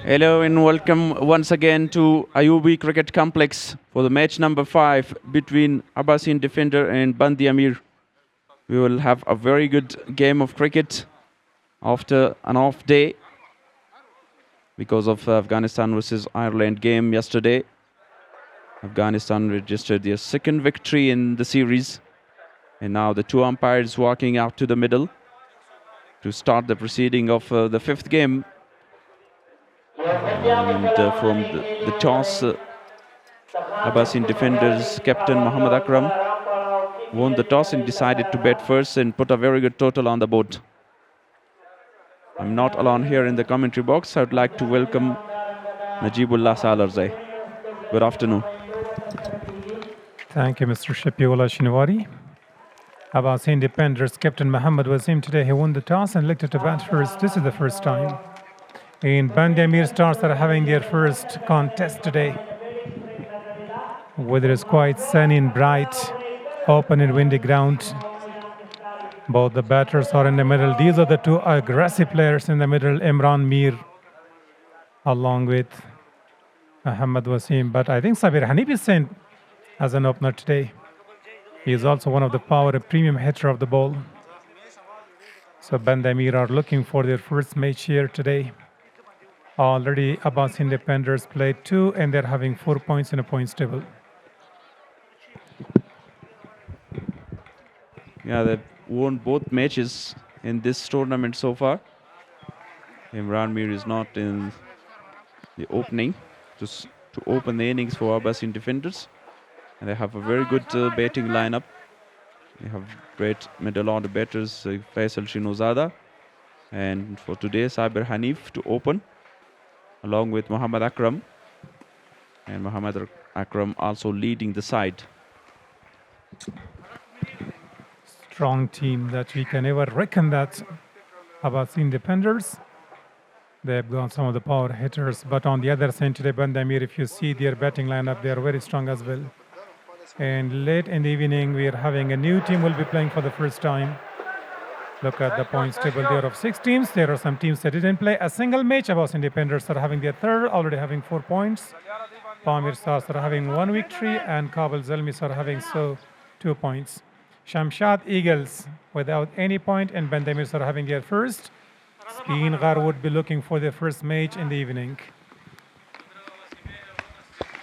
Hello and welcome once again to Ayubi Cricket Complex for the match number 5 between Abasin Defender and Bandi Ameer. We will have a very good game of cricket after an off day because of Afghanistan versus Ireland game yesterday. Afghanistan registered their second victory in the series, and now the two umpires walking out to the middle to start the proceeding of the fifth game. And from the toss, Abaseen Defenders captain Mohammad Akram won the toss and decided to bat first and put a very good total on the board. I'm not alone here in the commentary box. I would like to welcome Najibullah Salarzai. Good afternoon. Thank you, Mr. Shafiullah Shinwari. Abaseen Defenders captain Mohammad Wasim today he won the toss and elected to bat first. This is the first time. And Bandi Ameer Stars are having their first contest today. Weather is quite sunny and bright, open and windy ground. Both the batters are in the middle. These are the two aggressive players in the middle, Imran Mir, along with Mohammad Wasim. But I think Sabir Hanif is sent as an opener today. He is also one of the power premium hitter of the ball. So Bandi Ameer are looking for their first match here today. Already Abaseen Defenders played 2 and they're having 4 points in a points table. Yeah, they've won both matches in this tournament so far. Imran Mir is not in the opening to open the innings for Abaseen Defenders. And they have a very good batting lineup. They have great middle order batters, Faisal Shinozada. And for today, Sabir Hanif to open, along with Mohammad Akram. And Mohammad Akram also leading the side. Strong team that we can ever reckon that Abaseen Defenders. They've got some of the power hitters, but on the other side today, Bandi Ameer, if you see their batting lineup, they are very strong as well. And late in the evening, we are having a new team will be playing for the first time. Look at the points table there of 6 teams. There are some teams that didn't play a single match. Abaseen Defenders are having their third, already having 4 points. Pamir Stars are having 1 victory, and Kabul Zalmis are having 2 points. Shamshad Eagles without any point, and Bandi Ameer are having their first. Spin Ghar would be looking for their first match in the evening.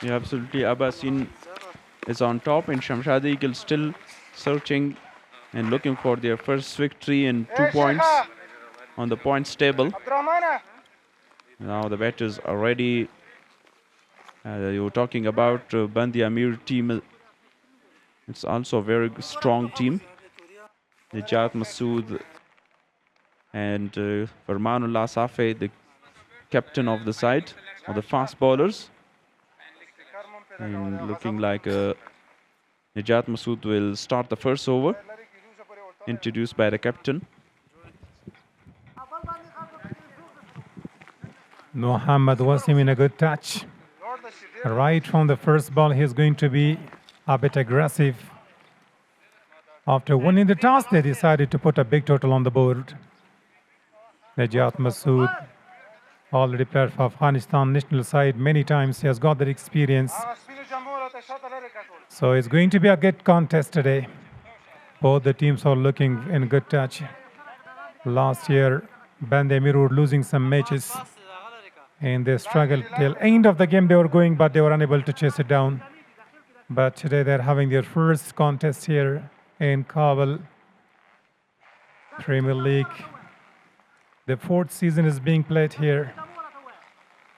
Yeah, absolutely. Abaseen is on top, and Shamshad Eagles still searching and looking for their first victory and 2 points on the points table. Now the batters are ready. You were talking about Bandi Ameer team. It's also a very strong team. Najat Masood and Farmanullah Safe, the captain of the side, of the fast bowlers. And looking like Najat Masood will start the first over, introduced by the captain. Mohammad Wasim in a good touch. Right from the first ball, he's going to be a bit aggressive. After winning the toss, they decided to put a big total on the board. Najat Masood, already played for Afghanistan national side many times. He has got that experience. So it's going to be a good contest today. Both the teams are looking in good touch. Last year, Bandi Ameer were losing some matches, and they struggled till end of the game. They were going, but they were unable to chase it down. But today they're having their first contest here in Kabul Premier League. The 4th season is being played here.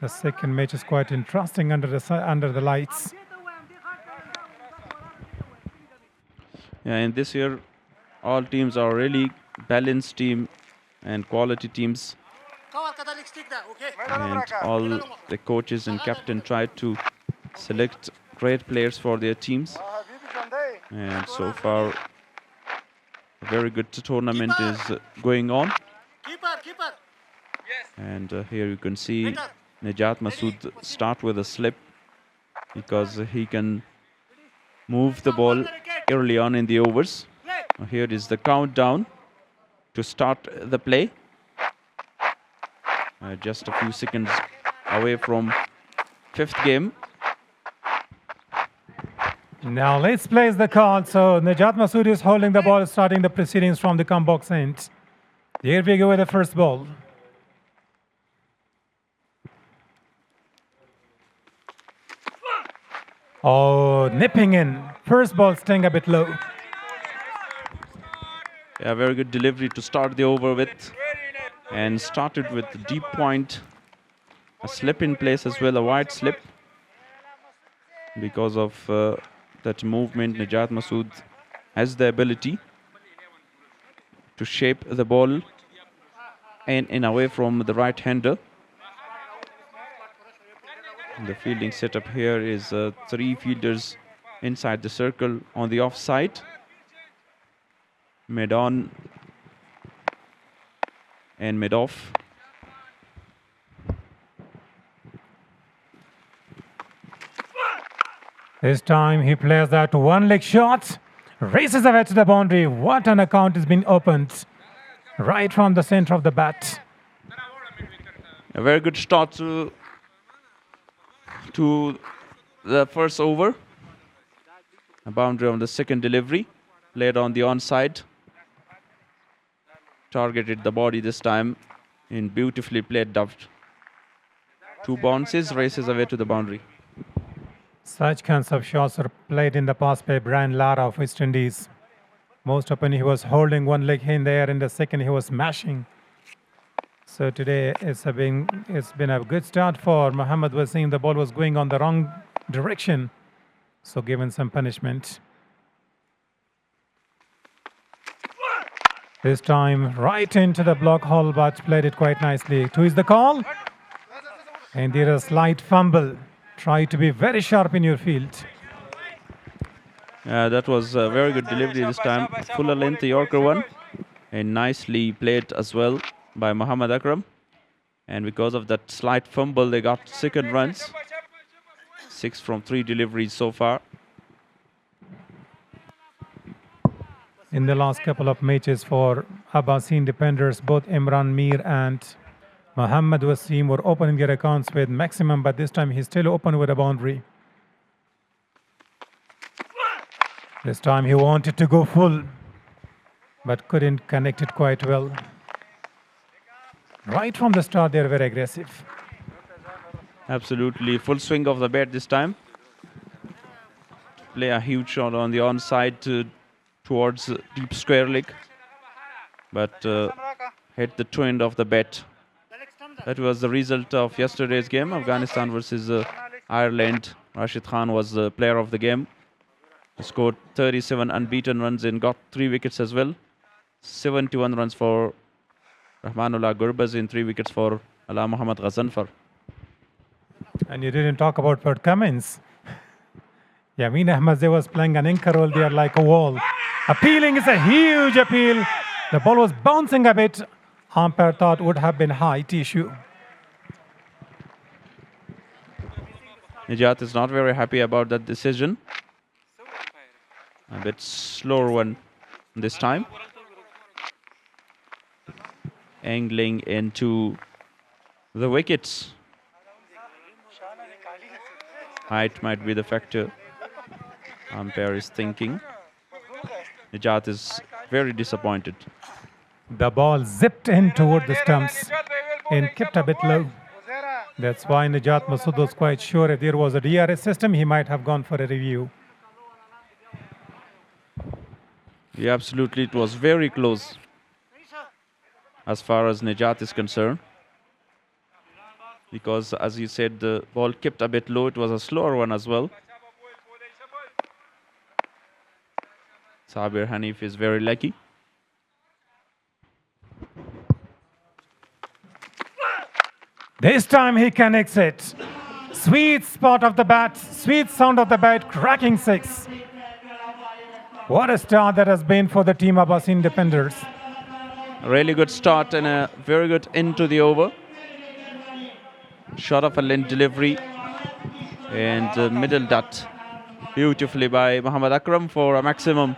The second match is quite interesting under the lights. Yeah, and this year, all teams are really balanced team and quality teams. And all the coaches and captain tried to select great players for their teams. And so far, a very good tournament is going on. And here you can see Najat Masood start with a slip because he can move the ball early on in the overs. Here is the countdown to start the play. Just a few seconds away from fifth game. Now let's place the call. So Najat Masood is holding the ball, starting the proceedings from the come box end. Here we go with the first ball. Oh, nipping in. First ball staying a bit low. Yeah, very good delivery to start the over with. And started with the deep point. A slip in place as well, a wide slip. Because of that movement, Najat Masood has the ability to shape the ball and away from the right-hander. The fielding setup here is 3 fielders inside the circle on the offside. Mid-on and mid-off. This time he plays that one-leg shot, races away to the boundary. What an account has been opened right from the center of the bat. A very good start to the first over. A boundary on the second delivery, played on the onside. Targeted the body this time in beautifully played duft. 2 bounces, races away to the boundary. Such kinds of shots are played in the past by Brian Lara of West Indies. Most often he was holding one leg in the air, in the second he was smashing. So today it's been a good start for Mohammad Wasim. The ball was going on the wrong direction, so given some punishment. This time right into the block hole, but played it quite nicely. 2 is the call. And there is a slight fumble. Try to be very sharp in your field. That was a very good delivery this time. Fuller length, the Yorker one. And nicely played as well by Muhammad Akram. And because of that slight fumble, they got second runs. 6 from 3 deliveries so far. In the last couple of matches for Abaseen Deffenders, both Imran Mir and Mohammad Wasim were opening their accounts with maximum, but this time he's still open with a boundary. This time he wanted to go full, but couldn't connect it quite well. Right from the start, they're very aggressive. Absolutely. Full swing of the bat this time. Play a huge shot on the onside towards deep square leg. But hit the twin of the bat. That was the result of yesterday's game, Afghanistan versus Ireland. Rashid Khan was the player of the game. He scored 37 unbeaten runs and got 3 wickets as well. 71 runs for Rahmanullah Gurbaz and 3 wickets for Ala Muhammad Ghazanfar. And you didn't talk about Pat Cummins. Yameen Ahmadzai was playing an anchor role there like a wall. Appealing is a huge appeal. The ball was bouncing a bit. Umpire thought would have been height issue. Najat is not very happy about that decision. A bit slower one this time. Angling into the wickets. Height might be the factor. Umpire is thinking. Najat is very disappointed. The ball zipped in toward the stumps and kept a bit low. That's why Najat Masood was quite sure if there was a DRS system, he might have gone for a review. Yeah, absolutely. It was very close as far as Najat is concerned. Because, as you said, the ball kept a bit low. It was a slower one as well. Sabir Hanif is very lucky. This time he connects it. Sweet spot of the bat, sweet sound of the bat, cracking 6. What a start that has been for the team Abaseen Deffenders. A really good start and a very good end to the over. Shot of a length delivery and middle dot beautifully by Muhammad Akram for a maximum.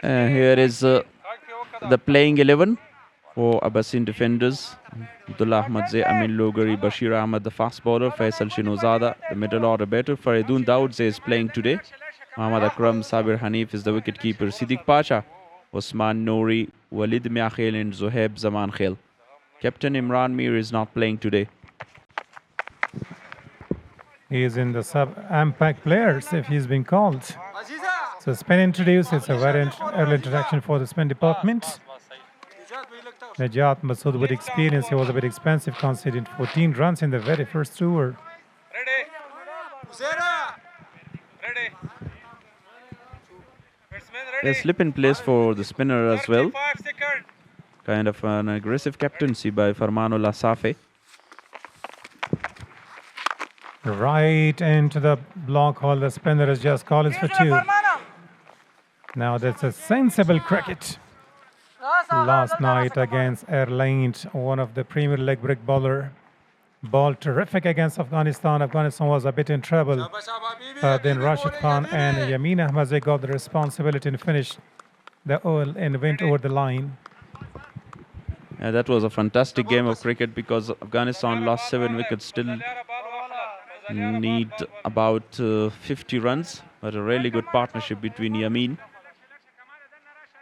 Here is the playing 11 for Abaseen defenders. Abdullah Ahmad Zay, Amin Logari, Bashir Ahmad, the fast bowler, Faisal Shinozada, the middle order batter. Faridun Dawood Zay is playing today. Muhammad Akram, Sabir Hanif is the wicket keeper. Siddiq Pasha, Osman Nouri, Walid Miakhil and Zohaib Zaman Khail. Captain Imran Mir is not playing today. He is in the sub-impact players if he's been called. So spin introduced. It's a very early introduction for the spin department. Najat Masood with experience. He was a bit expensive, conceding 14 runs in the very first over. A slip in place for the spinner as well. Kind of an aggressive captaincy by Farmanullah Safe. Right into the block hole. The spinner is just calling for two. Now that's a sensible cricket. Last night against Airline, one of the premier leg break bowler. Ball terrific against Afghanistan. Afghanistan was a bit in trouble. But then Rashid Khan and Yamin Ahmadzai got the responsibility and finished the oil and went over the line. Yeah, that was a fantastic game of cricket because Afghanistan lost 7 wickets. Still need about 50 runs. But a really good partnership between Yamin,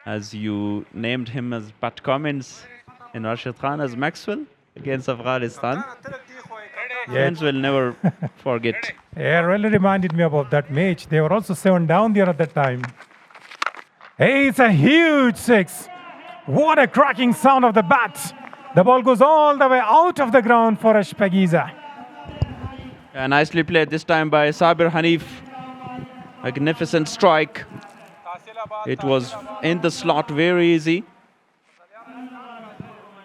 as you named him as Pat Cummins, and Rashid Khan as Maxwell against Afghanistan. Fans will never forget. Yeah, really reminded me about that match. They were also 7 down there at that time. Hey, it's a huge 6. What a cracking sound of the bat. The ball goes all the way out of the ground for Ashpagiza. Nicely played this time by Sabir Hanif. Magnificent strike. It was in the slot, very easy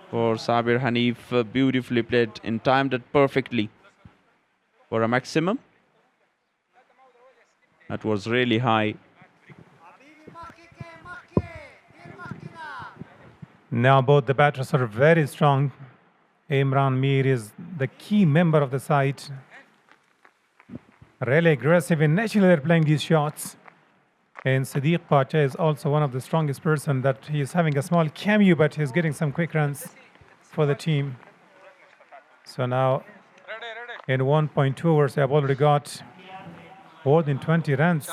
for Sabir Hanif. Beautifully played and timed it perfectly for a maximum. That was really high. Now both the batters are very strong. Imran Mir is the key member of the side. Really aggressive, and naturally they're playing these shots. And Siddiq Pacha is also one of the strongest person that he is having a small cameo, but he's getting some quick runs for the team. So now in 1.2 overs, they have already got more than 20 runs.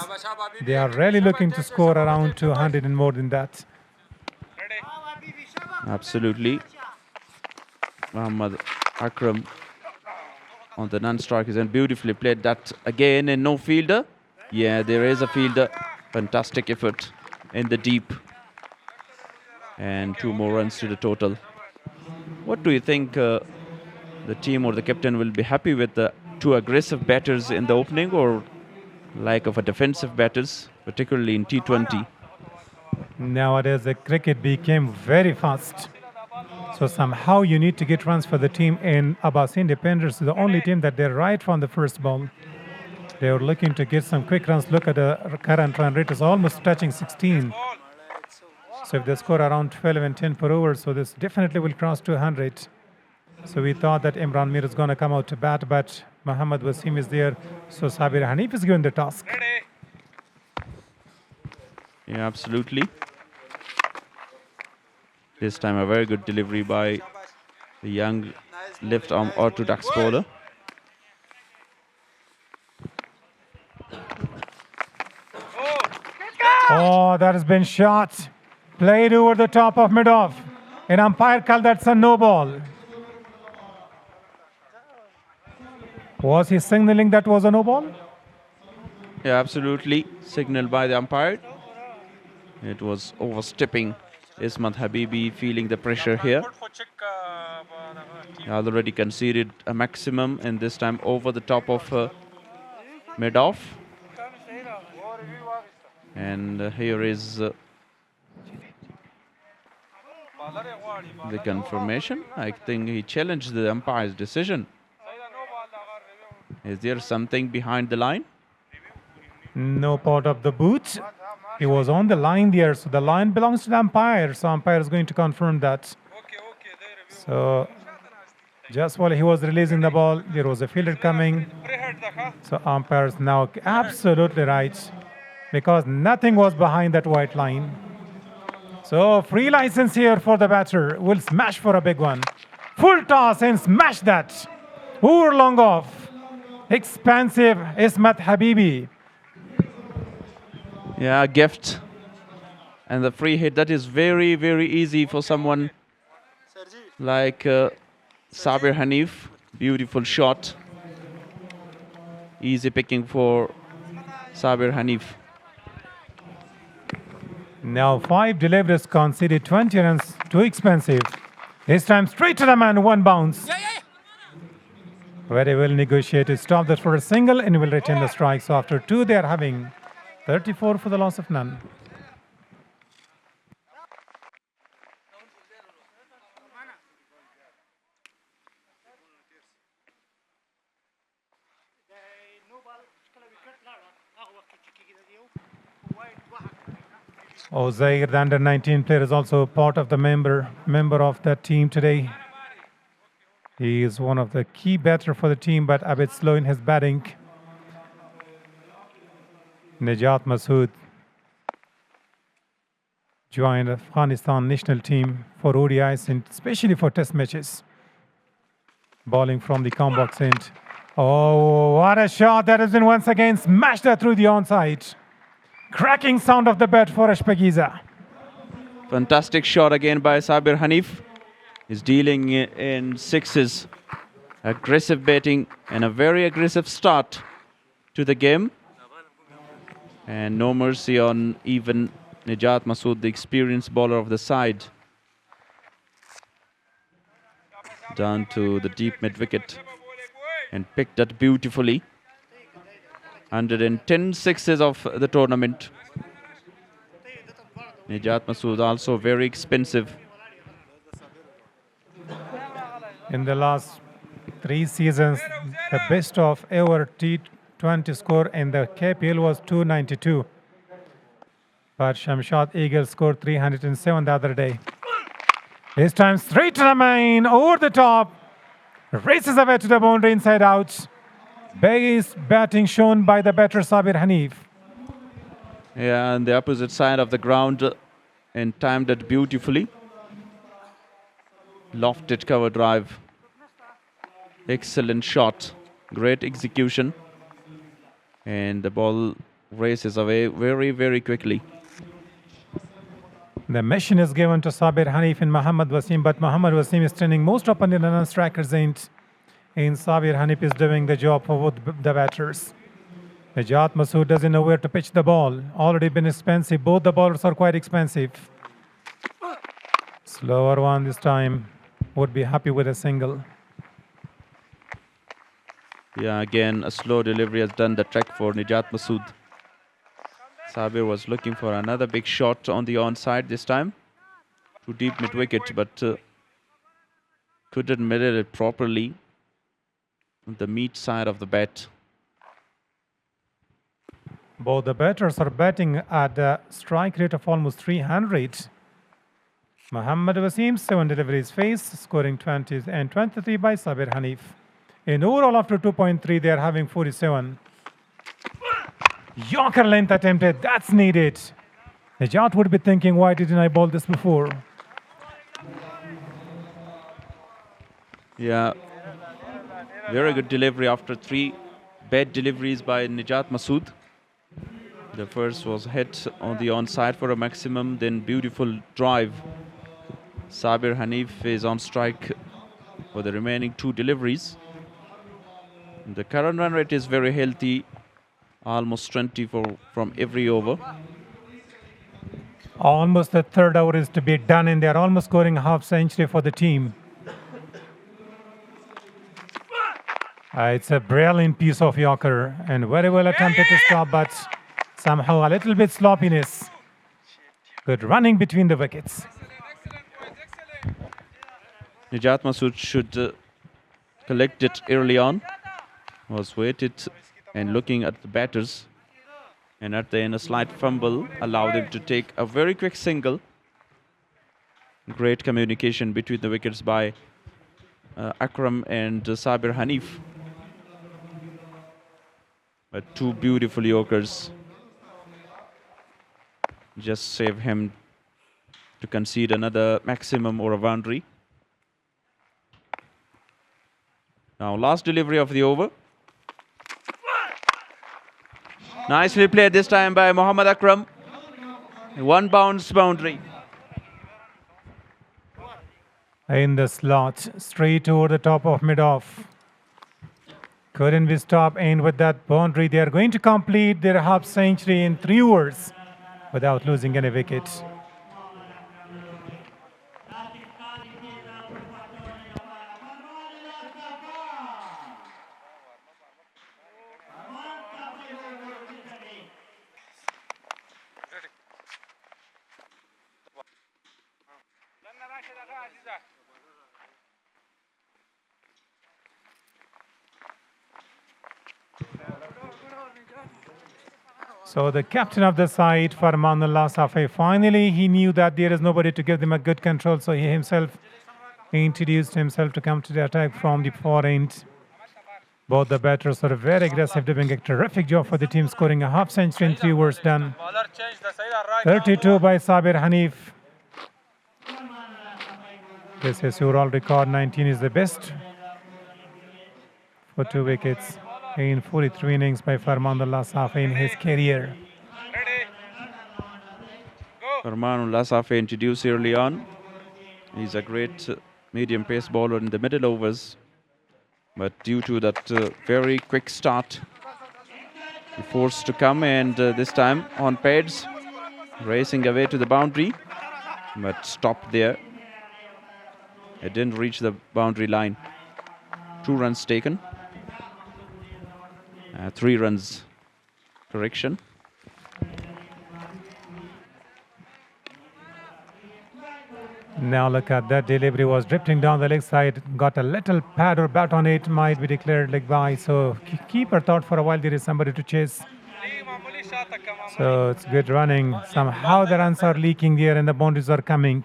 They are really looking to score around 200 and more than that. Absolutely. Muhammad Akram on the non-strikers and beautifully played that again, and no fielder. Yeah, there is a fielder. Fantastic effort in the deep. And 2 more runs to the total. What do you think the team or the captain will be happy with the 2 aggressive batters in the opening, or lack of a defensive batters, particularly in T20? Nowadays, the cricket became very fast. So somehow you need to get runs for the team. And Abaseen Deffenders is the only team that they're right from the first ball. They were looking to get some quick runs. Look at the current run rate is almost touching 16. So if they score around 12 and 10 per over, so this definitely will cross 200. So we thought that Imran Mir is going to come out to bat, but Muhammad Wasim is there. So Sabir Hanif is given the task. Yeah, absolutely. This time a very good delivery by the young left-arm orthodox bowler. Oh, that has been shot. Played over the top of mid-off. An umpire called that's a no ball. Was he signaling that was a no ball? Yeah, absolutely. Signaled by the umpire. It was overstepping. Ismat Habibi feeling the pressure here. He already conceded a maximum, and this time over the top of mid-off. And here is the confirmation. I think he challenged the umpire's decision. Is there something behind the line? No part of the boot. He was on the line there, so the line belongs to the umpire. So umpire is going to confirm that. So just while he was releasing the ball, there was a fielder coming. So umpire is now absolutely right, because nothing was behind that white line. So free license here for the batter. Will smash for a big one. Full toss and smash that. Over long off. Expansive Ismat Habibi. Yeah, gift. And the free hit, that is very, very easy for someone like Sabir Hanif. Beautiful shot. Easy picking for Sabir Hanif. Now 5 deliveries conceded, 20 runs, too expensive. This time straight to the man, one bounce. Very well negotiated. Stop that for a single and will retain the strike. So after 2, they are having 34 for the loss of none. Zair, the under-19 player, is also part of the member of that team today. He is one of the key batter for the team, but a bit slow in his batting. Najat Masood joined Afghanistan national team for ODIs and especially for test matches. Bowling from the combox end. Oh, what a shot. That has been once again smashed that through the onside. Cracking sound of the bat for Ashpagiza. Fantastic shot again by Sabir Hanif. He's dealing in sixes. Aggressive batting and a very aggressive start to the game. And no mercy on even Najat Masood, the experienced bowler of the side. Down to the deep mid-wicket and picked that beautifully. 110 sixes of the tournament. Najat Masood also very expensive. In the last 3 seasons, the best of ever T20 score in the KPL was 292. But Shamshad Eagle scored 307 the other day. This time straight to the main, over the top. Races away to the boundary, inside out. Base batting shown by the batter Sabir Hanif. Yeah, on the opposite side of the ground and timed it beautifully. Lofted cover drive. Excellent shot. Great execution. And the ball races away very, very quickly. The mission is given to Sabir Hanif and Muhammad Wasim, but Muhammad Wasim is trending most open in the non-strikers end. And Sabir Hanif is doing the job for both the batters. Najat Masood doesn't know where to pitch the ball. Already been expensive. Both the bowlers are quite expensive. Slower one this time. Would be happy with a single. Yeah, again, a slow delivery has done the trick for Najat Masood. Sabir was looking for another big shot on the onside this time. Too deep mid-wicket, but couldn't mirror it properly on the meat side of the bat. Both the batters are batting at a strike rate of almost 300. Muhammad Wasim, 7 deliveries faced, scoring 20 and 23 by Sabir Hanif. In overall, after 2.3, they are having 47. Yorker length attempted, that's needed. Najat would be thinking, why didn't I bowl this before? Yeah, very good delivery after 3 bad deliveries by Najat Masood. The first was hit on the onside for a maximum, then beautiful drive. Sabir Hanif is on strike for the remaining 2 deliveries. The current run rate is very healthy, almost 20 from every over. Almost the third over is to be done, and they're almost scoring a half century for the team. It's a brilliant piece of Yorker and very well attempted to stop, but somehow a little bit sloppiness. Good running between the wickets. Najat Masood should collect it early on. Was waited and looking at the batters And at the end, a slight fumble allowed him to take a very quick single. Great communication between the wickets by Akram and Sabir Hanif. But two beautiful Yorkers just save him to concede another maximum or a boundary. Now, last delivery of the over. Nicely played this time by Mohammad Akram. One bounce boundary. In the slot, straight over the top of mid-off. Couldn't be stopped, and with that boundary, they are going to complete their half century in 3 overs without losing any wicket. So the captain of the side, Farmanullah Safai, finally he knew that there is nobody to give them a good control, so he himself introduced himself to come to the attack from the far end. Both the batters are very aggressive, doing a terrific job for the team, scoring a half century in 3 overs done. 32 by Sabir Hanif. This is overall record. 19 is the best for 2 wickets in 43 innings by Farmanullah Safai in his career. Farmanullah Safai introduced early on. He's a great medium pace bowler in the middle overs. But due to that very quick start, he forced to come, and this time on pads, racing away to the boundary, but stopped there. It didn't reach the boundary line. 2 runs taken. 3 runs correction. Now look at that delivery, was drifting down the leg side, got a little pad or bat on it, might be declared leg by. So keeper thought for a while there is somebody to chase. So it's good running. Somehow the runs are leaking there and the boundaries are coming.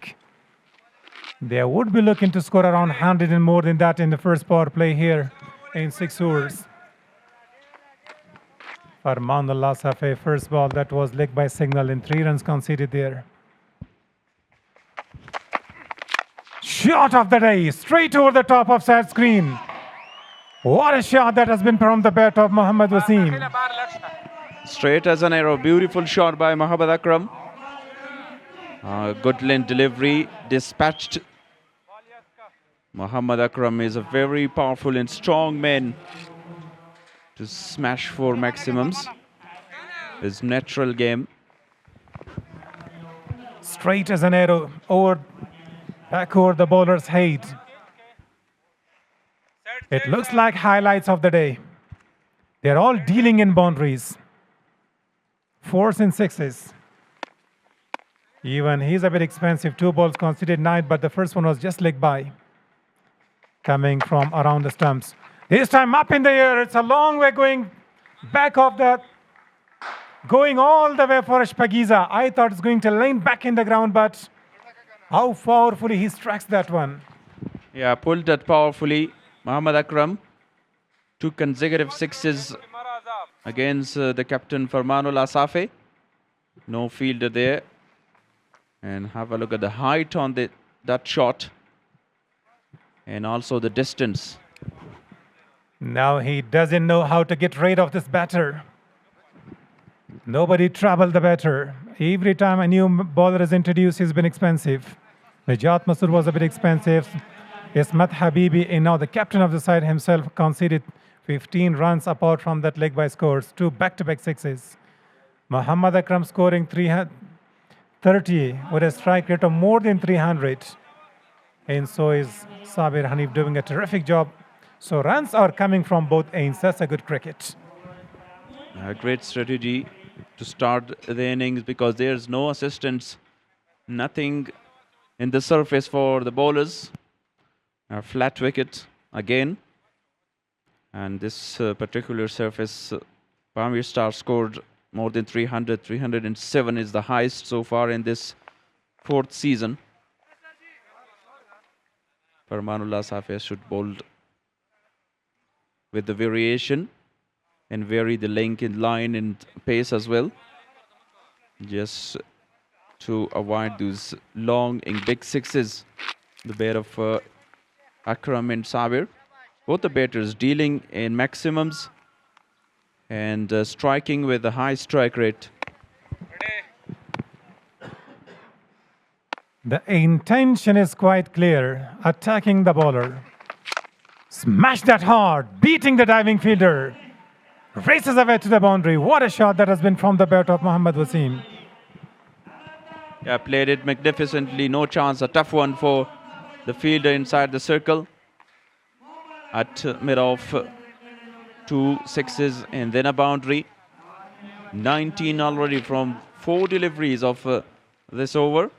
They would be looking to score around 100 and more than that in the first power play here in 6 overs. Farmanullah Safai, first ball, that was leg by signal, and 3 runs conceded there. Shot of the day, straight over the top of sad screen. What a shot that has been from the bat of Mohammad Wasim. Straight as an arrow, beautiful shot by Mohammad Akram. Good length delivery, dispatched. Mohammad Akram is a very powerful and strong man to smash for maximums. His natural game. Straight as an arrow, back over the bowler's head. It looks like highlights of the day. They're all dealing in boundaries. 4s and 6s. Even he's a bit expensive. 2 balls conceded 9, but the first one was just leg by. Coming from around the stumps. This time up in the air. It's a long way going back of that. Going all the way for Ashpagiza. I thought it's going to land back in the ground, but how powerfully he strikes that one. Yeah, pulled that powerfully. Mohammad Akram. 2 consecutive 6s against the captain Farmanullah Safai. No fielder there. And have a look at the height on that shot. And also the distance. Now he doesn't know how to get rid of this batter. Nobody troubled the batter. Every time a new bowler is introduced, he's been expensive. Najat Masood was a bit expensive. Ismat Habibi, and now the captain of the side himself, conceded 15 runs apart from that leg by scores. 2 back-to-back 6s. Mohammad Akram scoring 330 with a strike rate of more than 300. And so is Sabir Hanif doing a terrific job. So runs are coming from both ends. That's a good cricket. A great strategy to start the innings because there's no assistance, nothing in the surface for the bowlers. A flat wicket again. And this particular surface, Amir Star scored more than 300. 307 is the highest so far in this 4th season. Farmanullah Safia should bowl with the variation and vary the length in line and pace as well, just to avoid those long and big sixes. The bat of Akram and Sabir. Both the batters dealing in maximums and striking with a high strike rate. The intention is quite clear. Attacking the bowler. Smash that hard. Beating the diving fielder. Races away to the boundary. What a shot that has been from the bat of Mohammad Wasim. Yeah, played it magnificently. No chance. A tough one for the fielder inside the circle. At mid of 2 sixes and then a boundary. 19 already from 4 deliveries of this over.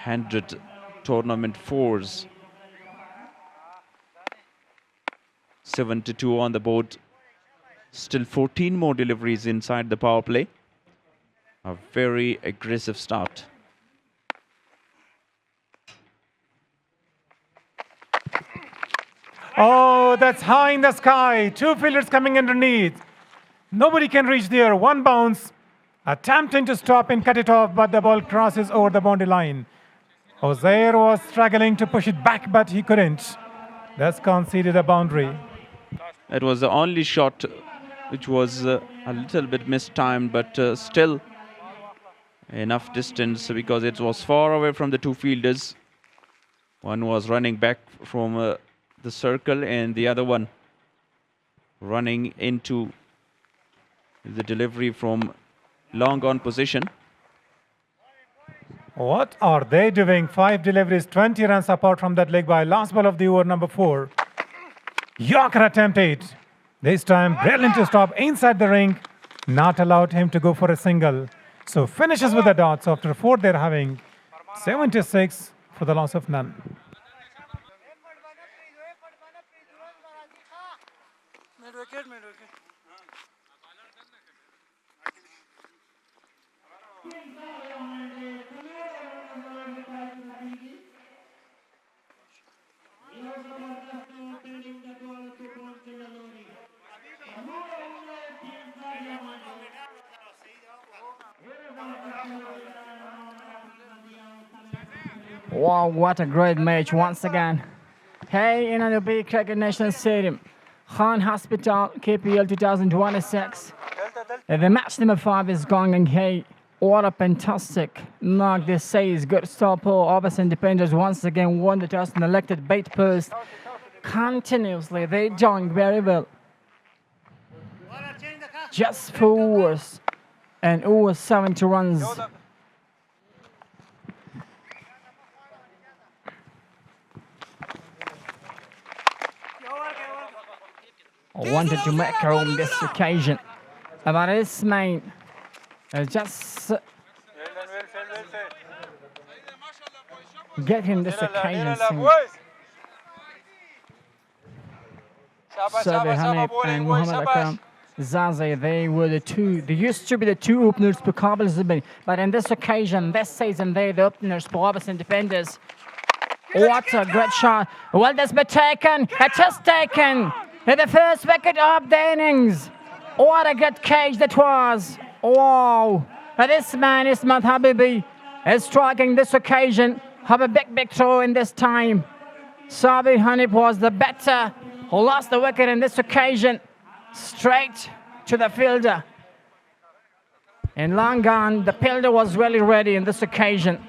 100 tournament fours. 72 on the board. Still 14 more deliveries inside the power play. A very aggressive start. Oh, that's high in the sky. 2 fielders coming underneath. Nobody can reach there. 1 bounce. Attempting to stop and cut it off, but the ball crosses over the boundary line. Ozair was struggling to push it back, but he couldn't. That's conceded a boundary. It was the only shot which was a little bit mistimed, but still enough distance because it was far away from the 2 fielders. One was running back from the circle and the other one running into the delivery from long on position. What are they doing? 5 deliveries, 20 runs apart from that leg by last ball of the over, number 4. Yorker attempted. This time, brilliant to stop inside the ring. Not allowed him to go for a single. So finishes with the dots. After 4, they're having 76 for the loss of none. Wow, what a great match once again. Hey, in the big Cricket National Stadium, Khan Hospital, KPL 2026. The match number 5 is going, and hey, what a fantastic knock this says. Good stop. Abaseen Deffenders once again won the toss and elected bait post. Continuously, they doing very well. Just 4 overs and over 70 runs. I wanted to make her on this occasion. But this man just get him this occasion. Sabi Hanif and Muhammad Akram Zaze, they were the 2. They used to be the 2 openers for Kabul, but in this occasion, this season, they're the openers for Abaseen Deffenders. What a great shot. Well, that's been taken. It is taken. The first wicket of the innings. What a good catch that was. Wow. This man, Ismat Habibi, is striking this occasion. Have a big throw in this time. Sabi Hanif was the batter who lost the wicket in this occasion. Straight to the fielder. And long gone, the fielder was really ready in this occasion.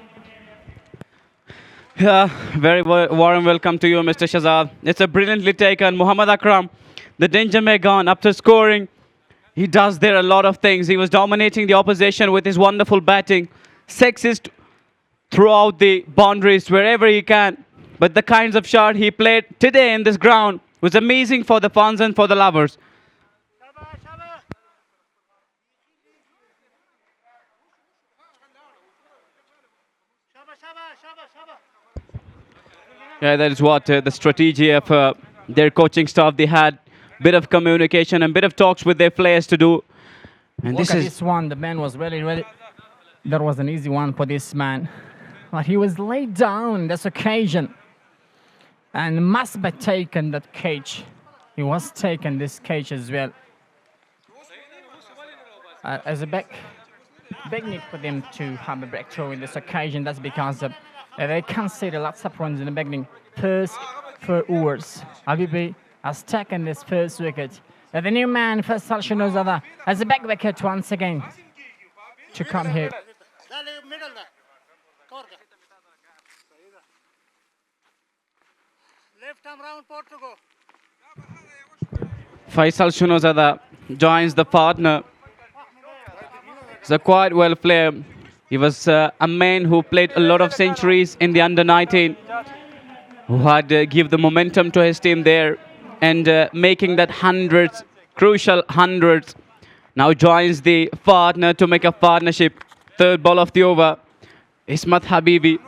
Yeah, very warm welcome to you, Mr. Shazad. It's a brilliantly taken. Muhammad Akram, the danger may gone after scoring. He does there a lot of things. He was dominating the opposition with his wonderful batting. Sexist throughout the boundaries wherever he can. But the kinds of shot he played today in this ground was amazing for the fans and for the lovers. Yeah, that is what the strategy of their coaching staff they had bit of communication and bit of talks with their players to do. And Look this at is this one. The man was really. That was an easy one for this man. But he was laid down this occasion. And must be taken that cage. He was taken this cage as well. As a big need for them to have a breakthrough in this occasion. That's because they conceded lots of runs in the beginning. First 4 overs. Habibi has taken this first wicket. The new man, Faisal Shanozada, has a back wicket once again to come here. Faisal Shunozada joins the partner. He's a quite well player. He was a man who played a lot of centuries in the under-19, who had give the momentum to his team there and making that hundreds, crucial hundreds. Now joins the partner to make a partnership. Third ball of the over. Ismat Habibi.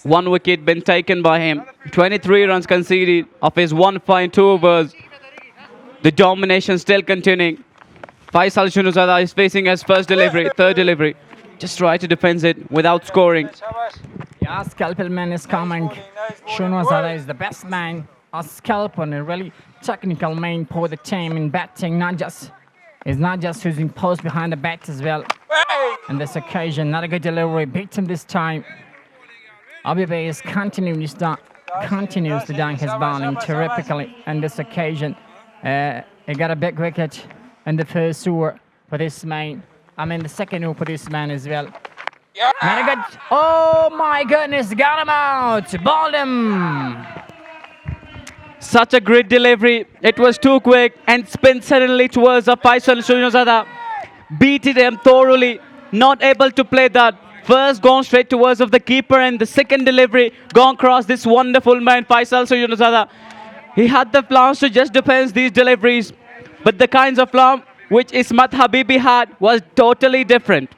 1 wicket been taken by him. 23 runs conceded of his 1.2 overs. The domination still continuing. Faisal Shunuzada is facing his first delivery, third delivery. Just try to defend it without scoring. Yeah, scalpel man is coming. Shunuzada is the best man. A scalpel, a really technical man for the team in batting. He's not just using post behind the bat as well. On this occasion, not a good delivery. Beat him this time. Abibi is continues to dunk his bowling terrifically on this occasion. He got a big wicket in the first over for this man. The second over for this man as well. Not a good. Oh my goodness, got him out. Bowled him. Such a great delivery. It was too quick and spin suddenly towards Faisal Shunuzada. Beated him thoroughly. Not able to play that. First gone straight towards of the keeper and the second delivery gone across this wonderful man Faisal Shunuzada. He had the plans to just defend these deliveries, but the kinds of plan which Ismat Habibi had was totally different.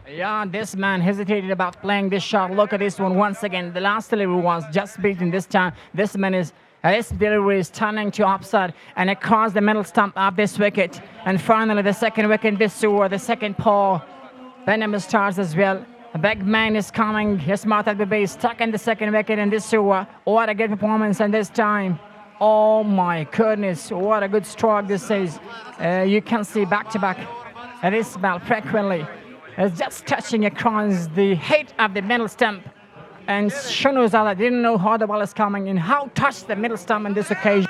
Yeah, this man hesitated about playing this shot. Look at this one once again. The last delivery was just beaten this time. This delivery is turning to upside and across the middle stump of this wicket. And finally the second wicket this over, the second paw. Venom starts as well. A big man is coming. Ismat Habibi is stuck in the second wicket in this over. What a good performance and this time. Oh my goodness, what a good stroke this is. You can see back-to-back. This ball frequently is just touching across the head of the middle stump. And Shunuzada didn't know how the ball is coming and how touched the middle stump on this occasion.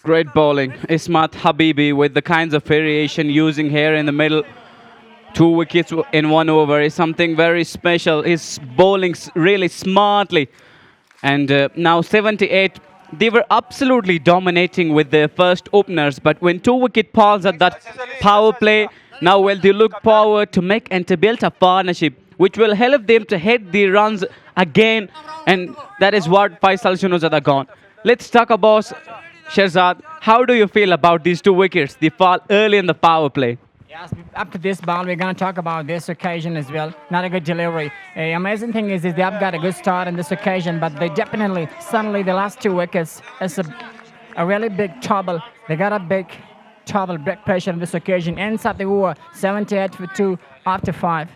Great bowling. Ismat Habibi with the kinds of variation using here in the middle. 2 wickets in 1 over is something very special. He's bowling really smartly. And now 78. They were absolutely dominating with their first openers, but when 2 wicket falls at that power play, now they look forward to make and to build a partnership, which will help them to hit the runs again, and that is what Faisal Shunuzada gone. Let's talk about Shehzad. How do you feel about these 2 wickets? They fall early in the power play. Yes, after this ball, we're going to talk about this occasion as well. Not a good delivery. Amazing thing is they have got a good start on this occasion, but they definitely, suddenly the last 2 wickets is a really big trouble. They got a big trouble, big pressure on this occasion. Ends up the over 78 for 2 after 5.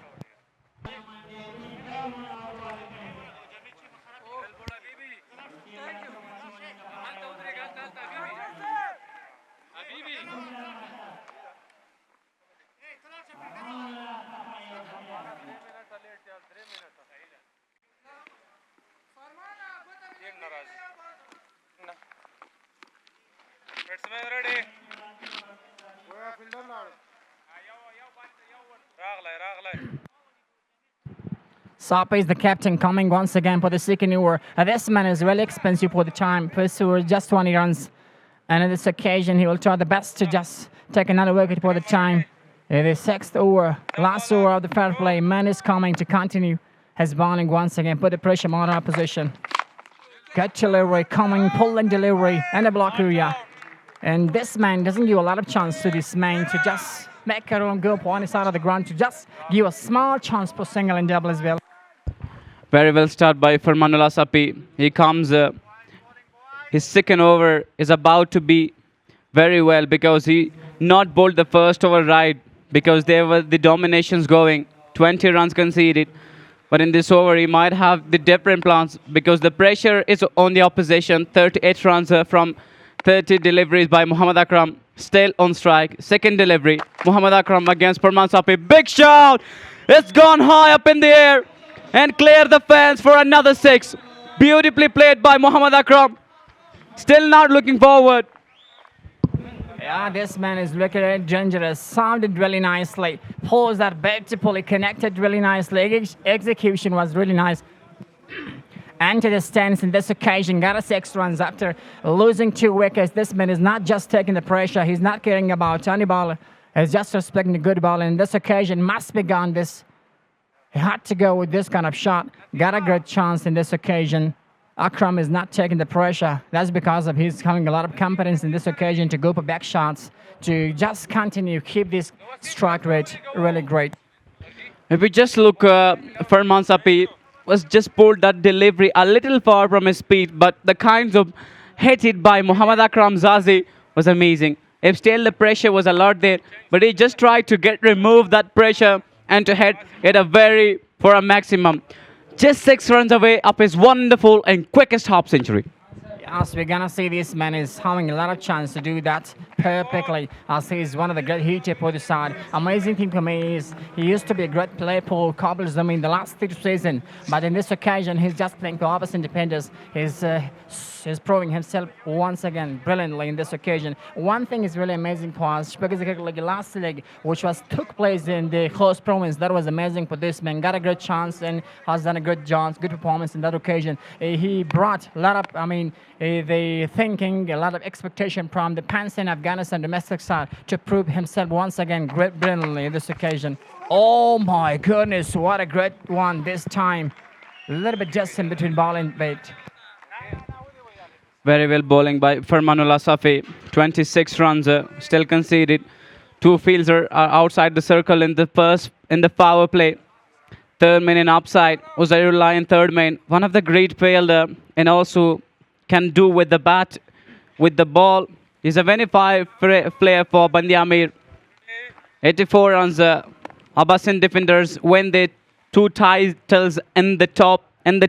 Sapa is the captain coming once again for the second over. This man is really expensive for the time. First over, just 20 runs. And on this occasion, he will try the best to just take another wicket for the time. The 6th over, last over of the fair play. Man is coming to continue his bowling once again. Put the pressure on our position. Good delivery, coming, pulling delivery, and a block area. And this man doesn't give a lot of chance to this man to just make a run, go up on the side of the ground, to just give a small chance for single and double as well. Very well start by Farmanullah Sapi. He comes his second over is about to be very well because he not bowled the first over right because there were the dominations going, 20 runs conceded. But in this over, he might have the different plans because the pressure is on the opposition. 38 runs from 30 deliveries by Muhammad Akram. Still on strike. Second delivery. Muhammad Akram against Parman Sapi. Big shot! It's gone high up in the air and clear the fence for another 6. Beautifully played by Muhammad Akram. Still not looking forward. Yeah, this man is looking at dangerous. Sounded really nicely. Pulls are beautifully connected really nicely. Execution was really nice. And to the stance in this occasion, got a 6 runs after losing 2 wickets. This man is not just taking the pressure. He's not caring about any ball. He's just respecting the good ball. And this occasion must be gone. He had to go with this kind of shot. Got a good chance in this occasion. Akram is not taking the pressure. That's because of his having a lot of confidence in this occasion to go for back shots, to just continue, keep this strike rate really great. If we just look, Farman Sapi was just pulled that delivery a little far from his speed, but the kinds of hit by Muhammad Akram Zazi was amazing. If still the pressure was a lot there, but he just tried to remove that pressure and to hit it for a maximum. Just 6 runs away up his wonderful and quickest half century. As we're gonna see, this man is having a lot of chance to do that perfectly. As he's one of the great hitters for the side. Amazing thing for me is he used to be a great player for Kabul in the last 3 seasons, but in this occasion he's just playing for اباسین Deffenders. He's proving himself once again brilliantly in this occasion. One thing is really amazing for us because like the last leg, which took place in the host province, that was amazing for this man. Got a great chance and has done a good performance in that occasion. He brought a lot of, the thinking, a lot of expectation from the Pan-Sin Afghanistan domestic side to prove himself once again brilliantly in this occasion. Oh my goodness, what a great one this time. A little bit just in between ball and bait. Very well bowling by Farmanullah Safi. 26 runs still conceded. 2 fields are outside the circle in the power play. Third man in upside. Uzairullah in third man. One of the great fielder and also can do with the bat, with the ball. He's a very fine player for Bandi Ameer. 84 runs. Abaseen Deffenders win the 2 titles in the top of the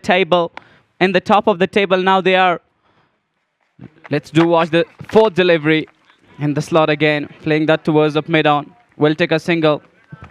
table. Now they are. Let's watch the 4th delivery in the slot again, playing that towards the mid-on. We'll take a single.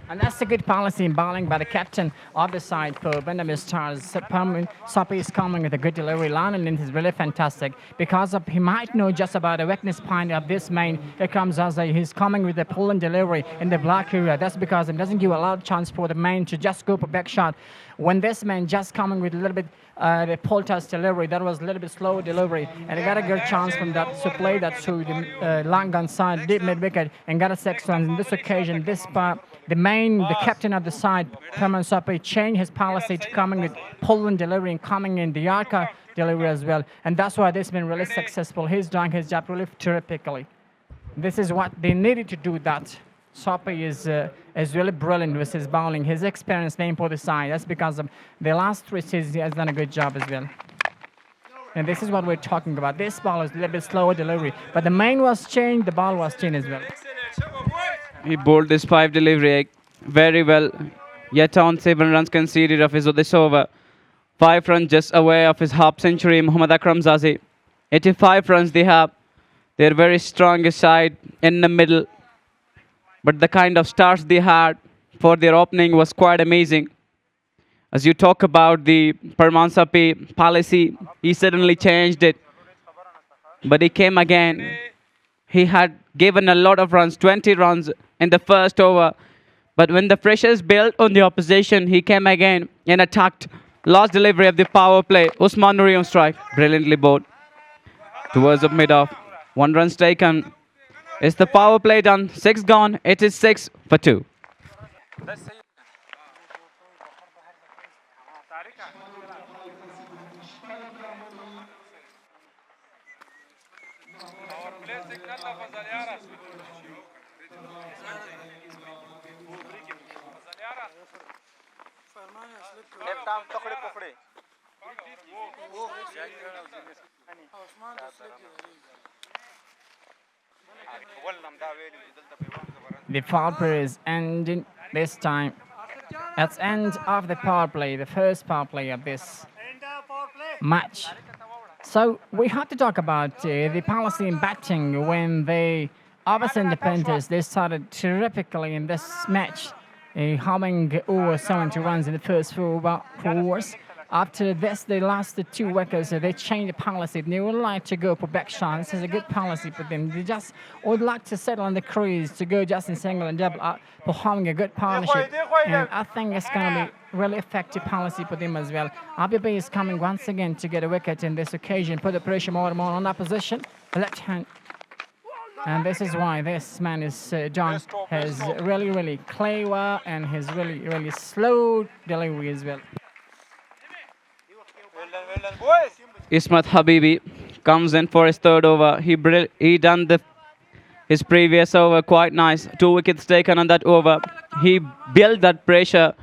And that's a good policy in bowling by the captain of the side for Benjamin Stars. Sapi is coming with a good delivery. Line is really fantastic because he might know just about the weakness point of this main. Here comes Azai. He's coming with the pull and delivery in the black area. That's because it doesn't give a lot of chance for the main to just go for back shot. When this man just coming with a little bit the pull touch delivery, that was a little bit slow delivery, and he got a good chance from that to play that to the long gun side, deep mid wicket, and got a 6 runs. In this occasion, the captain of the side, Perman Sapi, changed his policy to coming with pull and delivery and coming in the Yarka delivery as well, and that's why this has been really successful. He's doing his job really terrifically. This is what they needed to do. That Sapi is really brilliant with his bowling. His experience name for the side. That's because of the last 3 seasons he has done a good job as well. And this is what we're talking about. This ball is a little bit slower delivery, but the main was changed, the ball was changed as well. He bowled this 5 delivery very well. Yet on 7 runs conceded of this over. 5 runs just away of his half century, Muhammad Akram Zazi. 85 runs they have. They're very strong side in the middle. But the kind of starts they had for their opening was quite amazing. As you talk about the Parman Sapi policy, he suddenly changed it. But he came again. He had given a lot of runs, 20 runs in the first over. But when the pressures built on the opposition, he came again and attacked. Last delivery of the power play. Usman Nuri on strike. Brilliantly bowled. Towards the mid-off. 1 run taken. Is the power play done? 6 gone. It is 6 for 2. The power play is ending this time. That's end of the power play, the first power play of this match. So we have to talk about the Palestinian batting when the Ameer defenders, they started terrifically in this match, having over 70 runs in the first four overs. After this, they lost the 2 wickets. They changed the policy. They would like to go for back shots. It's a good policy for them. They just would like to settle on the crease to go just in single and double for having a good partnership. And I think it's going to be really effective policy for them as well. Abibi is coming once again to get a wicket in this occasion. Put the pressure more and more on that position. The left hand. And this is why this man is John has really clever and his really slow delivery as well. Ismat Habibi comes in for his third over. He done his previous over quite nice. 2 wickets taken on that over. He built that pressure.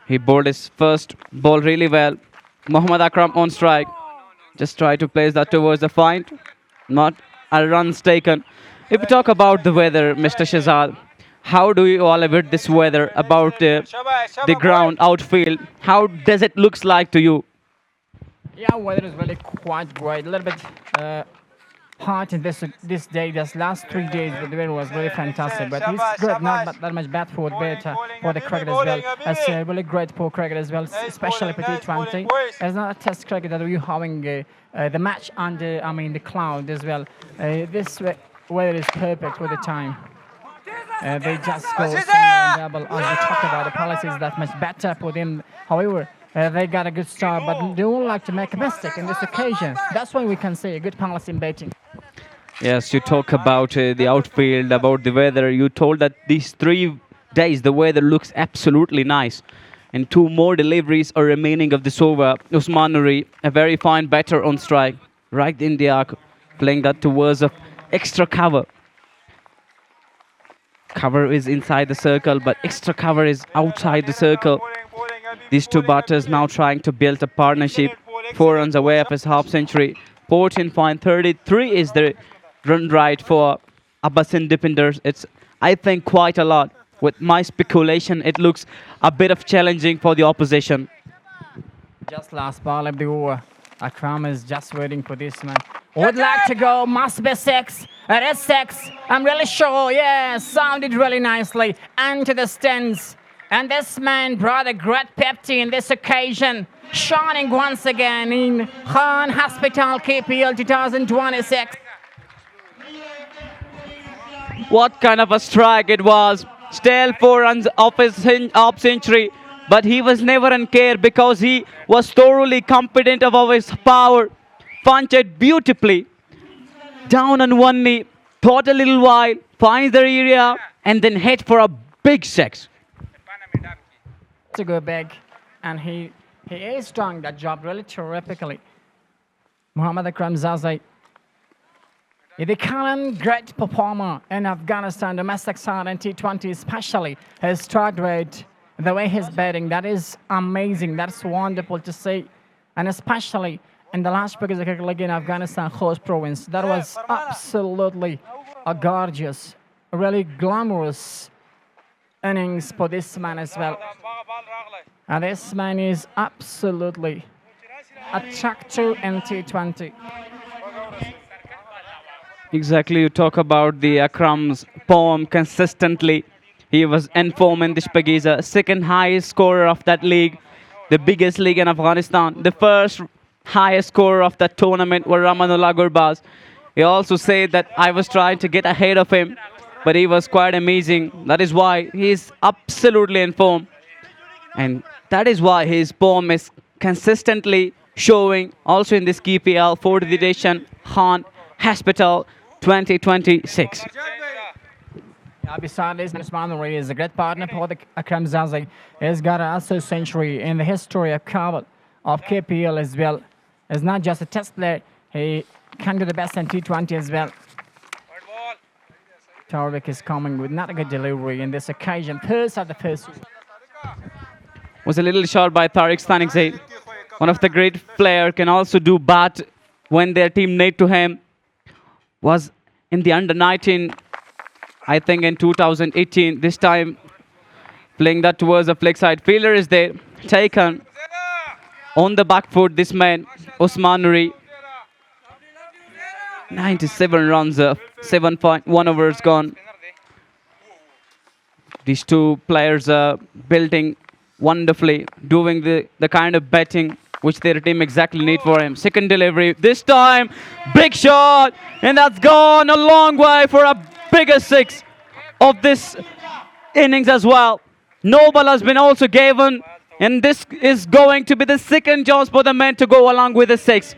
He bowled his first ball really well. Mohammad Akram on strike. Just try to place that towards the find. Not a runs taken. If we talk about the weather, Mr. Shahzad, how do you all evaluate this weather about the ground outfield? How does it looks like to you? Yeah, weather is really quite great. A little bit hot in this day. This last 3 days, the weather was really fantastic. But it's good, not that much bad for the cricket as well. It's really great for cricket as well, especially for T20. It's not a test cricket that we're having the match under, the cloud as well. This weather is perfect for the time. They just go single and double. As we talked about, the policy is that much better for them. However, they got a good start, but they won't like to make a mistake in this occasion. That's why we can say a good policy in batting. Yes, you talk about the outfield, about the weather. You told that these 3 days the weather looks absolutely nice. And 2 more deliveries are remaining of this over. Usman Nuri, a very fine batter on strike. Right in the arc, playing that towards of extra cover. Cover is inside the circle, but extra cover is outside the circle. These 2 batters now trying to build a partnership. 4 runs away of his half century. 14.33 is the run rate for Abaseen Deffenders. It's, I think, quite a lot. With my speculation, it looks a bit of challenging for the opposition. Just last ball of the over. Akram is just waiting for this man. Would like to go, must be 6. It is 6. I'm really sure. Yeah, sounded really nicely. And to the stands. And this man brought a great pepti in this occasion. Shining once again in Khan Hospital KPL 2026. What kind of a strike it was. Still 4 runs off his half century. But he was never in care because he was thoroughly confident of his power. Punched beautifully. Down on one knee. Thought a little while. Finds the area. And then hit for a big 6. To go back. And he is doing that job really terrifically. Muhammad Akram Zazai. The current great performer in Afghanistan, domestic side and T20 especially, his strike rate, the way he's batting, that is amazing. That's wonderful to see. And especially in the last cricket league in Afghanistan, host province, that was absolutely a gorgeous, really glamorous innings for this man as well. And this man is absolutely attractive in T20. Exactly, you talk about the Akram's form consistently. He was in form in the Shpagiza, second highest scorer of that league, the biggest league in Afghanistan. The first highest scorer of that tournament was Ramanullah Gurbaz. He also said that I was trying to get ahead of him, but he was quite amazing. That is why he is absolutely in form. And that is why his form is consistently showing also in this KPL 4th edition Khan Hospital 2026. Beside this, Usman Nuri is a great partner for the Akram Zazi. He's got a century in the history of Kabul, of KPL as well. He's not just a test player, he can do the best in T20 as well. Tariq is coming with not a good delivery in this occasion. First of the first. Was a little short by Tariq Stanikzai. one of the great player, can also do bat when their team need to him. Was in the under 19, I think in 2018. This time playing that towards the flick side. Fielder is there, taken on the back foot. This man, Osman Nuri. 97 runs, 7.1 overs gone. These two players are building wonderfully, doing the kind of betting which their team exactly need for him. Second delivery, this time, big shot, and that's gone a long way for a bigger six of this innings as well. No ball has been also given, and this is going to be the second chance for the men to go along with the six.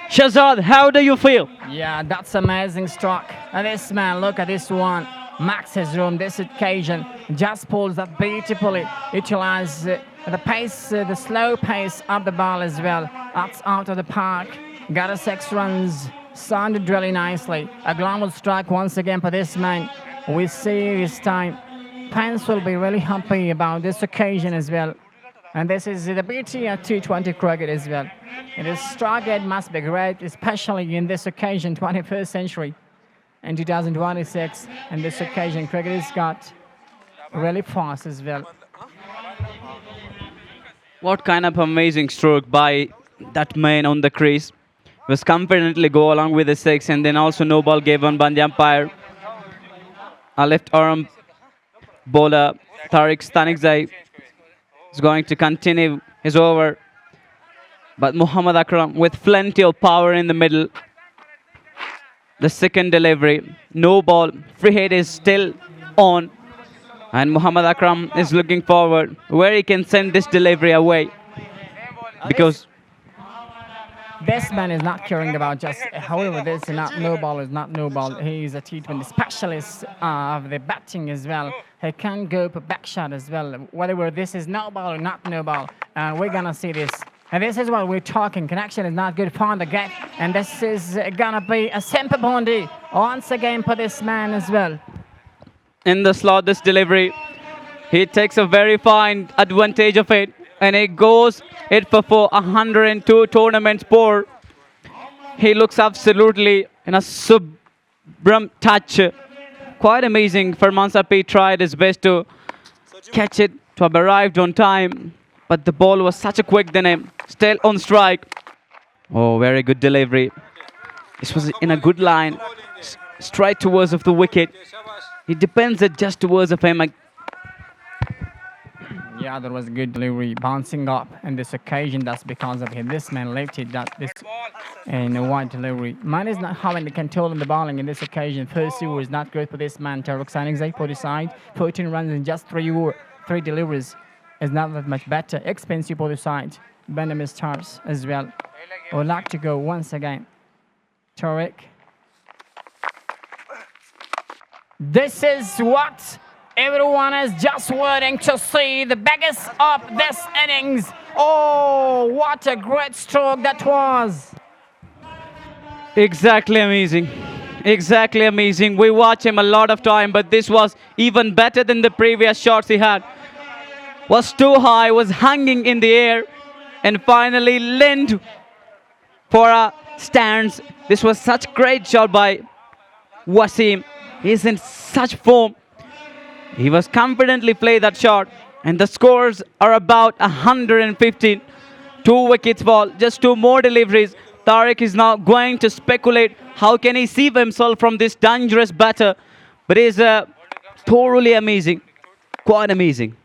Shazad, how do you feel? Yeah, that's amazing stroke. And this man, look at this one. Max his room this occasion. Just pulls that beautifully. Utilize the pace, the slow pace of the ball as well. That's out of the park. Got a 6 runs. Sounded really nicely. A global strike once again for this man. We see this time. Fans will be really happy about this occasion as well. And this is the beauty of T20 cricket as well. And this strike rate must be great, especially in this occasion, 21st century. In 2026, and this occasion, cricket has got really fast as well. What kind of amazing stroke by that man on the crease. Was confidently go along with the 6, and then also no ball given by the umpire. A left arm bowler, Tariq Stanikzai, is going to continue his over. But Muhammad Akram with plenty of power in the middle. The second delivery, no ball, free hit is still on. And Muhammad Akram is looking forward where he can send this delivery away. Because this man is not caring about just, however, this is not no ball is not no ball. He is a T20 specialist of the batting as well. He can go for back shot as well. Whatever this is no ball or not no ball. And we're going to see this. And this is what we're talking. Connection is not good for the gap. And this is going to be a simple boundary once again for this man as well. In the slot, this delivery, he takes a very fine advantage of it. And he goes it for 102 tournaments for. He looks absolutely in a subram touch. Quite amazing. Farman Sapi tried his best to catch it, to have arrived on time. But the ball was such a quick than him. Still on strike. Oh, very good delivery. This was in a good line. Straight towards of the wicket. It depends just towards of him. Yeah, there was a good delivery bouncing up in this occasion. That's because of him. This man lifted that this in a wide delivery. Man is not having the control in the bowling in this occasion. First over is not good for this man. Tariq Sanixai for the side. 14 runs in just 3 deliveries is not that much better. Expensive for the side. Benjamin Stars as well. Would like to go once again. Tariq. This is what everyone is just waiting to see. The biggest of this innings. Oh, what a great stroke that was. Exactly amazing. Exactly amazing. We watch him a lot of time, but this was even better than the previous shots he had. Was too high, was hanging in the air, and finally leaned for a stance. This was such great shot by Wasim. He's in such form. He was confidently played that shot, and the scores are about 115. 2 wickets fall, just 2 more deliveries. Tariq is now going to speculate how can he save himself from this dangerous batter. But he's thoroughly amazing, quite amazing.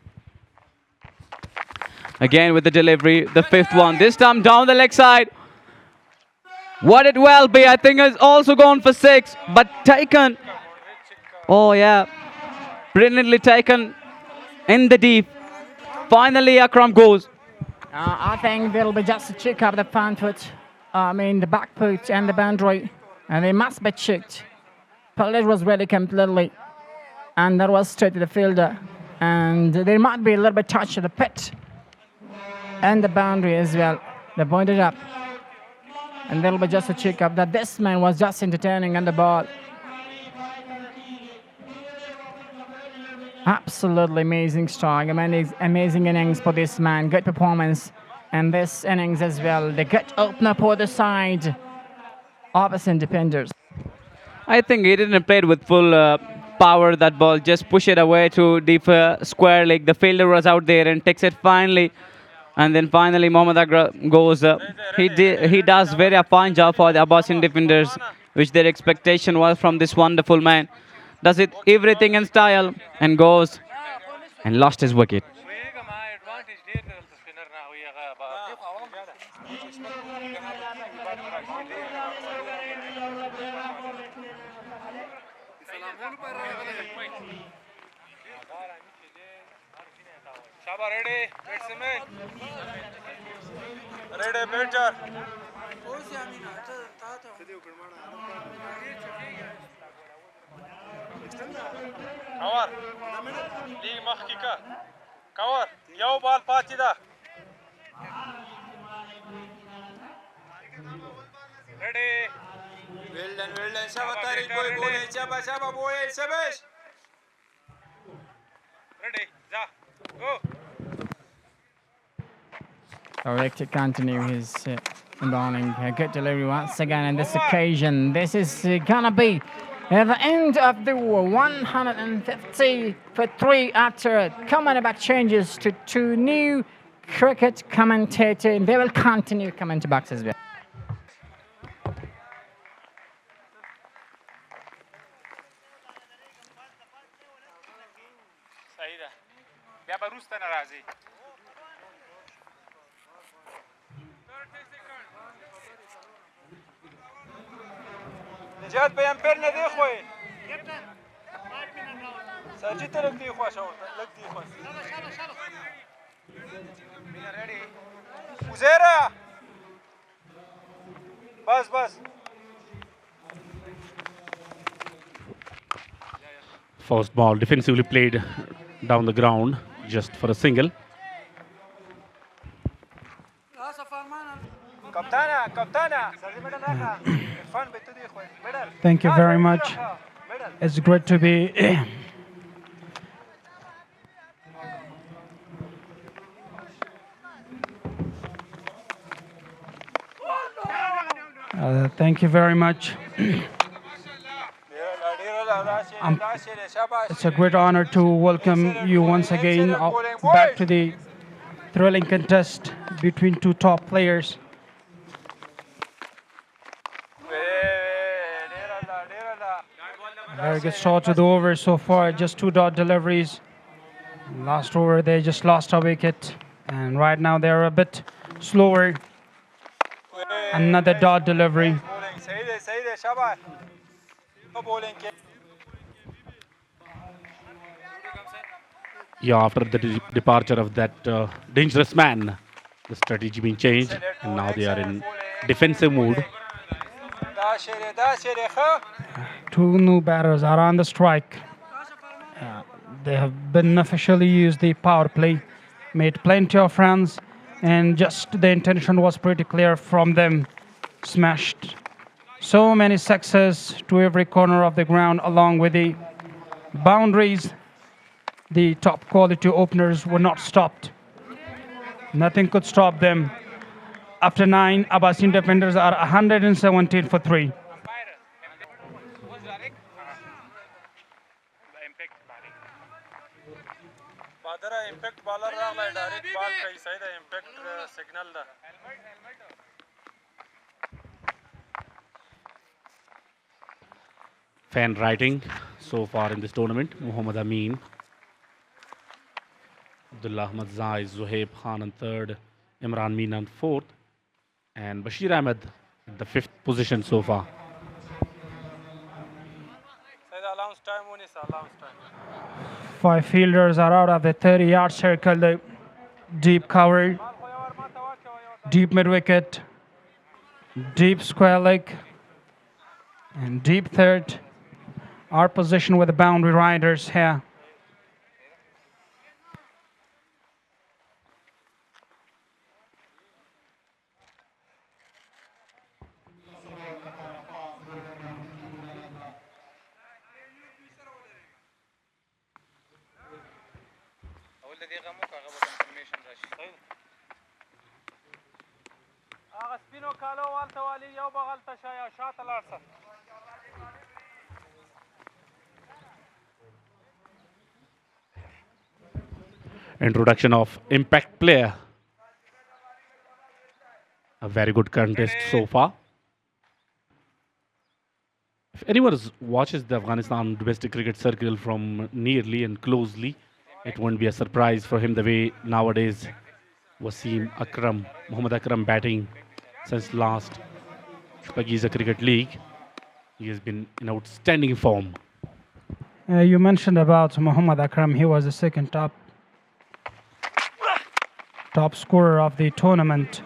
Again with the delivery, the 5th one. This time down the leg side. What it will be, I think, has also gone for 6, but taken. Oh yeah, brilliantly taken in the deep. Finally, Akram goes. I think there'll be just a check of the front foot. The back foot and the boundary. And they must be checked. Pallet was ready completely. And that was straight to the fielder. And there might be a little bit touch of the pit. And the boundary as well. They pointed up. And there'll be just a check up that this man was just entertaining on the ball. Absolutely amazing strike. Amazing innings for this man. Good performance. in this innings as well. The good opener for the side, Abaseen Deffenders. I think he didn't play it with full power, that ball. Just push it away to deep square leg. The fielder was out there and takes it finally. And then finally, Mohammad Agra goes. He does very fine job for the Abbasian defenders, which their expectation was from this wonderful man. Does it everything in style and goes and lost his wicket. Ready, batsman. Ready, Berther. Cover. League Mahkika. Cover. Yo ball patida. Ready. Well done. Shabatari boy boy. Shaba boy. Shabash. Ready. Ja. Go. Correct to continue his bowling. A good delivery once again on this occasion. This is gonna be the end of the 150 for 3 after coming back changes to 2 new cricket commentator, and they will continue coming to box as well. Saida. Ya barusta narazi. نجات به امپیر نه دی خوې ساجي طرف دی خو شو لګ دی خو ریډي وزيره بس First ball defensively played down the ground just for a single. Thank you very much. It's great to be thank you very much. It's a great honor to welcome you once again back to the thrilling contest between 2 top players. Very good start to the over so far, just 2 dot deliveries. Last over they just lost a wicket, and right now they're a bit slower. Another dot delivery. Yeah, after the departure of that dangerous man, the strategy being changed, and now they are in defensive mood. 2 new batters are on the strike. They have beneficially used the power play, made plenty of runs, and just the intention was pretty clear from them. Smashed so many sixes to every corner of the ground along with the boundaries. The top quality openers were not stopped. Nothing could stop them. After 9, Abaseen Deffenders are 117 for 3. impact baller راغلی ډایرکټ بال کوي صحیح ده امپیکټ سیګنل ده Fan writing so far in this tournament: Muhammad Amin, Abdullah Ahmad Zai, Zuhaib Khan on 3rd, Imran Meen on 4th, and Bashir Ahmed at the 5th position so far. صحیح ده allowance time ونیسه allowance time 5 fielders are out of the 30-yard circle. The deep cover, deep mid-wicket, deep square leg, and deep third. Our position with the boundary riders here. Introduction of impact player. A very good contest so far. If anyone watches the Afghanistan domestic cricket circle from nearly and closely, it won't be a surprise for him the way nowadays Muhammad Akram batting since last Pakiza Cricket League. He has been in outstanding form. You mentioned about Muhammad Akram. He was the second top scorer of the tournament,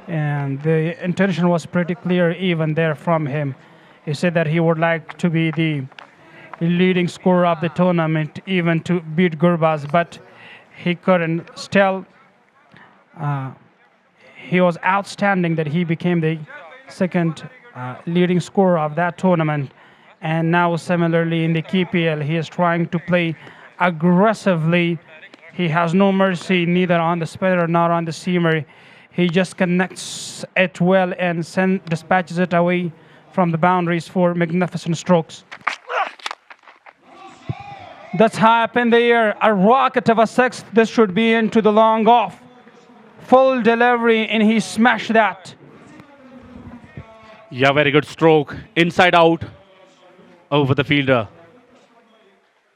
and the intention was pretty clear even there from him. He said that he would like to be the leading scorer of the tournament, even to beat Gurbaz, but he couldn't. Still, he was outstanding that he became the second leading scorer of that tournament. And now similarly in the KPL, he is trying to play aggressively. He has no mercy neither on the spinner nor on the seamer. He just connects it well and dispatches it away from the boundaries for magnificent strokes. That's high up in the air. A rocket of a sixth. This should be into the long off. Full delivery, and he smashed that. Yeah, very good stroke. Inside out over the fielder.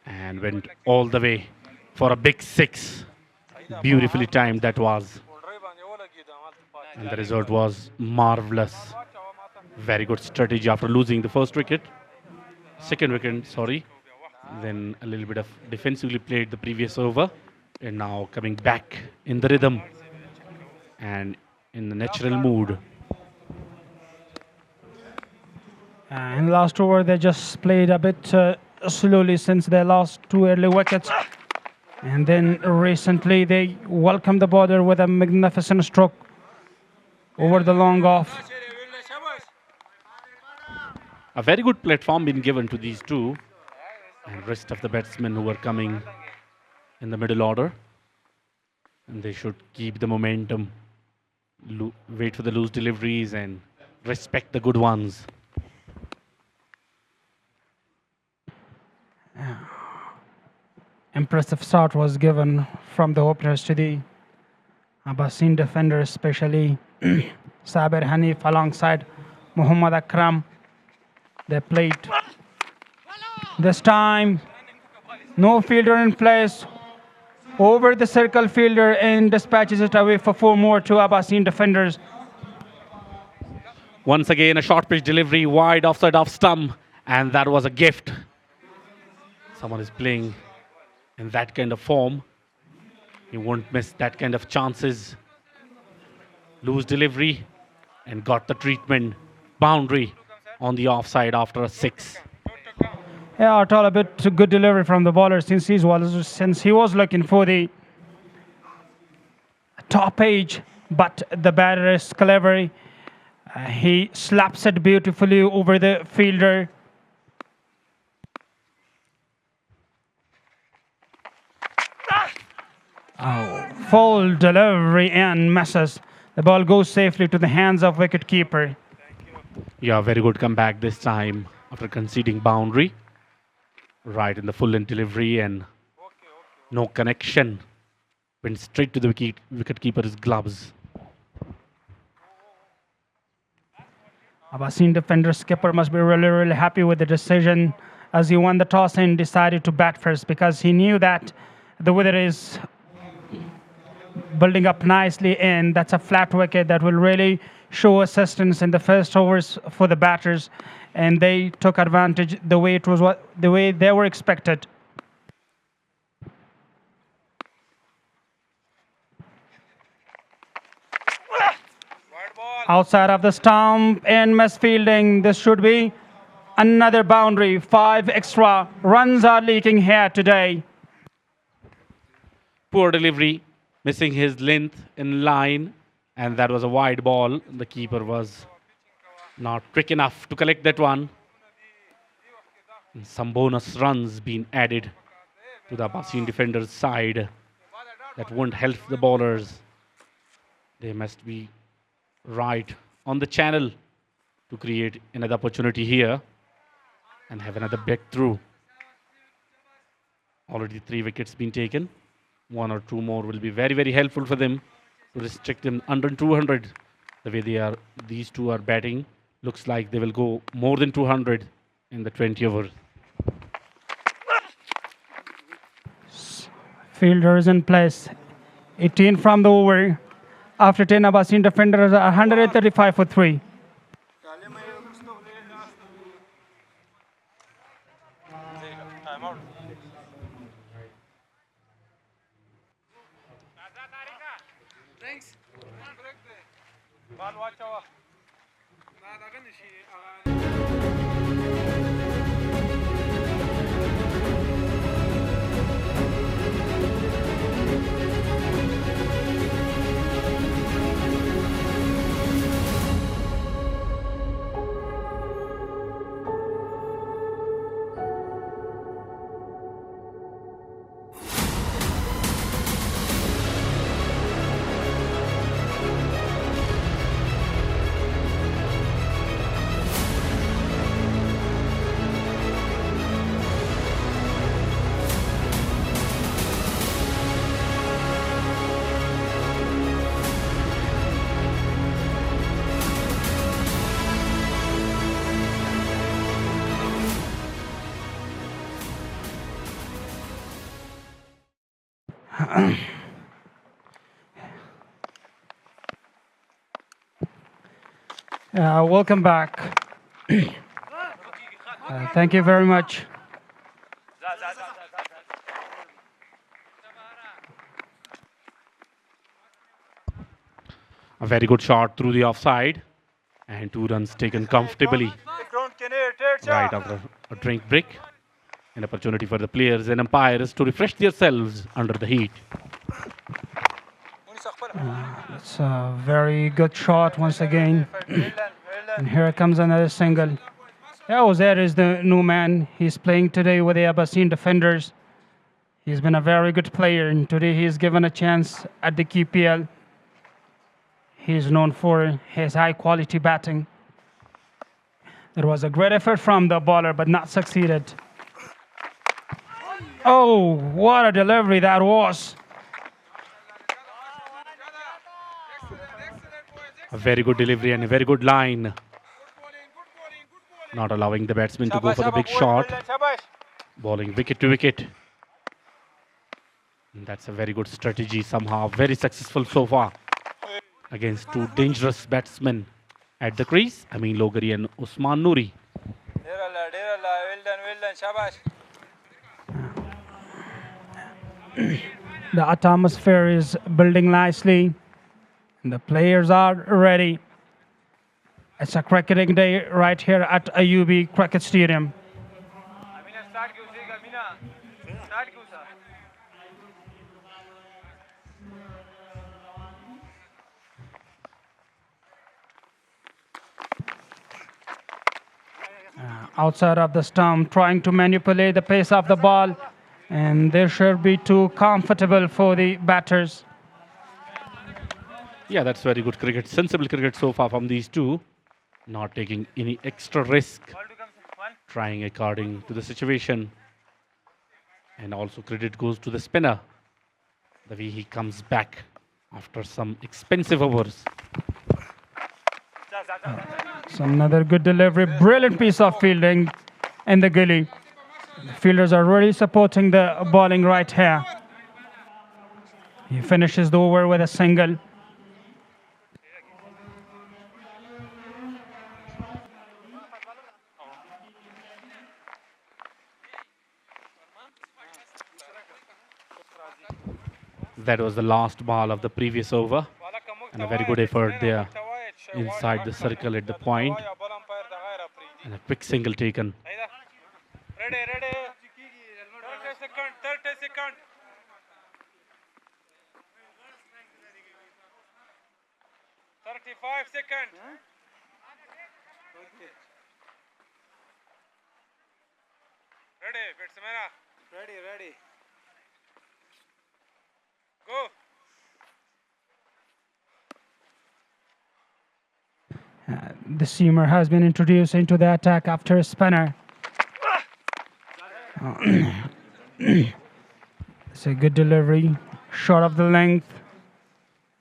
And went all the way for a big six. Beautifully timed that was. And the result was marvelous. Very good strategy after losing the second wicket, sorry. Then a little bit of defensively played the previous over. And now coming back in the rhythm and in the natural mood. In the last over, they just played a bit slowly since they lost 2 early wickets. And then recently they welcomed the border with a magnificent stroke over the long off. A very good platform been given to these two and rest of the batsmen who are coming in the middle order. And they should keep the momentum, wait for the loose deliveries and respect the good ones. Impressive start was given from the openers to the Abaseen defenders, especially Sabir Hanif alongside Muhammad Akram. They played. This time, no fielder in place. Over the circle fielder and dispatches it away for 4 more to Abaseen defenders. Once again, a short pitch delivery wide offside off stump, and that was a gift. Someone is playing in that kind of form. He won't miss that kind of chances. Loose delivery and got the treatment. Boundary on the offside after a 6. Yeah, at all a bit good delivery from the bowler since he was looking for the top edge, but the batter is clever. He slaps it beautifully over the fielder. Full delivery and misses. The ball goes safely to the hands of wicketkeeper. Yeah, very good comeback this time after conceding boundary. Right in the full end delivery and no connection. Went straight to the wicketkeeper's gloves. Abaseen defender skipper must be really happy with the decision as he won the toss and decided to bat first because he knew that the weather is building up nicely and that's a flat wicket that will really show assistance in the first overs for the batters, and they took advantage the way they were expected. Outside of the stump and misfielding. This should be another boundary. 5 extra runs are leaking here today. Poor delivery, missing his length in line, and that was a wide ball. The keeper was not quick enough to collect that one. And some bonus runs being added to the Abaseen defenders' side. That won't help the bowlers. They must be right on the channel to create another opportunity here and have another breakthrough. Already 3 wickets been taken. 1 or 2 more will be very, very helpful for them to restrict them under 200. The way these two are batting, looks like they will go more than 200 in the 20 overs. Fielder is in place. 18 from the over. After 10, Abaseen Defenders are 135 for 3. Welcome back. Thank you very much. A very good shot through the offside and 2 runs taken comfortably right after a drink break. An opportunity for the players and umpires to refresh themselves under the heat. It's a very good shot once again. And here comes another single. Ozair is the new man. He's playing today with the Abaseen Defenders. He's been a very good player, and today he's given a chance at the KPL. He's known for his high-quality batting. There was a great effort from the bowler, but not succeeded. Oh, what a delivery that was. A very good delivery and a very good line. Not allowing the batsman to go for the big shot. Bowling wicket to wicket. And that's a very good strategy, somehow very successful so far against 2 dangerous batsmen at the crease, Amin Logari and Usman Noori. The atmosphere is building nicely. The players are ready. It's a cricketing day right here at Ayubi Cricket Stadium. Outside of the stump, trying to manipulate the pace of the ball, and they should be too comfortable for the batters. Yeah, that's very good cricket. Sensible cricket so far from these two. Not taking any extra risk. Trying according to the situation. And also credit goes to the spinner. The way he comes back after some expensive overs. It's another good delivery. Brilliant piece of fielding in the gully. The fielders are really supporting the bowling right here. He finishes the over with a single. That was the last ball of the previous over. And a very good effort there inside the circle at the point. And a quick single taken. Ready. 30 seconds. 35 seconds. Ready, batsman. Ready. Go. The seamer has been introduced into the attack after a spinner. It's a good delivery, short of the length.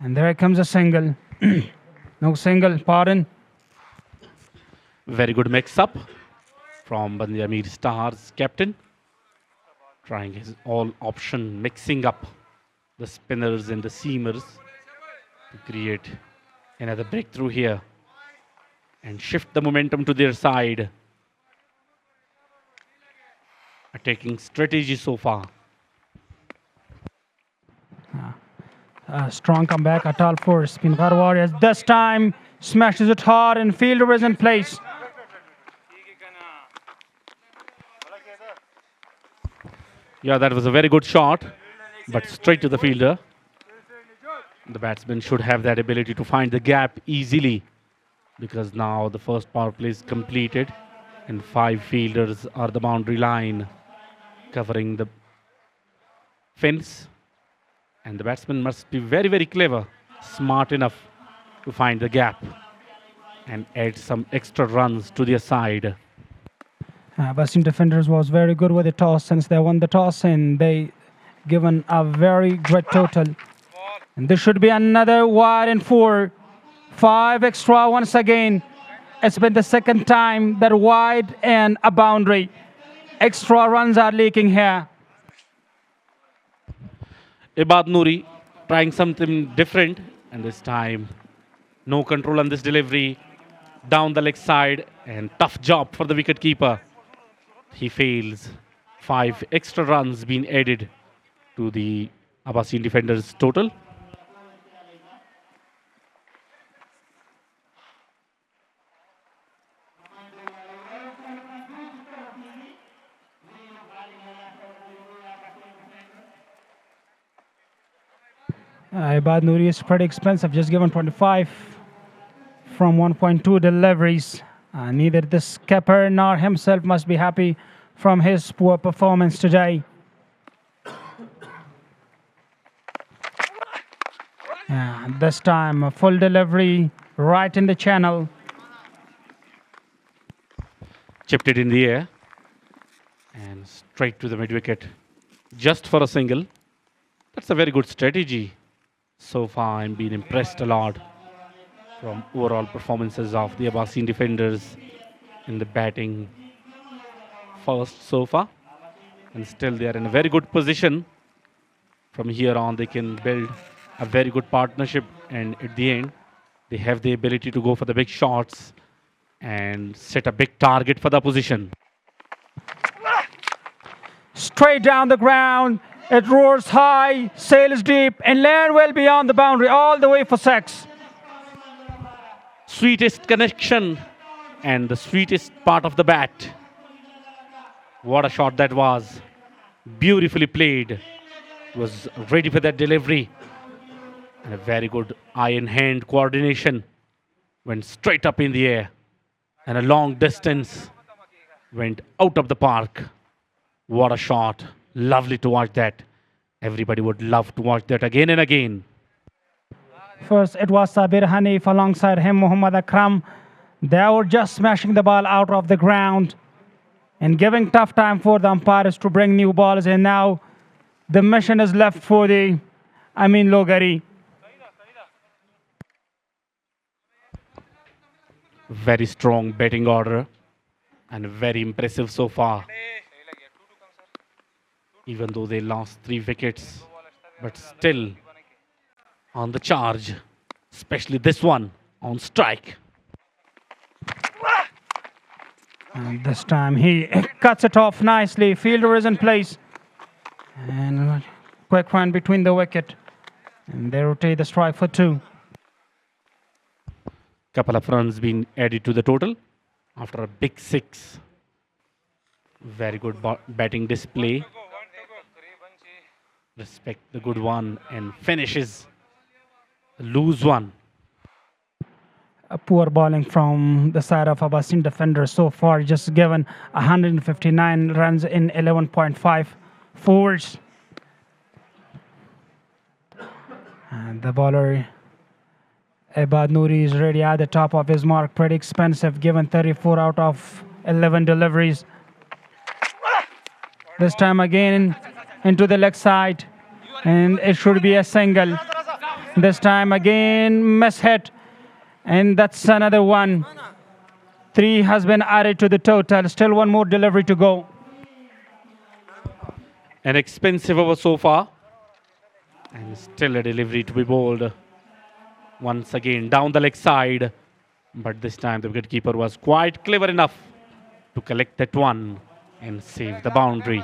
And there comes a single. No single, pardon. Very good mix-up from Amir Stars captain. Trying his all-option, mixing up the spinners and the seamers to create another breakthrough here and shift the momentum to their side. Attacking strategy so far. Strong comeback at all four Spingar Warriors. This time smashes it hard and fielder is in place. Yeah, that was a very good shot, but straight to the fielder. The batsman should have that ability to find the gap easily, because now the first power play is completed and 5 fielders are the boundary line covering the fence. And the batsman must be very, very clever, smart enough to find the gap and add some extra runs to their side. Abasin Defenders was very good with the toss since they won the toss and they given a very great total. And this should be another wide and 4. 5 extra once again. It's been the second time that wide and a boundary. Extra runs are leaking here. Ibad Noori trying something different, and this time no control on this delivery. Down the leg side, and tough job for the wicketkeeper. He fails. 5 extra runs being added to the Abaseen Defenders total. Ibad Noori is pretty expensive, just given 25 from 1.2 deliveries. Neither the skipper nor himself must be happy from his poor performance today. This time a full delivery right in the channel. Chipped it in the air and straight to the mid-wicket just for a single. That's a very good strategy. So far I'm being impressed a lot from overall performances of the Abaseen Defenders in the batting first so far. And still they are in a very good position. From here on they can build a very good partnership, and at the end they have the ability to go for the big shots and set a big target for the opposition. Straight down the ground. It roars high, sails deep, and land well beyond the boundary, all the way for 6. Sweetest connection and the sweetest part of the bat. What a shot that was. Beautifully played. Was ready for that delivery. And a very good eye and hand coordination. Went straight up in the air. And a long distance. Went out of the park. What a shot. Lovely to watch that. Everybody would love to watch that again and again. First, it was Sabir Hanif alongside him, Muhammad Akram. They were just smashing the ball out of the ground and giving tough time for the umpires to bring new balls. And now the mission is left for the Amin Logari. Very strong batting order and very impressive so far. Even though they lost 3 wickets, but still on the charge, especially this one on strike. And this time he cuts it off nicely. Fielder is in place. And a quick run between the wicket. And they rotate the strike for 2. Couple of runs being added to the total after a big 6. Very good batting display. Respect the good one and finishes the loose one. A poor bowling from the side of Abaseen Defenders so far, just given 159 runs in 11.5 forwards. And the bowler Abad Nouri is really at the top of his mark. Pretty expensive, given 34 out of 11 deliveries. This time again into the leg side, and it should be a single. This time again, miss hit, and that's another one. 3 has been added to the total. Still one more delivery to go. An expensive over so far. And still a delivery to be bowled. Once again, down the leg side. But this time the wicketkeeper was quite clever enough to collect that one and save the boundary.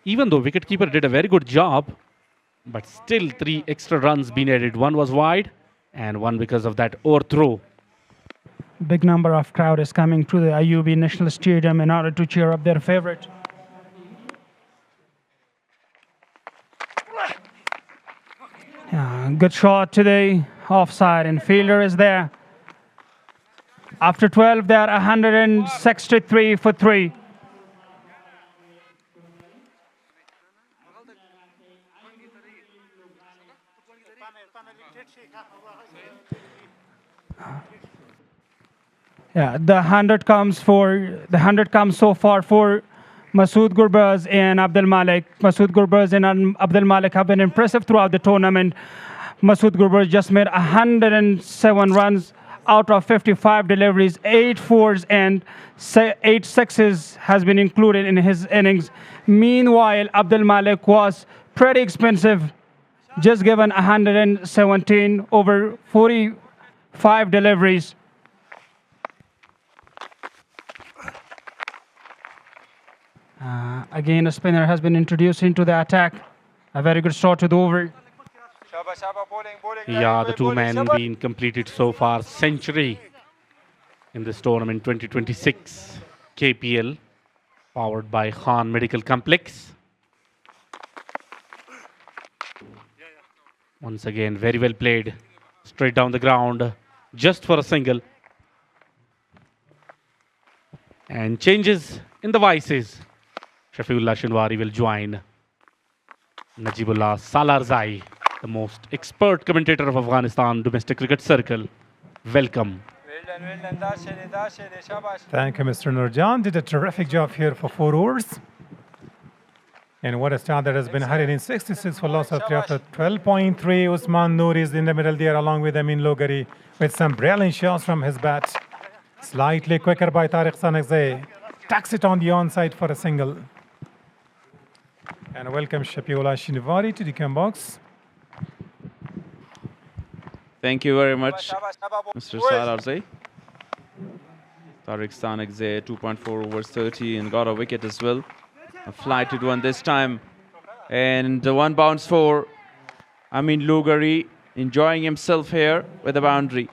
Even though wicketkeeper did a very good job, but still 3 extra runs been added. One was wide and one because of that overthrow. Big number of crowd is coming to the IUB National Stadium in order to cheer up their favorite. Yeah, good shot today. Offside, and fielder is there. After 12, they are 163 for 3. Yeah, the 100 comes so far for Masood Gurbaz and Abdul Malik. Masood Gurbaz and Abdul Malik have been impressive throughout the tournament. Masood Gurbaz just made 107 runs out of 55 deliveries, 8 fours and 8 sixes has been included in his innings. Meanwhile, Abdul Malik was pretty expensive, just given 117 over 45 deliveries. Again, a spinner has been introduced into the attack. A very good start to the over. Yeah, the 2 men being completed so far. Century in this tournament 2026 KPL, powered by Khan Medical Complex. Once again, very well played. Straight down the ground, just for a single. And changes in the vices. Shafiullah Shinwari will join Najibullah Salarzai, the most expert commentator of Afghanistan domestic cricket circle. Welcome. Thank you, Mr. Nurjan. Did a terrific job here for 4 overs. And what a start that has been 166 for loss of 3 after 12.3. Usman Noor is in the middle there along with Amin Logari with some brilliant shots from his bat. Slightly quicker by Tariq Sanakzai. Tucks it on the onside for a single. And welcome Shafiullah Shinwari to the cam box. Thank you very much, Mr. Salarzai. Tariq Sanakzai, 2.4 overs 30 and got a wicket as well. A flighted one this time. And the 1 bounce for Amin Logari, enjoying himself here with a boundary.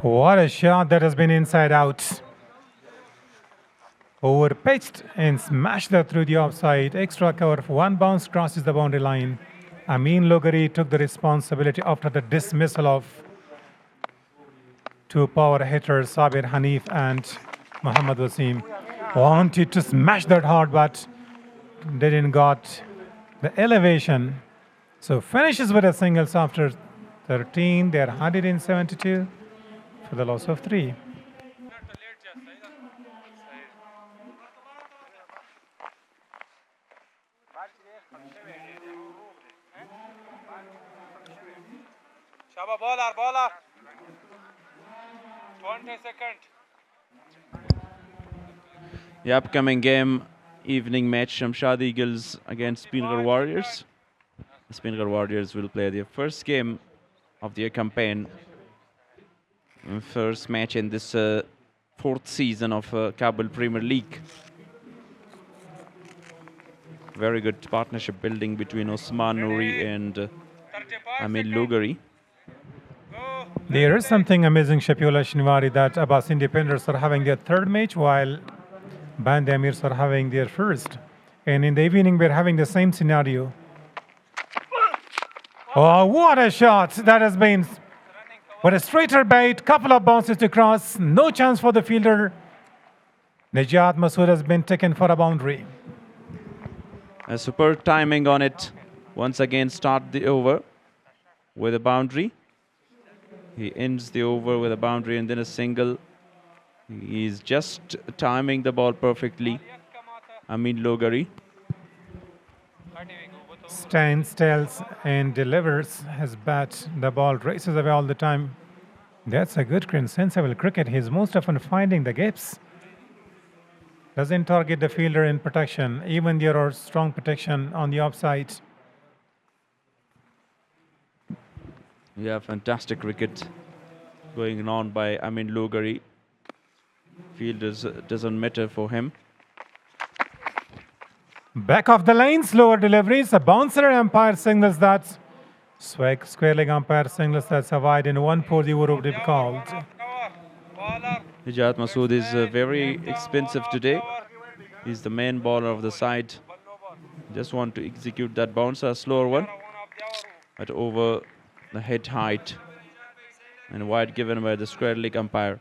What a shot that has been inside out. Over pitched and smashed that through the offside. Extra cover, 1 bounce crosses the boundary line. Amin Logari took the responsibility after the dismissal of 2 power hitters, Sabir Hanif and Muhammad Wasim. Wanted to smash that hard, but didn't got the elevation. So finishes with a singles after 13. They're 172 for the loss of 3. Bowler. 20 seconds. The upcoming game, evening match, Shamshad Eagles against Spingar Warriors. The Spingar Warriors will play their first game of their campaign. First match in this 4th season of Kabul Premier League. Very good partnership building between Osman Nouri and Amin Logari. There is something amazing, Shafiullah Shinwari, that Abbaseen Deffenders are having their 3rd match while Band Amirs are having their 1st. And in the evening, we're having the same scenario. Oh, what a shot! That has been But a straighter bait, couple of bounces to cross, no chance for the fielder. Najat Masood has been taken for a boundary. A superb timing on it. Once again, start the over with a boundary. He ends the over with a boundary and then a single. He's just timing the ball perfectly. Amin Logari. Stands, stills, and delivers his bat. The ball races away all the time. That's a good sensible cricket. He's most often finding the gaps. Doesn't target the fielder in protection. Even there are strong protection on the offside. Yeah, fantastic cricket going on by Amin Logari. Fielders doesn't matter for him. Back of the line, slower deliveries. A bouncer umpire signals that. Square leg umpire signals that's a wide in 140 would be called. Najat Masood is very expensive today. He's the main bowler of the side. Just want to execute that bouncer, a slower one, but over the head height. And wide given by the square leg umpire.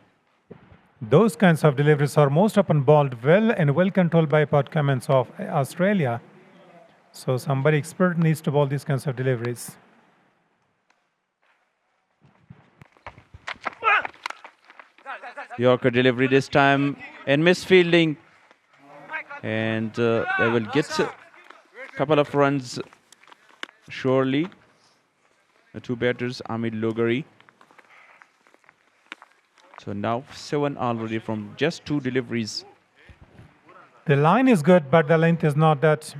Those kinds of deliveries are most often bowled well and well controlled by Pat Cummins of Australia. So somebody expert needs to bowl these kinds of deliveries. Yorker delivery this time and misfielding. And they will get a couple of runs surely. The two batters, Amin Logari. So now 7 already from just 2 deliveries. The line is good, but the length is not that.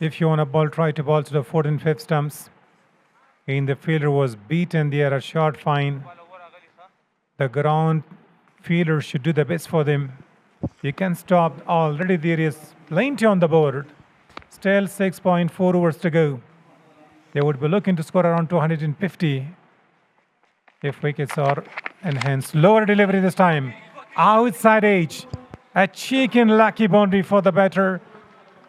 If you want to bowl, try to bowl to the 4th and 5th stumps. And the fielder was beaten there, a short fine. The ground fielder should do the best for them. You can stop. Already there is plenty on the board. Still 6.4 overs to go. They would be looking to score around 250 if wickets are enhanced. Lower delivery this time. Outside edge. A chicken lucky boundary for the batter,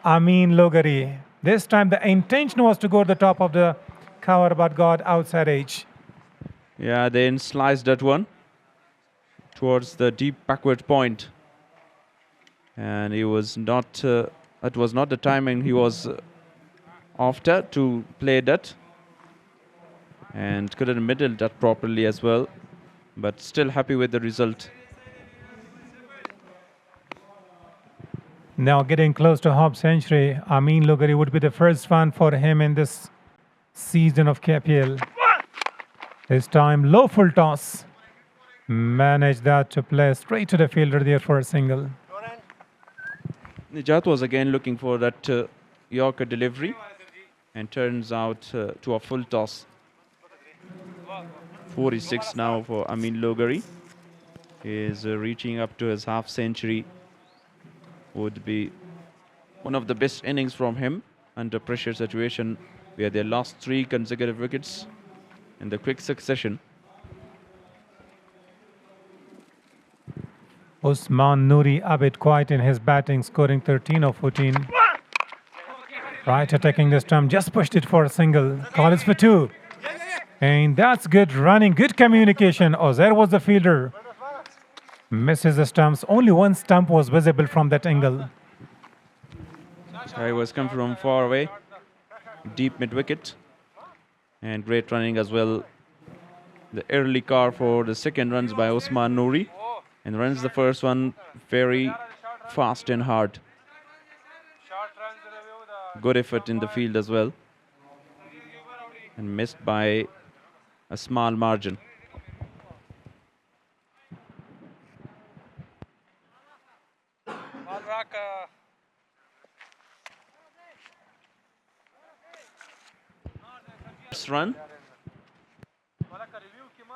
Amin Logari. This time the intention was to go to the top of the cover, but got outside edge. Yeah, then sliced that one towards the deep backward point. And he was not, it was not the timing he was after to play that. And couldn't middle that properly as well. But still happy with the result. Now getting close to half century, Amin Logari would be the first one for him in this season of KPL. This time low full toss. Managed that to play straight to the fielder there for a single. Najat was again looking for that Yorker delivery and turns out to a full toss. 46 now for Amin Logari. He is reaching up to his half century. Would be one of the best innings from him under pressure situation where they lost 3 consecutive wickets in the quick succession. Usman Noori a bit quiet in his batting, scoring 13 of 14. Right attacking this time, just pushed it for a single. Call is for 2. And that's good running, good communication. Ozair was the fielder. Misses the stumps. Only one stump was visible from that angle. He was coming from far away. Deep mid-wicket. And great running as well. The early car for the second runs by Usman Noori. And runs the first one very fast and hard. Good effort in the field as well. And missed by a small margin. This run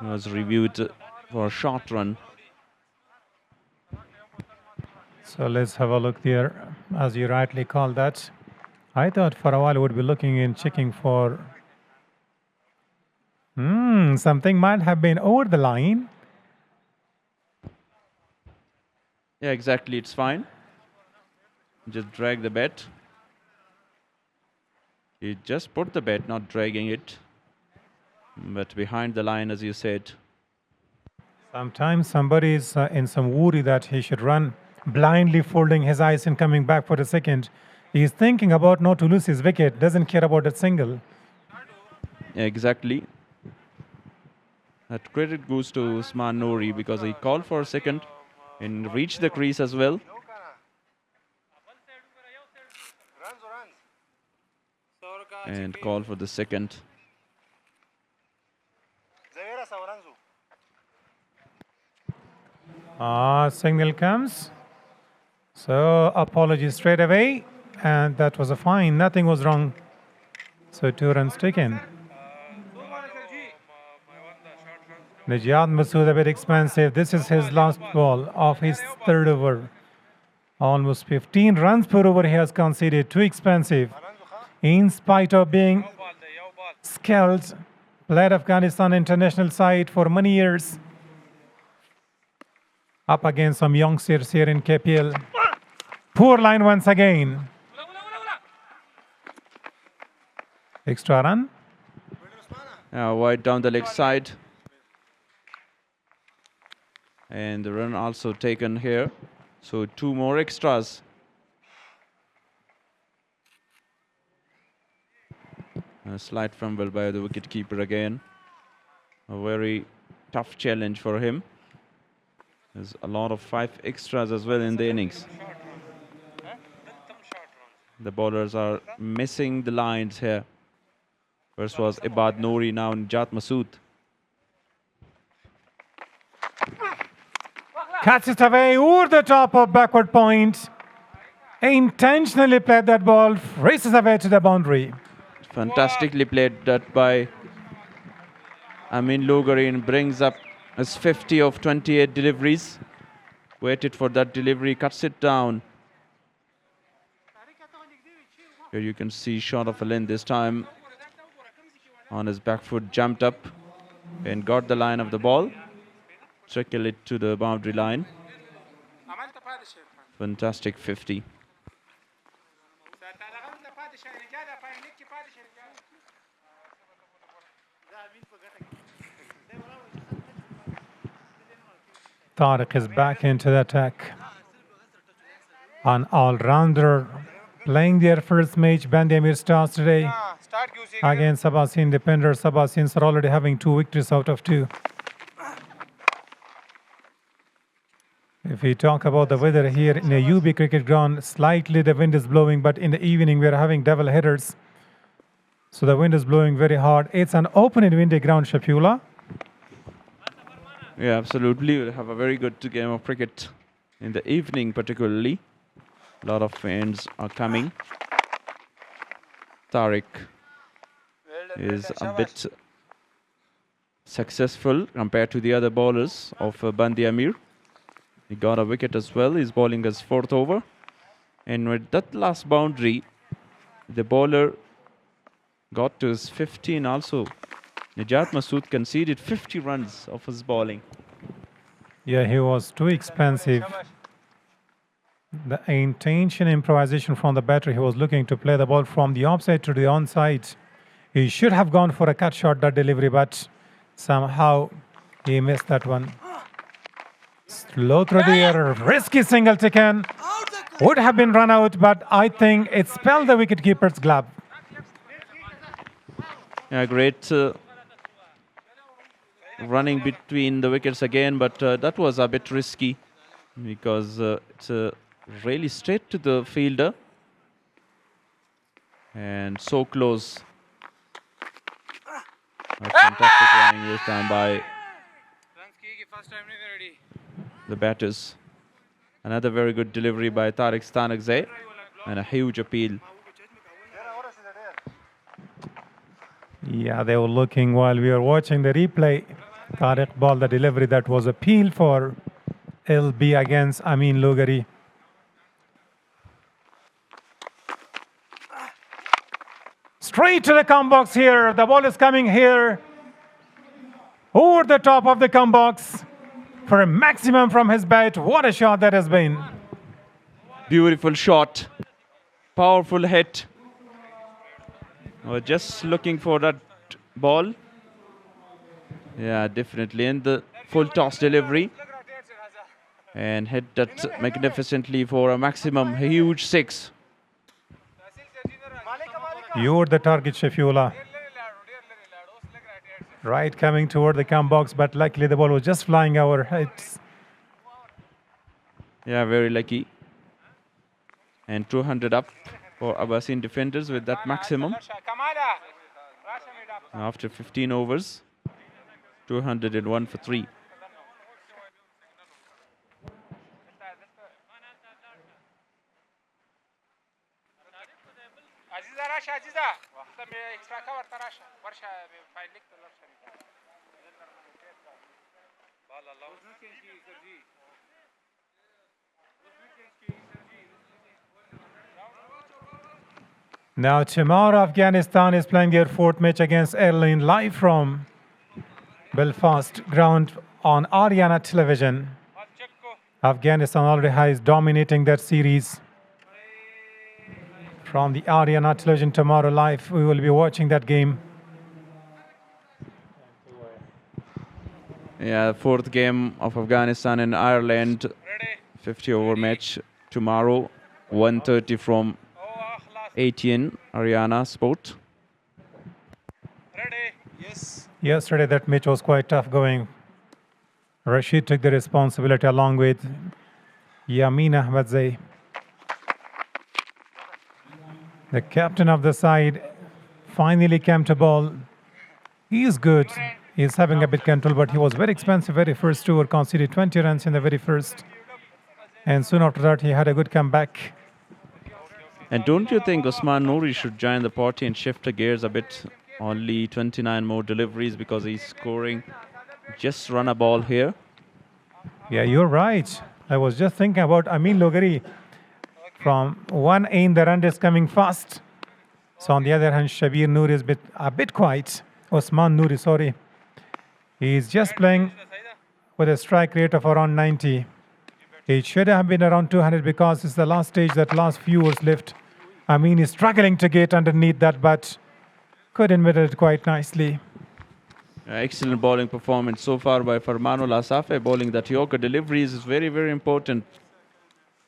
was reviewed for a short run. So let's have a look there. As you rightly called that, I thought for a while I would be looking and checking for something might have been over the line. Yeah, exactly. It's fine. Just drag the bat. You just put the bat, not dragging it. but behind the line, as you said. Sometimes somebody is in some worry that he should run blindly, folding his eyes and coming back for the second. He's thinking about not to lose his wicket, doesn't care about that single. Exactly. That credit goes to Usman Nouri because he called for a second and reached the crease as well. And call for the second. Signal comes. So apologies straight away. And that was a fine. Nothing was wrong. So 2 runs taken. Najat Masood a bit expensive. This is his last ball of his 3rd over. Almost 15 runs per over he has conceded. Too expensive. In spite of being skilled, played Afghanistan international side for many years. Up against some youngsters here in KPL. Poor line once again. Extra run. Wide down the leg side. And the run also taken here. So 2 more extras. A slight fumble by the wicketkeeper again. A very tough challenge for him. There's a lot of 5 extras as well in the innings. The bowlers are missing the lines here. First was Ibad Nouri, now Najat Masood. Cuts it away over the top of backward point. Intentionally played that ball, races away to the boundary. Fantastically played that by Amin Logarin, brings up his 50 of 28 deliveries. Waited for that delivery, cuts it down. Here you can see shot of a length this time. On his back foot, jumped up and got the line of the ball. Trickle it to the boundary line. Fantastic 50. Tariq is back into the attack. An all-rounder playing their first match. Bandi Ameer starts today against Abaseen Deffenders. Abaseens are already having 2 victories out of 2. If we talk about the weather here in a UB cricket ground, slightly the wind is blowing, but in the evening we are having double headers. So the wind is blowing very hard. It's an open and windy ground, Shafula. Yeah, absolutely. We'll have a very good game of cricket in the evening particularly. A lot of fans are coming. Tariq is a bit successful compared to the other bowlers of Bandi Ameer. He got a wicket as well. He's bowling his 4th over. And with that last boundary, the bowler got to his 15 also. Najat Masood conceded 50 runs of his bowling. Yeah, he was too expensive. The intention improvisation from the batter, he was looking to play the ball from the offside to the onside. He should have gone for a cut shot, that delivery, but somehow he missed that one. Slow through the air, risky single taken. Would have been run out, but I think it spelled the wicketkeeper's glove. Yeah, great running between the wickets again, but that was a bit risky because it's really straight to the fielder and so close. A fantastic running this time by the batters. Another very good delivery by Tariq Stanakzai and a huge appeal. Yeah, they were looking while we were watching the replay. Tariq ball, the delivery that was appeal for LB against Amin Logari. Straight to the come box here. The ball is coming here over the top of the come box for a maximum from his bat. What a shot that has been. Beautiful shot. Powerful hit. Just looking for that ball. Yeah, definitely. And the full toss delivery. And hit that magnificently for a maximum huge 6. You're the target, Shafiola. Right, coming toward the cam box, but luckily the ball was just flying our heads. Yeah, very lucky. And 200 up for Abaseen defenders with that maximum. After 15 overs, 201 for 3. Now tomorrow Afghanistan is playing their 4th match against Ireland live from Belfast ground on Ariana Television. Afghanistan already has dominating that series. From the Ariana Television tomorrow live, we will be watching that game. Yeah, 4th game of Afghanistan and Ireland. 50-over match tomorrow, 1:30 from ATN Ariana Sport. Yesterday that match was quite tough going. Rashid took the responsibility along with Yamin Ahmadzai. The captain of the side finally came to ball. He is good. He's having a bit control, but he was very expensive very first over, conceded 20 runs in the very first. And soon after that, he had a good comeback. And don't you think Usman Nouri should join the party and shift the gears a bit? Only 29 more deliveries because he's scoring. Just run a ball here. Yeah, you're right. I was just thinking about Amin Logari. From one end, the run is coming fast. So on the other hand, Shabir Noor is a bit quiet. Usman Nouri, sorry. He's just playing with a strike rate of around 90. It should have been around 200 because it's the last stage, that last few overs left. Amin is struggling to get underneath that, but could admit it quite nicely. Excellent bowling performance so far by Farmanul Asafe. Bowling that Yorker deliveries is very, very important.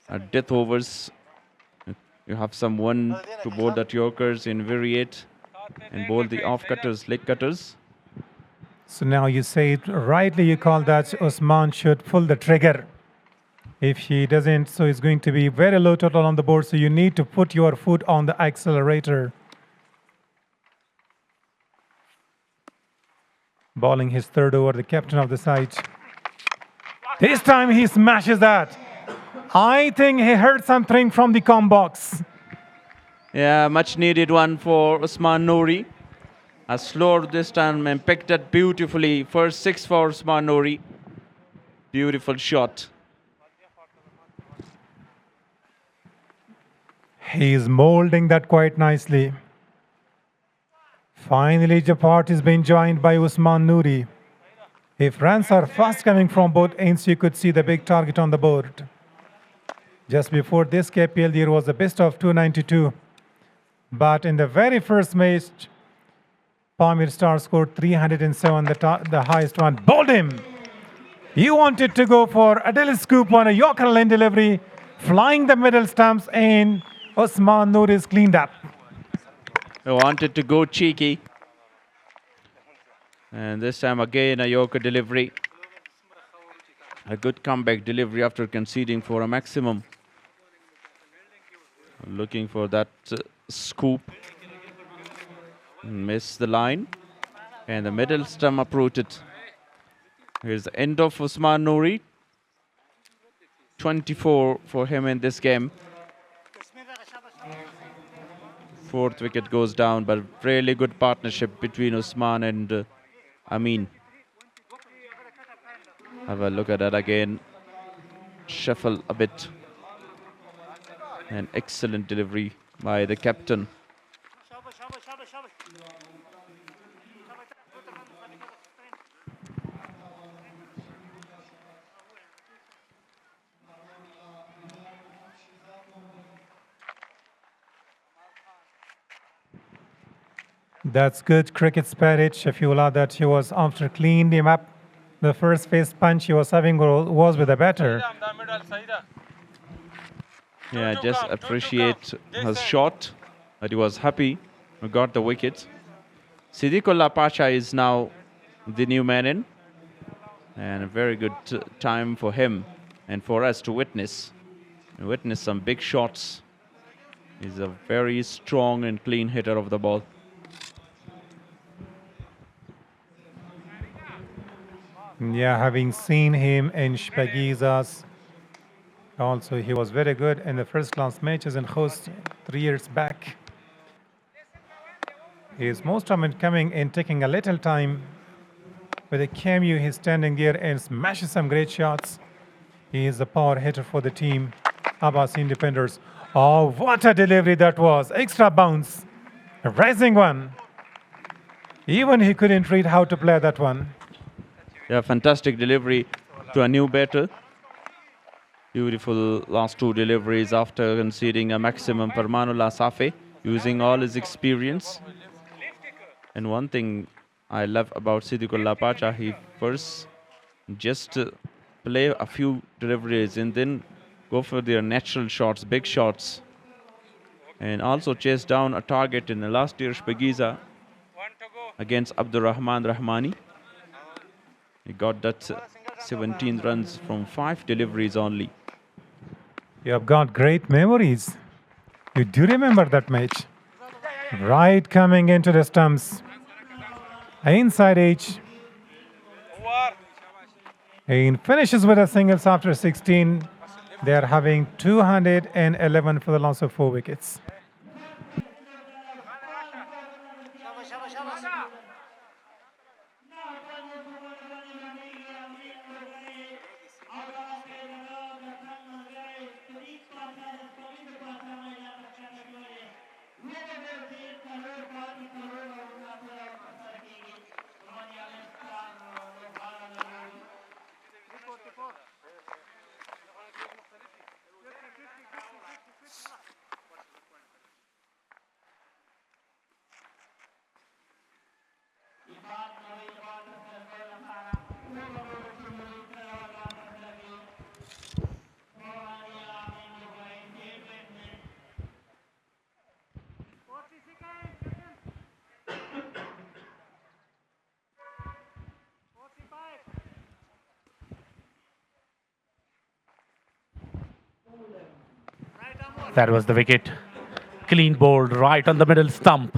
At death overs, you have someone to bowl that Yorkers, invariate, and bowl the off cutters, leg cutters. So now you say it rightly, you call that Usman should pull the trigger. If he doesn't, so it's going to be very low total on the board, so you need to put your foot on the accelerator. Bowling his 3rd over, the captain of the side. This time he smashes that. I think he heard something from the com box. Yeah, much needed one for Usman Nouri. A slower this time and picked it beautifully. First 6 for Usman Nouri. Beautiful shot. He is molding that quite nicely. Finally, Japart is being joined by Usman Nouri. If runs are fast coming from both ends, you could see the big target on the board. Just before this KPL, there was a best of 292. But in the very first match, Amir Star scored 307, the highest one. Bowled him. You wanted to go for a little scoop on a Yorker lane delivery, flying the middle stumps, and Usman Noor is cleaned up. I wanted to go cheeky. And this time again a Yorker delivery. A good comeback delivery after conceding for a maximum. Looking for that scoop. Missed the line. And the middle stump uprooted. Here's the end of Usman Nouri. 24 for him in this game. 4th wicket goes down, but really good partnership between Usman and Amin. Have a look at that again. Shuffle a bit. An excellent delivery by the captain. That's good cricket spirit. Shafullah, that he was after cleaned him up. The first face punch he was having was with a batter. Yeah, just appreciate his shot, that he was happy he got the wicket. Siddiqullah Pasha is now the new man in, and a very good time for him and for us to witness some big shots. He's a very strong and clean hitter of the ball. Yeah, having seen him in Shpagizas, also he was very good in the first class matches in host 3 years back. He is most often coming and taking a little time. With a cameo, he's standing there and smashes some great shots. He is the power hitter for the team. Abaseen Deffenders. Oh, what a delivery that was. Extra bounce. A rising one. Even he couldn't read how to play that one. Yeah, fantastic delivery to a new batter. Beautiful last two deliveries after conceding a maximum for Manullah Safi, using all his experience. And one thing I love about Siddiqullah Pacha, he first just play a few deliveries and then go for their natural shots, big shots. And also chase down a target in the last year's Shpagiza against Abdurrahman Rahmani. He got that 17 runs from 5 deliveries only. You have got great memories. You do remember that match. Right coming into the stumps. Inside edge. And finishes with a singles after 16. They are having 211 for the loss of 4 wickets. That was the wicket. Clean bowled right on the middle stump.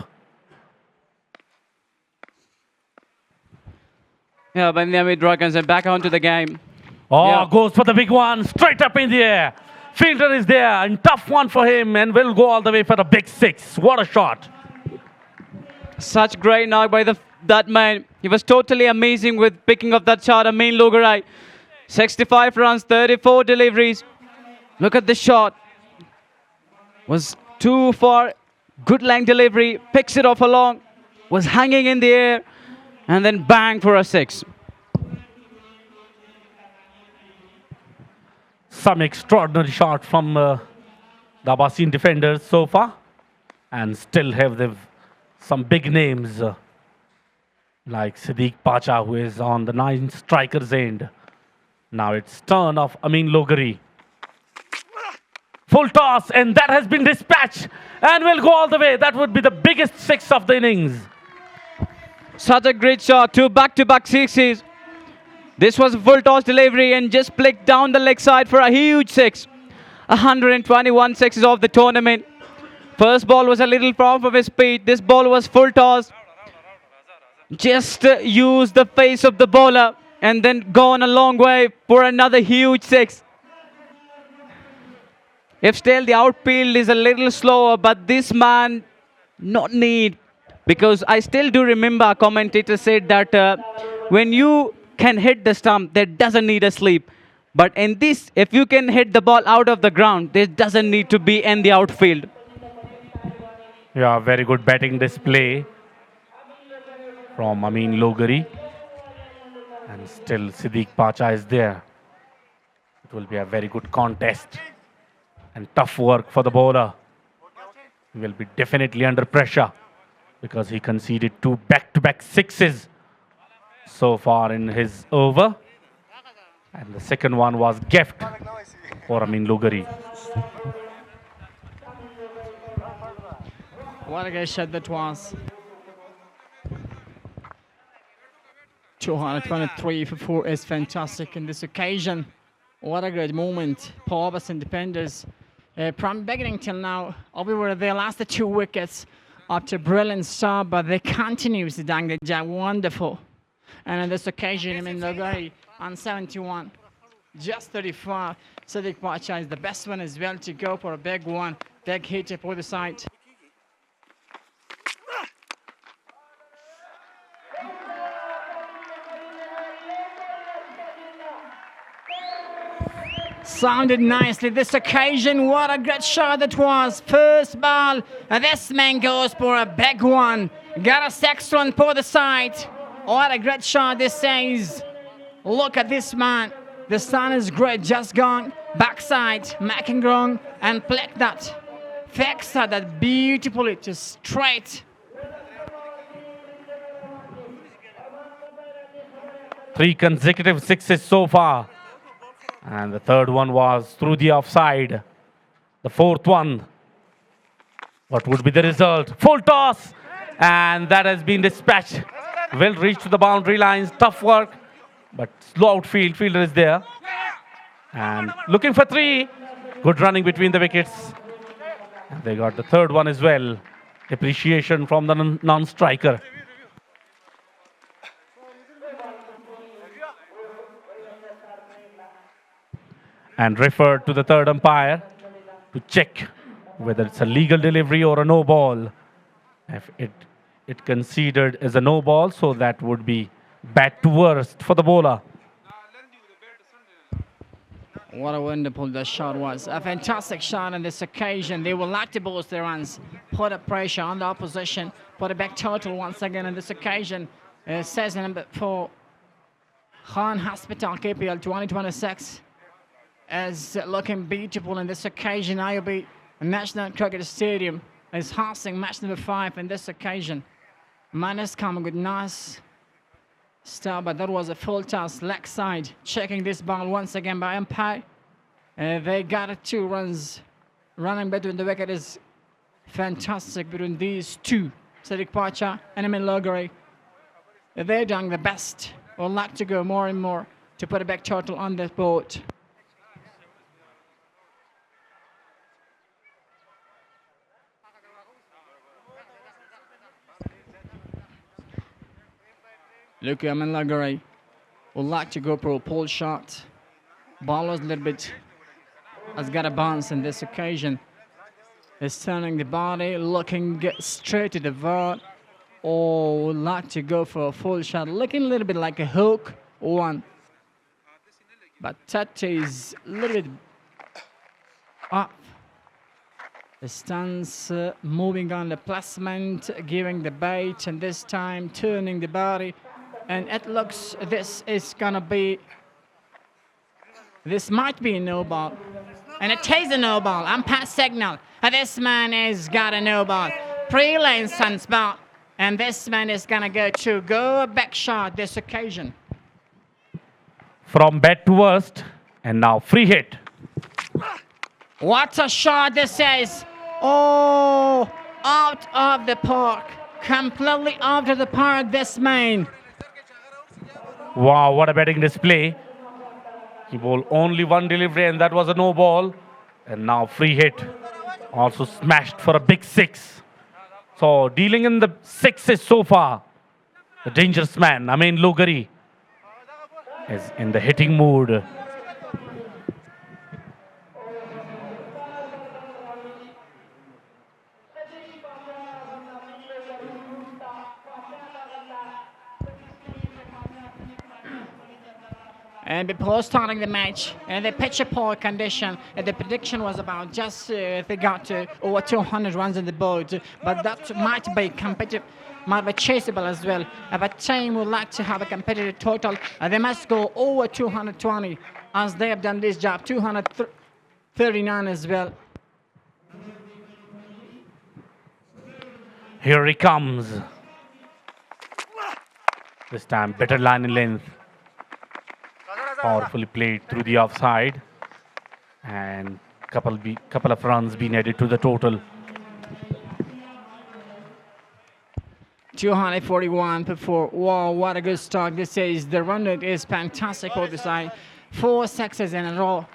Yeah, but Amir Dragons are back onto the game. Oh, Yeah. goes for the big one. Straight up in the air. Fielder is there. And tough one for him. And will go all the way for a big 6. What a shot. Such great knock by that man. He was totally amazing with picking up that shot. Amin Logarai. 65 runs, 34 deliveries. Look at the shot. Was too far. Good length delivery. Picks it off along. Was hanging in the air. And then bang for a 6. Some extraordinary shot from the Abaseen defenders so far. And still have some big names like Siddiq Pacha, who is on the 9 strikers end. Now it's turn of Amin Logari. Full toss, and that has been dispatched and will go all the way. That would be the biggest 6 of the innings. Such a great shot. 2 back-to-back 6s. This was a full toss delivery and just flicked down the leg side for a huge 6. 121 sixes of the tournament. First ball was a little far from his speed. This ball was full toss. Just use the face of the bowler and then gone a long way for another huge 6. If still the outfield is a little slower, but this man not need, because I still do remember a commentator said that when you can hit the stump, that doesn't need a sleep. But in this, if you can hit the ball out of the ground, there doesn't need to be in the outfield. Yeah, very good batting display from Amin Logari. And still Siddiq Pacha is there. It will be a very good contest. And tough work for the bowler. He will be definitely under pressure. because he conceded 2 back-to-back sixes so far in his over. And the second one was gift for Amin Lugari. What a great shot that was. 223 for 4 is fantastic in this occasion. What a great moment. For Abaseen defenders. From beginning till now, we were there last 2 wickets after brilliant start, but they continues to dang the job. Wonderful. And on this occasion, Amin Lugari on 71. Just 35. Sadiq Pacha is the best one as well to go for a big one. Big hit for the side. Sounded nicely this occasion. What a great shot that was. First ball. This man goes for a big one. Got a 6 run for the side. What a great shot this says. Look at this man. The sun is great. Just gone. Backside. Making wrong. And flick that. Fix that beautifully to straight. 3 consecutive sixes so far. And the third one was through the offside. The fourth one. What would be the result? Full toss. And that has been dispatched. Well reached to the boundary lines. Tough work. But slow outfield. Fielder is there. And looking for 3. Good running between the wickets. And they got the third one as well. Appreciation from the non-striker. And referred to the third umpire to check whether it's a legal delivery or a no ball. If it considered as a no ball, so that would be bat to worst for the bowler. What a wonderful that shot was. A fantastic shot on this occasion. They will like to boost their runs, put a pressure on the opposition, put a back total once again on this occasion. Says number 4, Khan Hospital KPL 2026. Is looking beautiful in this occasion. IOB National Cricket Stadium is hosting match number 5 in this occasion. Minus coming with nice start, but that was a full toss leg side. Checking this ball once again by umpire. They got 2 runs. Running between the wicket is fantastic between these 2. Sadiq Pacha and Amin Lugari. They're doing the best. Would like to go more and more to put a back total on the board. Look at Amin Lugari. Would like to go for a pull shot. Ball was a little bit, has got a bounce in this occasion. Is turning the body, looking straight to the vert. Or would like to go for a full shot, looking a little bit like a hook one. But that is a little bit up. The stance moving on the placement, giving the bait, and this time turning the body. And it looks this is gonna be, this might be a no ball. And it is a no ball. Umpire signal. This man has got a no ball. Pre-lane sun's ball. And this man is gonna go back shot this occasion. From bat to worst. And now free hit. What a shot this is. Oh, out of the park. Completely out of the park, this man. Wow, what a batting display. He bowled only 1 delivery and that was a no ball. And now free hit. Also smashed for a big 6. So dealing in the 6s so far. The dangerous man, Amin Lugari, is in the hitting mood. And before starting the match, the pitch a poor condition. The prediction was about just they got over 200 runs on the board, but that might be competitive, might be chaseable as well. But team would like to have a competitive total. They must go over 220, as they have done this job, 239 as well. Here he comes. This time, better line and length. Powerfully played through the offside. And couple of runs being added to the total. 241 before. Wow, what a good start. This is the run rate is fantastic for the side. 4 sixes in a row.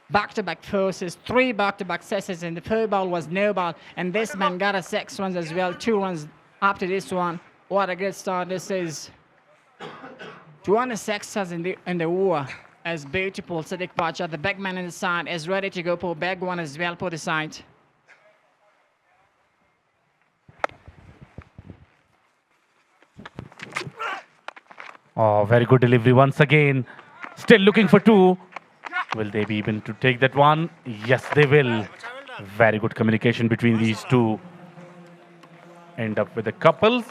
Back-to-back forces, 3 back-to-back sixes, and the third ball was no ball. And this man got a 6 runs as well, 2 runs after this one. What a good start this is. 206 in the war as beautiful. Sadiq Pacha, the back man in the side, is ready to go for bag one as well for the side. Oh, very good delivery once again. Still looking for 2. Will they be able to take that one? Yes, they will. Very good communication between these two. End up with a couple.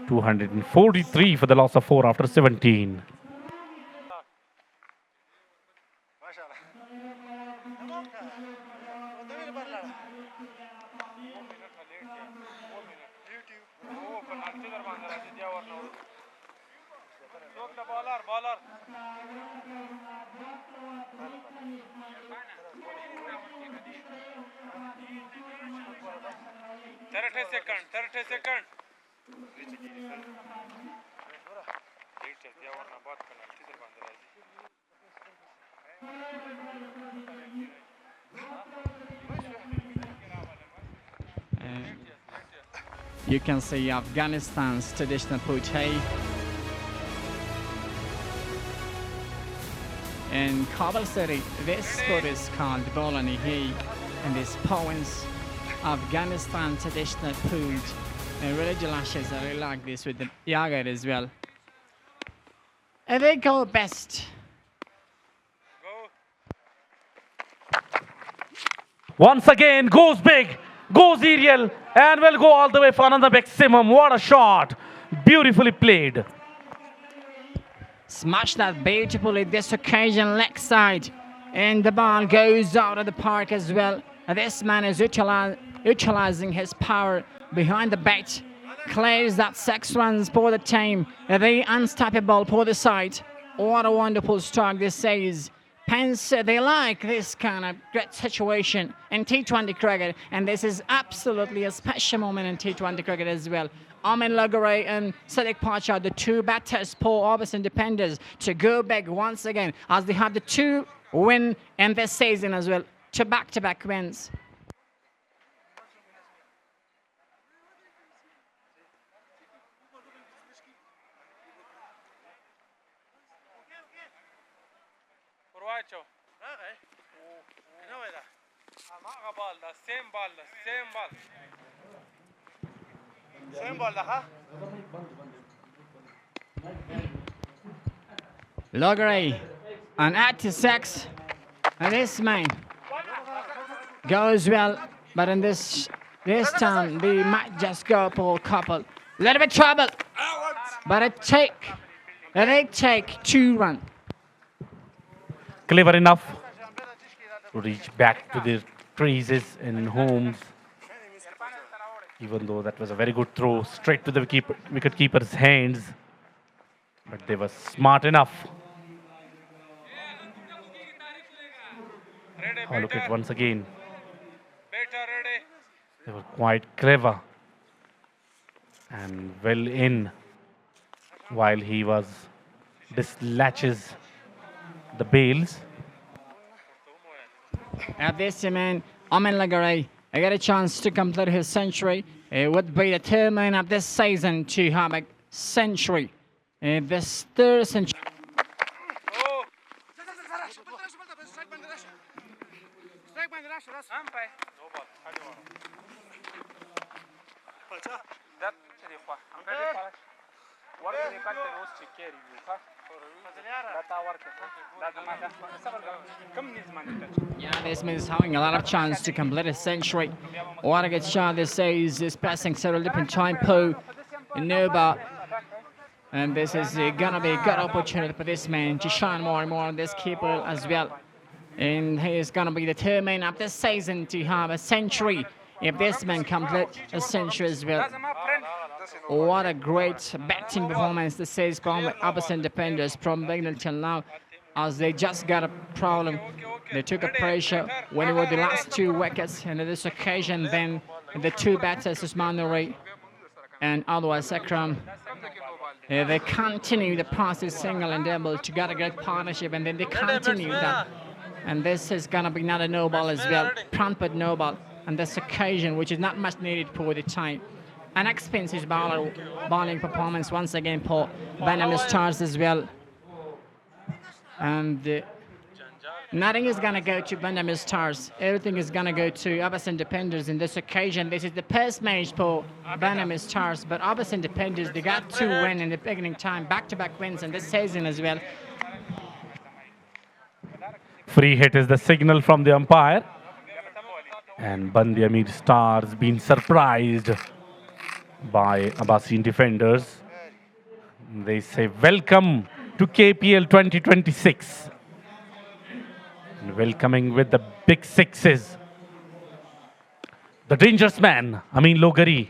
243 for the loss of 4 after 17. You can see Afghanistan's traditional poetry. In Kabul city, this sport is called Bolani, and this poems Afghanistan traditional food. And religious lashes, I really like this with the yogurt as well. And they go best. Once again, goes big, goes aerial, and will go all the way for another maximum. What a shot. Beautifully played. Smash that beautifully this occasion leg side. And the ball goes out of the park as well. And this man is utilizing his power behind the bat. Clears that 6 runs for the team. The unstoppable for the side. What a wonderful start this is. Hence, they like this kind of great situation in T20 cricket, and this is absolutely a special moment in T20 cricket as well. Amin Lagaray and Sadiq Pacha, the 2 batters for Ameer Deffenders, to go back once again as they have the 2 win in this season as well, 2 back-to-back wins. Loggery and 86, and this man goes well, but in this time they might just go for a couple. Little bit trouble, but they take 2 runs. Clever enough to reach back to their creases and homes. Even though that was a very good throw straight to the wicket-keeper's hands. But they were smart enough. Oh, look at once again. They were quite clever. And well in while he was dislodges the bails. At this man, Amin Lagaray, I got a chance to complete his century. It would be the 3rd man of this season to have a century. This 3rd century. Yeah, this man is having a lot of chance to complete a century. What a good shot this is passing several different time po in Nova. And this is gonna be a good opportunity for this man to shine more and more on this keeper as well. And he is gonna be the 3rd man of this season to have a century if this man complete a century as well. What a great batting performance this is from Abaseen Deffenders from beginning till now, as they just got a problem. They took a pressure when it was the last 2 wickets, and on this occasion then the 2 batters, Usman Nuri and otherwise Akram, they continue the process single and double to get a great partnership, and then they continue that. And this is going to be another no ball as well, prompt no ball on this occasion, which is not much needed for the time. An expensive bowling performance once again for Venom Stars as well. And nothing is going to go to Venom Stars. Everything is going to go to Abaseen Deffenders in this occasion. This is the first match for Venom Stars, but Abaseen Deffenders, they got 2 wins in the beginning time, back-to-back wins in this season as well. Free hit is the signal from the umpire. And Bandi Ameer Stars been surprised by Abaseen Deffenders. They say welcome to KPL 2026. And welcoming with the big sixes. The dangerous man, Amin Logari,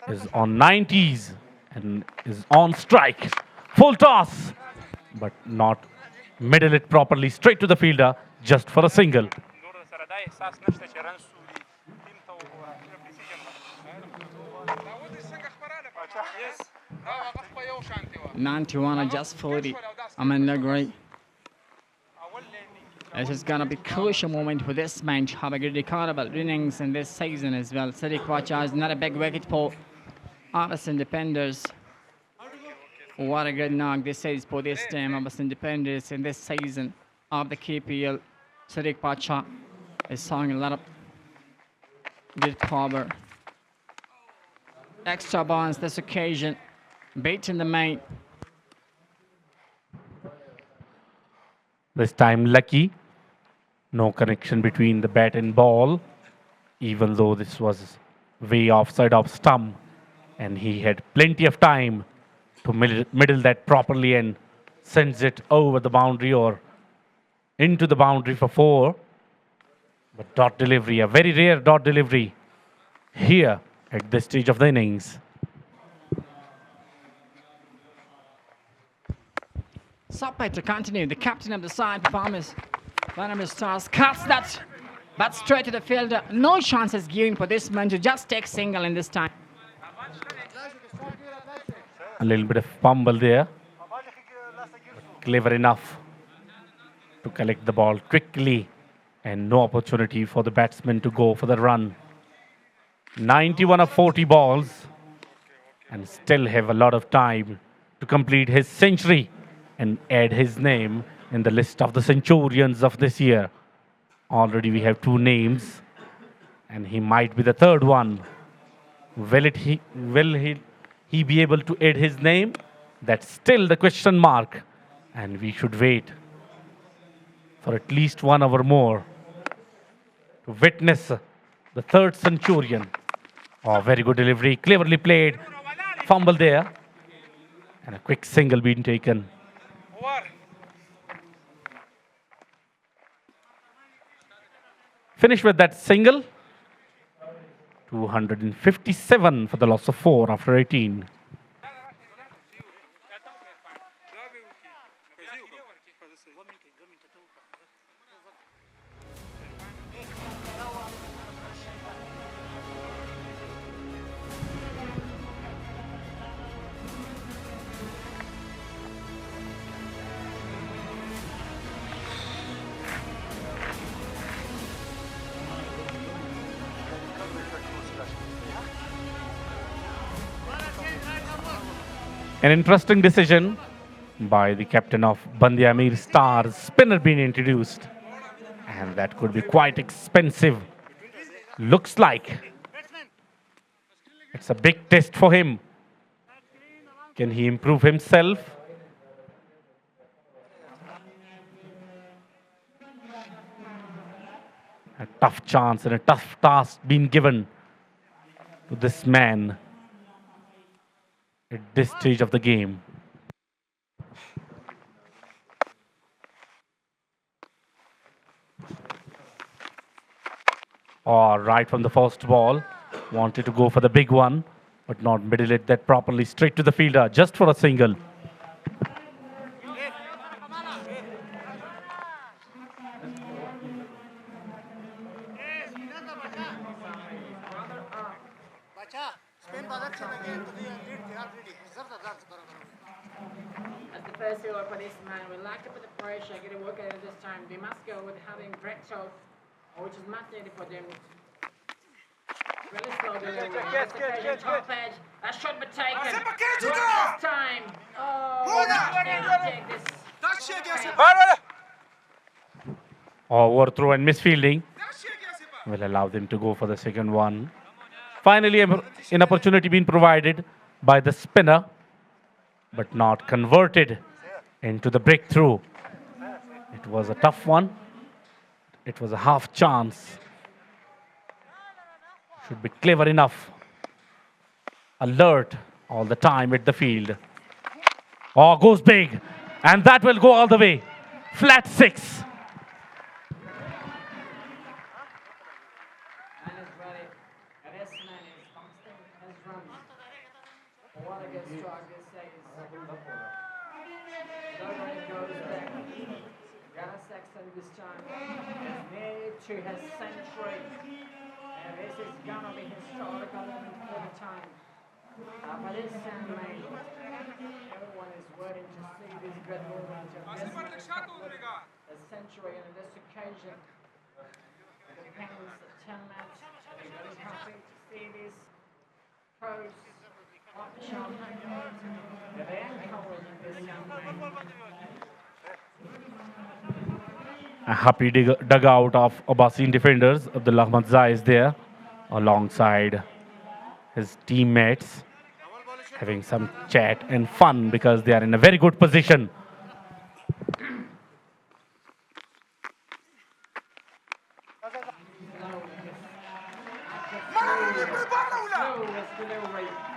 is on 90s and is on strike. Full toss, but not middle it properly, straight to the fielder, just for a single. 91 and just 40. Logari. This is going to be a crucial moment for this match. Have a good recordable innings in this season as well. Sadiq Wacha is not a big wicket for Abaseen Deffenders. What a good knock this is for this team. Abaseen Deffenders in this season of the KPL. Sadiq Wacha is showing a lot of good cover. Extra bounce this occasion. Beating the main. This time lucky. No connection between the bat and ball, even though this was way offside of stump, and he had plenty of time to middle that properly and sends it over the boundary or into the boundary for 4. But dot delivery, a very rare dot delivery here at this stage of the innings. Supply to continue. The captain of the side performance. Venom Stars cuts that, but straight to the fielder. No chances given for this man to just take single in this time. A little bit of fumble there. Clever enough to collect the ball quickly, and no opportunity for the batsman to go for the run. 91 of 40 balls, and still have a lot of time to complete his century and add his name in the list of the centurions of this year. Already we have 2 names, and he might be the 3rd one. Will he be able to add his name? That's still the question mark, and we should wait for at least 1 hour more to witness the 3rd centurion. Oh, very good delivery, cleverly played. Fumble there, and a quick single being taken. Finish with that single. 257 for the loss of 4 after 18. An interesting decision by the captain of Bandi Ameer Stars, spinner being introduced. And that could be quite expensive. Looks like it's a big test for him. Can he improve himself? A tough chance and a tough task being given to this man at this stage of the game. Or right from the first ball, wanted to go for the big one, but not middle it that properly straight to the fielder, just for a single. As the first over for this man, we like to put the pressure, get a work at it this time. They must go with having Brexel, which is much needed for them. Really slow delivery. Top edge. That should be taken. Right this time. Oh, take this. Overthrow and misfielding will allow them to go for the second one. Finally, an opportunity being provided by the spinner, but not converted into the breakthrough. It was a tough one. It was a half chance. Should be clever enough. Alert all the time at the field. Oh, goes big. And that will go all the way. Flat 6. And it's ready. And this man is constant his runs. What a good strike this says. Nobody goes back. Got a Saxon this time. It's near to his century. And this is gonna be historical moment for the time. For this man, everyone is waiting to see this great moment of this a century and this occasion. The fans, the 10 match, are very happy to see these pros on the champagne. They're encouraging this young man. A happy dugout of Abaseen defenders. Abdullah Ahmad Zai is there alongside his teammates, having some chat and fun because they are in a very good position.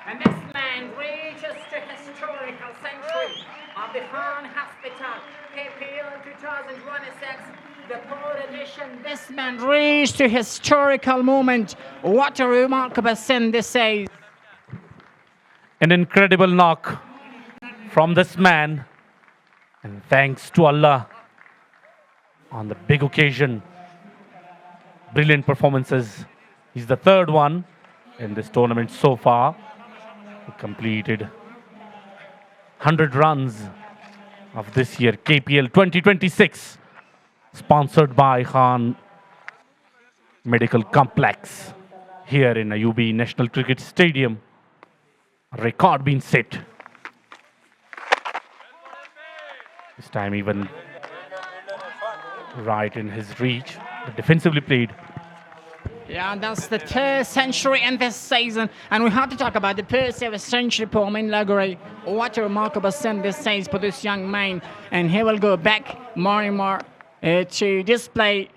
And this man reaches to historical century of the Hospital, KPL 2026, the third edition. This man reached to historical moment. What a remarkable sin this says. An incredible knock from this man. And thanks to Allah on the big occasion. Brilliant performances. He's the third one in this tournament so far. He completed 100 runs of this year, KPL 2026, sponsored by Khan Medical Complex here in Ayubi National Cricket Stadium. Record being set. This time even right in his reach, but defensively played. Yeah, that's the third century in this season. And we have to talk about the first ever century for Amin Lagore. What a remarkable sin this says for this young man. And he will go back more and more to display,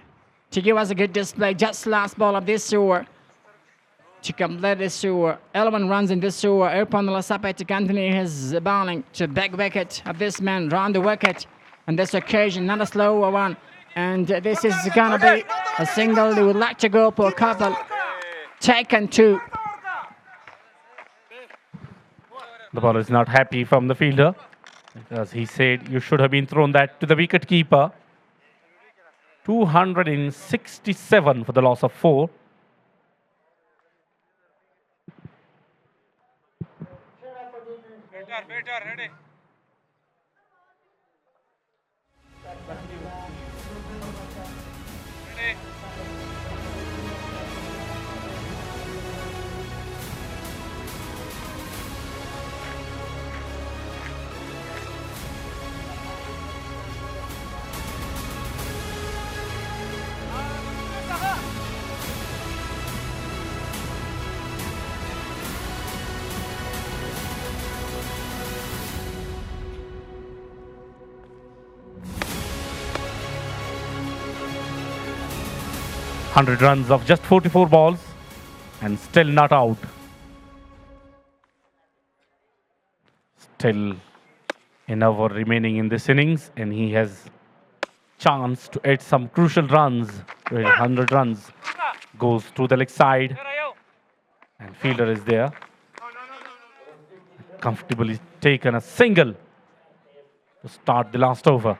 to give us a good display. Just last ball of this over to complete this over. 11 runs in this over. Upon the Lasape to continue his bowling to back wicket of this man, round the wicket. On this occasion, not a slower one. And this is going to be a single. They would like to go for a couple. Taken two. The ball is not happy from the fielder because he said you should have been thrown that to the wicket keeper. 267 for the loss of 4. Better, ready. 100 runs of just 44 balls and still not out. Still an hour remaining in this innings and he has chance to add some crucial runs, 100 runs. Goes through the leg side. And fielder is there. Comfortably taken a single to start the last over.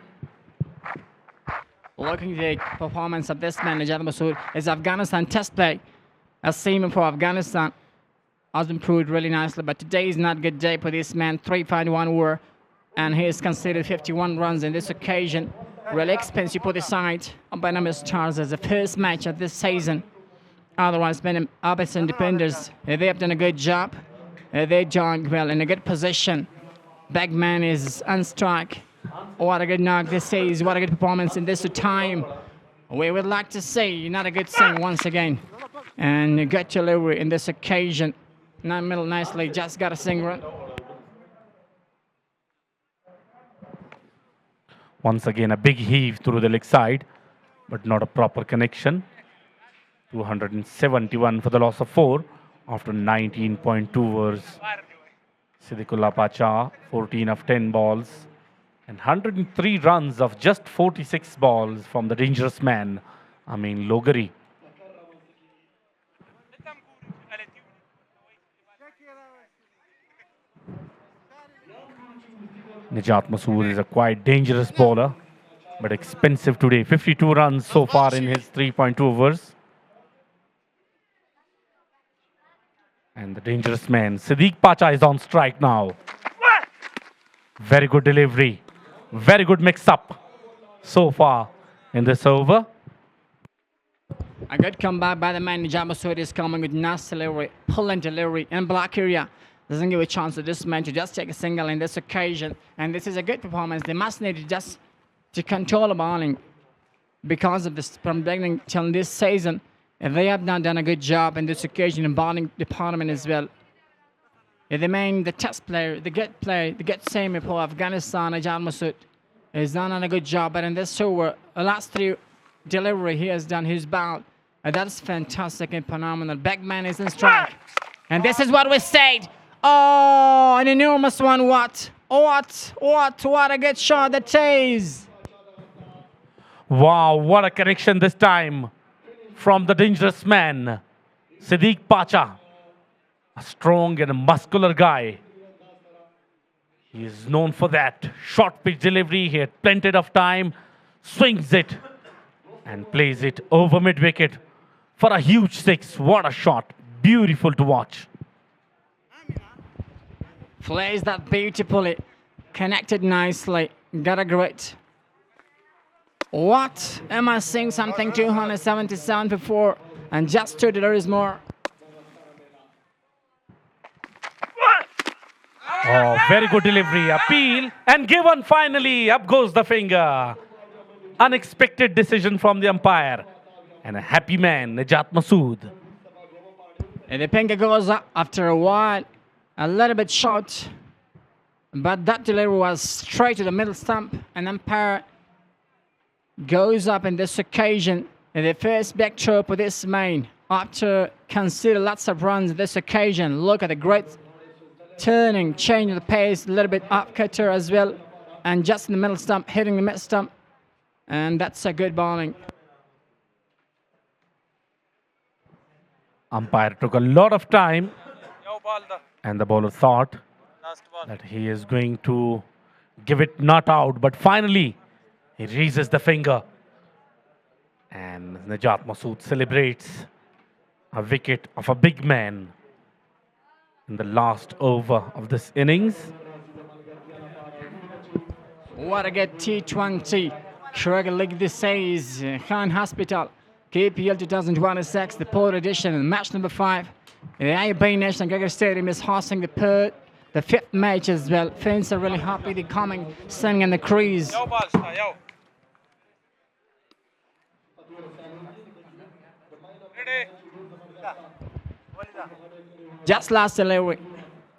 Looking at the performance of this man, Najat Masood, is Afghanistan test play. A seaman for Afghanistan has improved really nicely, but today is not a good day for this man. 3-5-1 war, and he has conceded 51 runs in this occasion. Really expensive for the side. Barnum Stars as the first match of this season. Otherwise, Ameer Defenders, they have done a good job. They're doing well in a good position. Bagman is on strike. What a good knock this is. What a good performance in this time. We would like to say not a good thing once again. And a good delivery in this occasion. Not middle nicely, just got a single run. Once again, a big heave through the leg side, but not a proper connection. 271 for the loss of 4 after 19.2 overs. Siddiqullah Pacha, 14 of 10 balls. And 103 runs of just 46 balls from the dangerous man, Logari. Najat Masood is a quite dangerous bowler, but expensive today. 52 runs so far in his 3.2 overs. And the dangerous man, Siddiq Pacha, is on strike now. Very good delivery. Very good mix-up so far in this over. A good comeback by the man. Najat Masood is coming with nice delivery, pulling delivery in black area. Doesn't give a chance to this man to just take a single in this occasion. And this is a good performance. They must need to just to control the bowling because of this from beginning till this season. And they have not done a good job in this occasion in bowling department as well. The test player, the good semi for Afghanistan, Najat Masood, has done a good job. But in this over, the last 3 delivery he has done his bout. That's fantastic and phenomenal. Bagman is in strike. And this is what we said. Oh, an enormous one. What a good shot that is. Wow, what a connection this time from the dangerous man, Siddiq Pacha. A strong and a muscular guy. He is known for that. Short pitch delivery. He had plenty of time. Swings it and plays it over mid-wicket for a huge 6. What a shot. Beautiful to watch. Plays that beautifully. Connected nicely. Got a great. What? Am I seeing something? 277 before. And just 2 deliveries more. Oh, very good delivery. Appeal and given finally. Up goes the finger. Unexpected decision from the umpire. And a happy man, Najat Masood. And the finger goes up after a while. A little bit short. But that delivery was straight to the middle stump. And umpire goes up in this occasion. And the first back throw for this man. After conceding lots of runs this occasion. Look at the great turning, change of the pace, a little bit up cutter as well. And just in the middle stump, hitting the mid stump. And that's a good bowling. Umpire took a lot of time. And the bowler thought that he is going to give it not out. But finally, he raises the finger. And Najat Masood celebrates a wicket of a big man in the last over of this innings. What a good T20. Craig League this says Khan Hospital. KPL 2026, the Port edition, match number 5. The IB National Gregor Stadium is hosting the 5th match as well. Fans are really happy they're coming, standing in the crease. Just last delivery.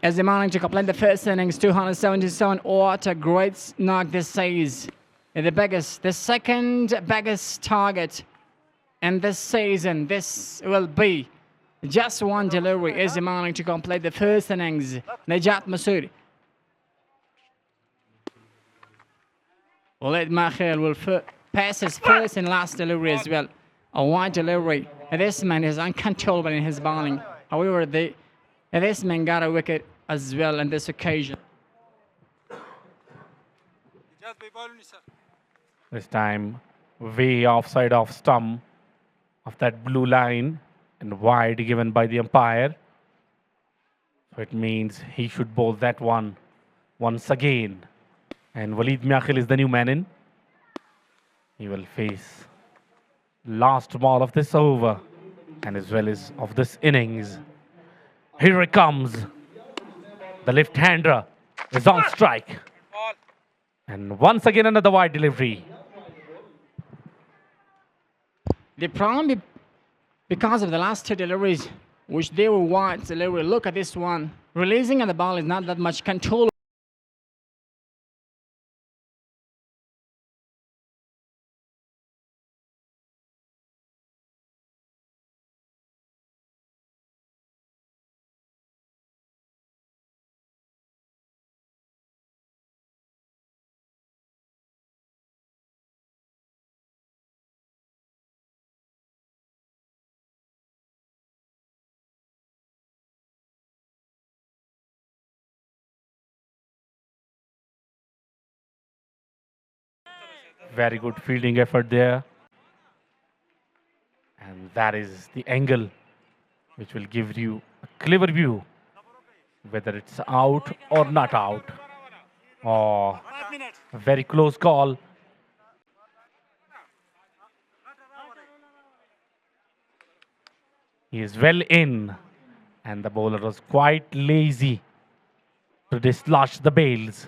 As they managed to complete the first innings, 277. What a great knock this is. The second biggest target in this season. This will be just 1 delivery as they managed to complete the first innings. Najat Masood. Walid Makhel will pass his first and last delivery as well. A wide delivery. This man is uncontrollable in his bowling. However, this man got a wicket as well on this occasion. This time, way offside off stump of that blue line and wide given by the umpire. So it means he should bowl that one once again. And Waleed Miakhil is the new man in. He will face last ball of this over and as well as of this innings. Here it comes. The left-hander is on strike. And once again another wide delivery. The problem because of the last two deliveries, which they were wide delivery. Look at this one. Releasing of the ball is not that much control. Very good fielding effort there. And that is the angle which will give you a clever view whether it's out or not out. Oh, a very close call. He is well in, and the bowler was quite lazy to dislodge the bails.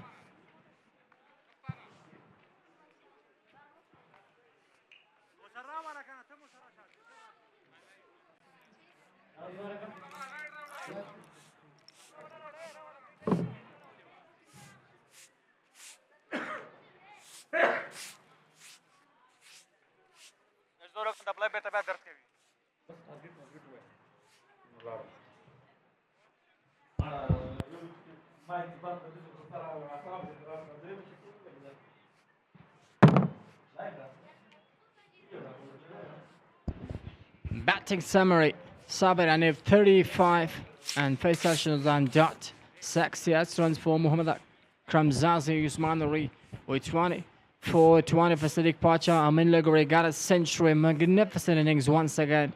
Batting summary. Sabir Anif 35 and Faisal Shazan dot. 68 runs for Muhammad Akram Zazi Usman Nuri with 20. For 20 for Sadiq Pacha, Amin Lagore got a century. Magnificent innings once again.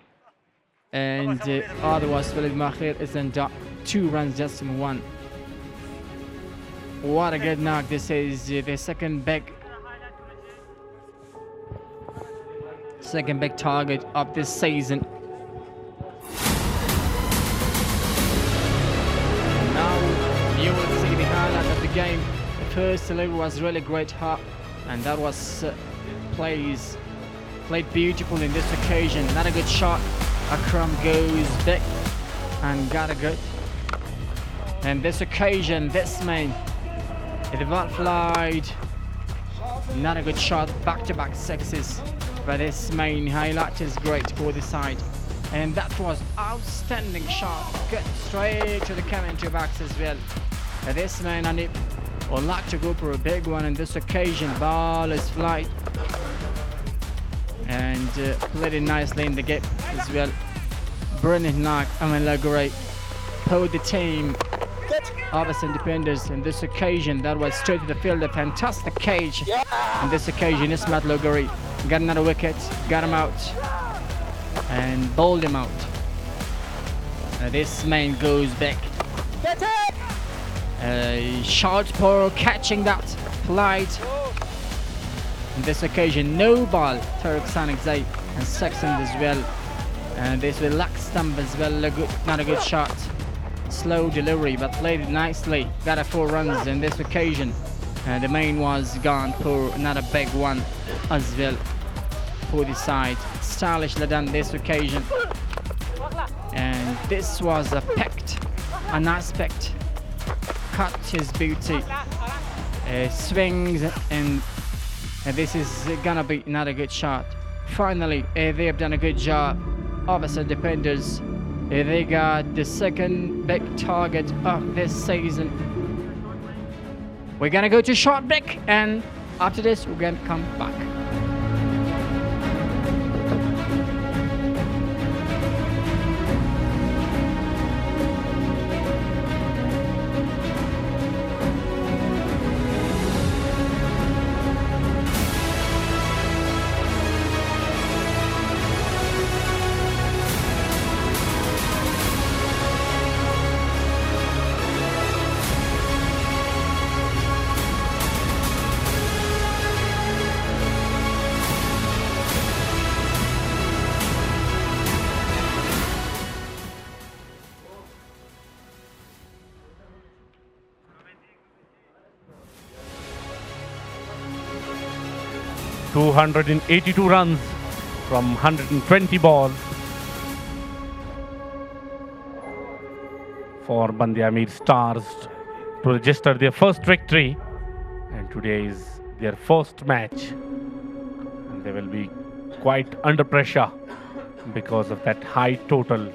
And otherwise, Waleed Miakhil is in dot. 2 runs just in 1. What a good knock. This is the second big target of this season. Now you will see the highlight of the game. The first delivery was really great hop, and that was played beautiful in this occasion. Not a good shot. Akram goes big and got a good. And this occasion, this man, the ball flied. Not a good shot. Back-to-back sixes. But this main highlight is great for the side. And that was outstanding shot. Good straight to the commentary box as well. This man and it would like to go for a big one on this occasion. Ball is flight. And played it nicely in the gap as well. Brilliant knock. Amin great. Pulled the team. Abaseen Deffenders in this occasion. That was straight to the field. A fantastic cage. On this occasion, Ismat Logari got another wicket, got him out, and bowled him out. This man goes back. Short for catching that flight. On this occasion, no ball. Turk Sonic Zay and Saxon as well. And this will lack stump as well. Not a good shot. Slow delivery, but played it nicely. Got a 4 runs in this occasion. The main was gone for another big one as well for the side. Stylishly done this occasion. And this was a nice picked. Cut his beauty. Swings, and this is gonna be not a good shot. Finally, they have done a good job. Obviously, Deffenders. They got the second big target of this season. We're gonna go to short break, and after this, we're gonna come back. 282 runs from 120 balls for Ameer Stars to register their first victory, and today is their first match, and they will be quite under pressure because of that high total.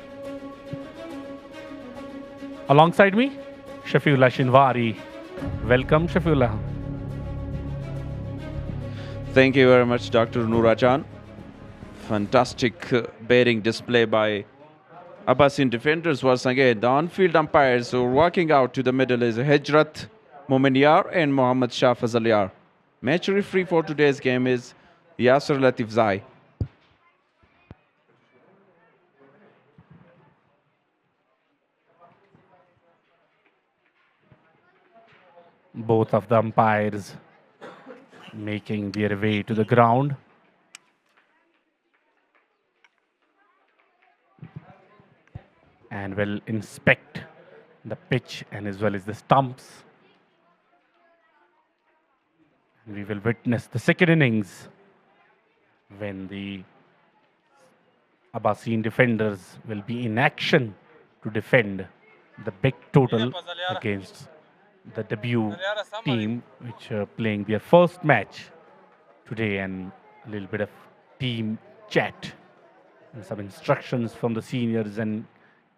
Alongside me, Shafiullah Shinwari. Welcome, Shafiullah. Thank you very much, Dr. Noorajhan. Fantastic batting display by Abaseen defenders once again. The on-field umpires who are walking out to the middle is Hijrat Momin and Mohammad Shah Fazal Yar. Match referee for today's game is Yasser Latif Zai. Both of the umpires making their way to the ground. And will inspect the pitch and as well as the stumps. We will witness the second innings when the Abaseen defenders will be in action to defend the big total against the debut team, which are playing their first match today, and a little bit of team chat and some instructions from the seniors and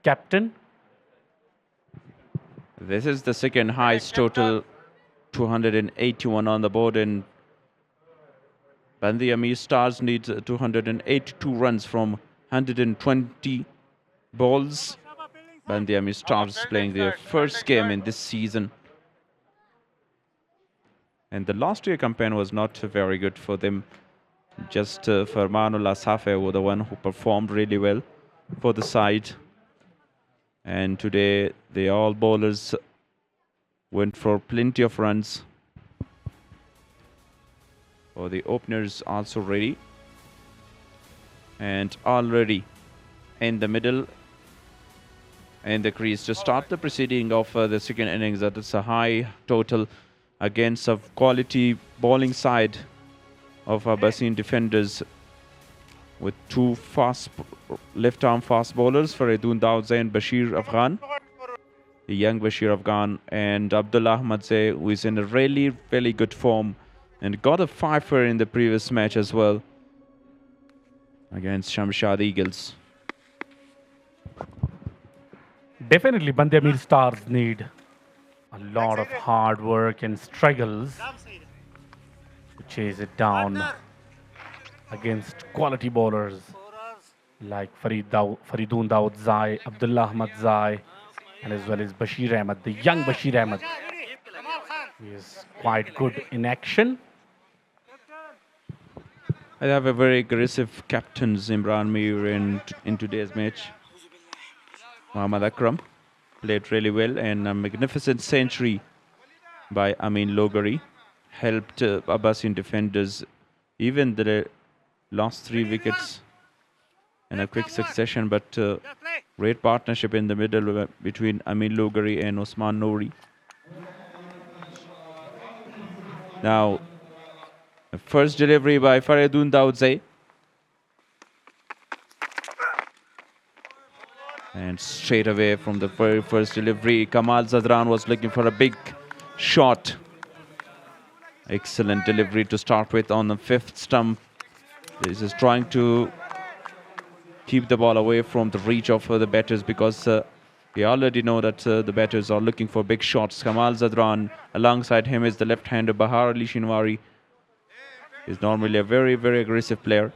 captain. This is the second highest total, 281 on the board, and the Ameer Stars needs 282 runs from 120 balls. The Ameer Stars playing their first game in this season. And the last year campaign was not very good for them. Just Farmanullah Safe was the one who performed really well for the side. And today, the all bowlers went for plenty of runs. For the openers also ready. And already in the middle and the crease to start the proceeding of the second innings. That is a high total against a quality bowling side of Abaseen defenders with two left-arm fast bowlers, Faridun Dawood and Bashir Afghan. The young Bashir Afghan and Abdullah Ahmad Zay, who is in a really, really good form and got a fifer in the previous match as well against Shamshad Eagles. Definitely, Ameer Stars need a lot of hard work and struggles to chase it down against quality bowlers like Faridun Dawood Zai, Abdullah Ahmad Zai, and as well as Bashir Ahmed, the young Bashir Ahmed. He is quite good in action. I have a very aggressive captain, Imran Mir, in today's match. Muhammad Akram played really well, and a magnificent century by Amin Logari helped Abaseen defenders. Even the last 3 wickets in a quick succession, but great partnership in the middle between Amin Logari and Osman Nouri. Now, the first delivery by Faridun Dawood Zai. And straight away from the very first delivery, Kamal Zadran was looking for a big shot. Excellent delivery to start with on the 5th stump. This is trying to keep the ball away from the reach of the batters, because we already know that the batters are looking for big shots. Kamal Zadran, alongside him is the left-hander Bahar Ali Shinwari. He's normally a very, very aggressive player.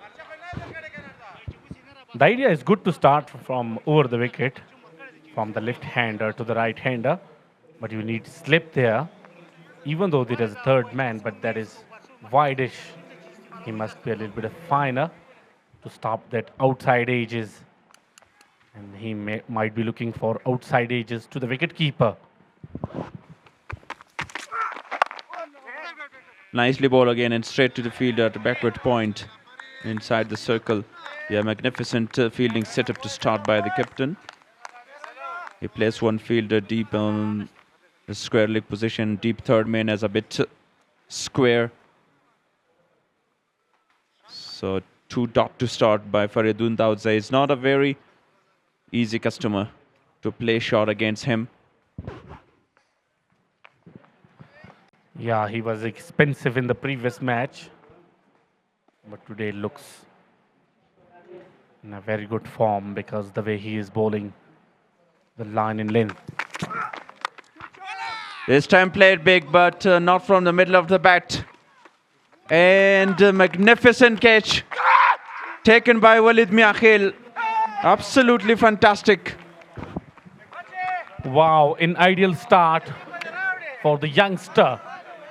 The idea is good to start from over the wicket, from the left-hander to the right-hander, but you need slip there, even though there is a third man, but that is wide-ish. He must be a little bit finer to stop that outside edges, and he might be looking for outside edges to the wicket-keeper. Nicely ball again and straight to the fielder at the backward point inside the circle. Yeah, magnificent fielding setup to start by the captain. He placed one fielder deep on the square leg position. Deep third man as a bit square. So 2 dot to start by Faridun Daudza. It's not a very easy customer to play short against him. Yeah, he was expensive in the previous match, but today looks in a very good form because the way he is bowling the line in length. This time played big, but not from the middle of the bat. And a magnificent catch taken by Walid Miakhil. Absolutely fantastic. Wow, an ideal start for the youngster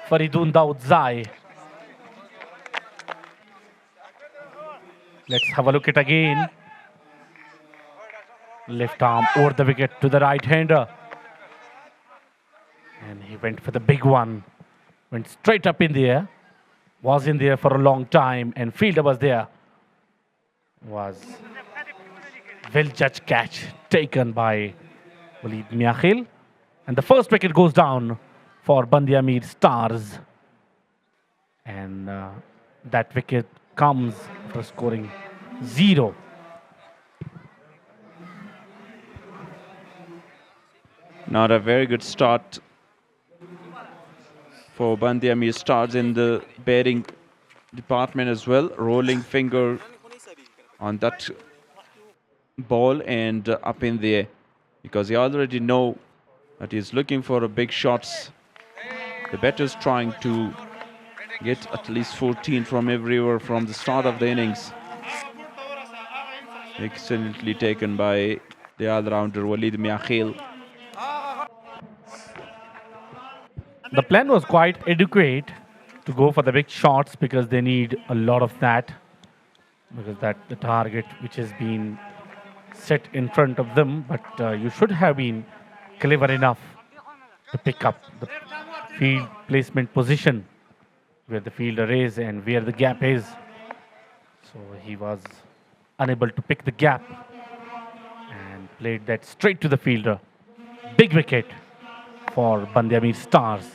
Faridun Daudzai. Let's have a look at it again. Left arm over the wicket to the right-hander. And he went for the big one. Went straight up in the air. Was in there for a long time and fielder was there. Was well-judged catch taken by Walid Miakhil. And the first wicket goes down for Bandi Ameer Stars. And that wicket comes for scoring 0. Not a very good start for Bandi Ameer Stars in the batting department as well. Rolling finger on that ball and up in the air, because you already know that he's looking for a big shots. The batter's trying to get at least 14 from every over from the start of the innings. Excellently taken by the all-rounder Walid Miakhil. The plan was quite adequate to go for the big shots because they need a lot of that. Because that's the target which has been set in front of them. But you should have been clever enough to pick up the field placement position where the fielder is and where the gap is. So he was unable to pick the gap and played that straight to the fielder. Big wicket for Bandi Ameer Stars.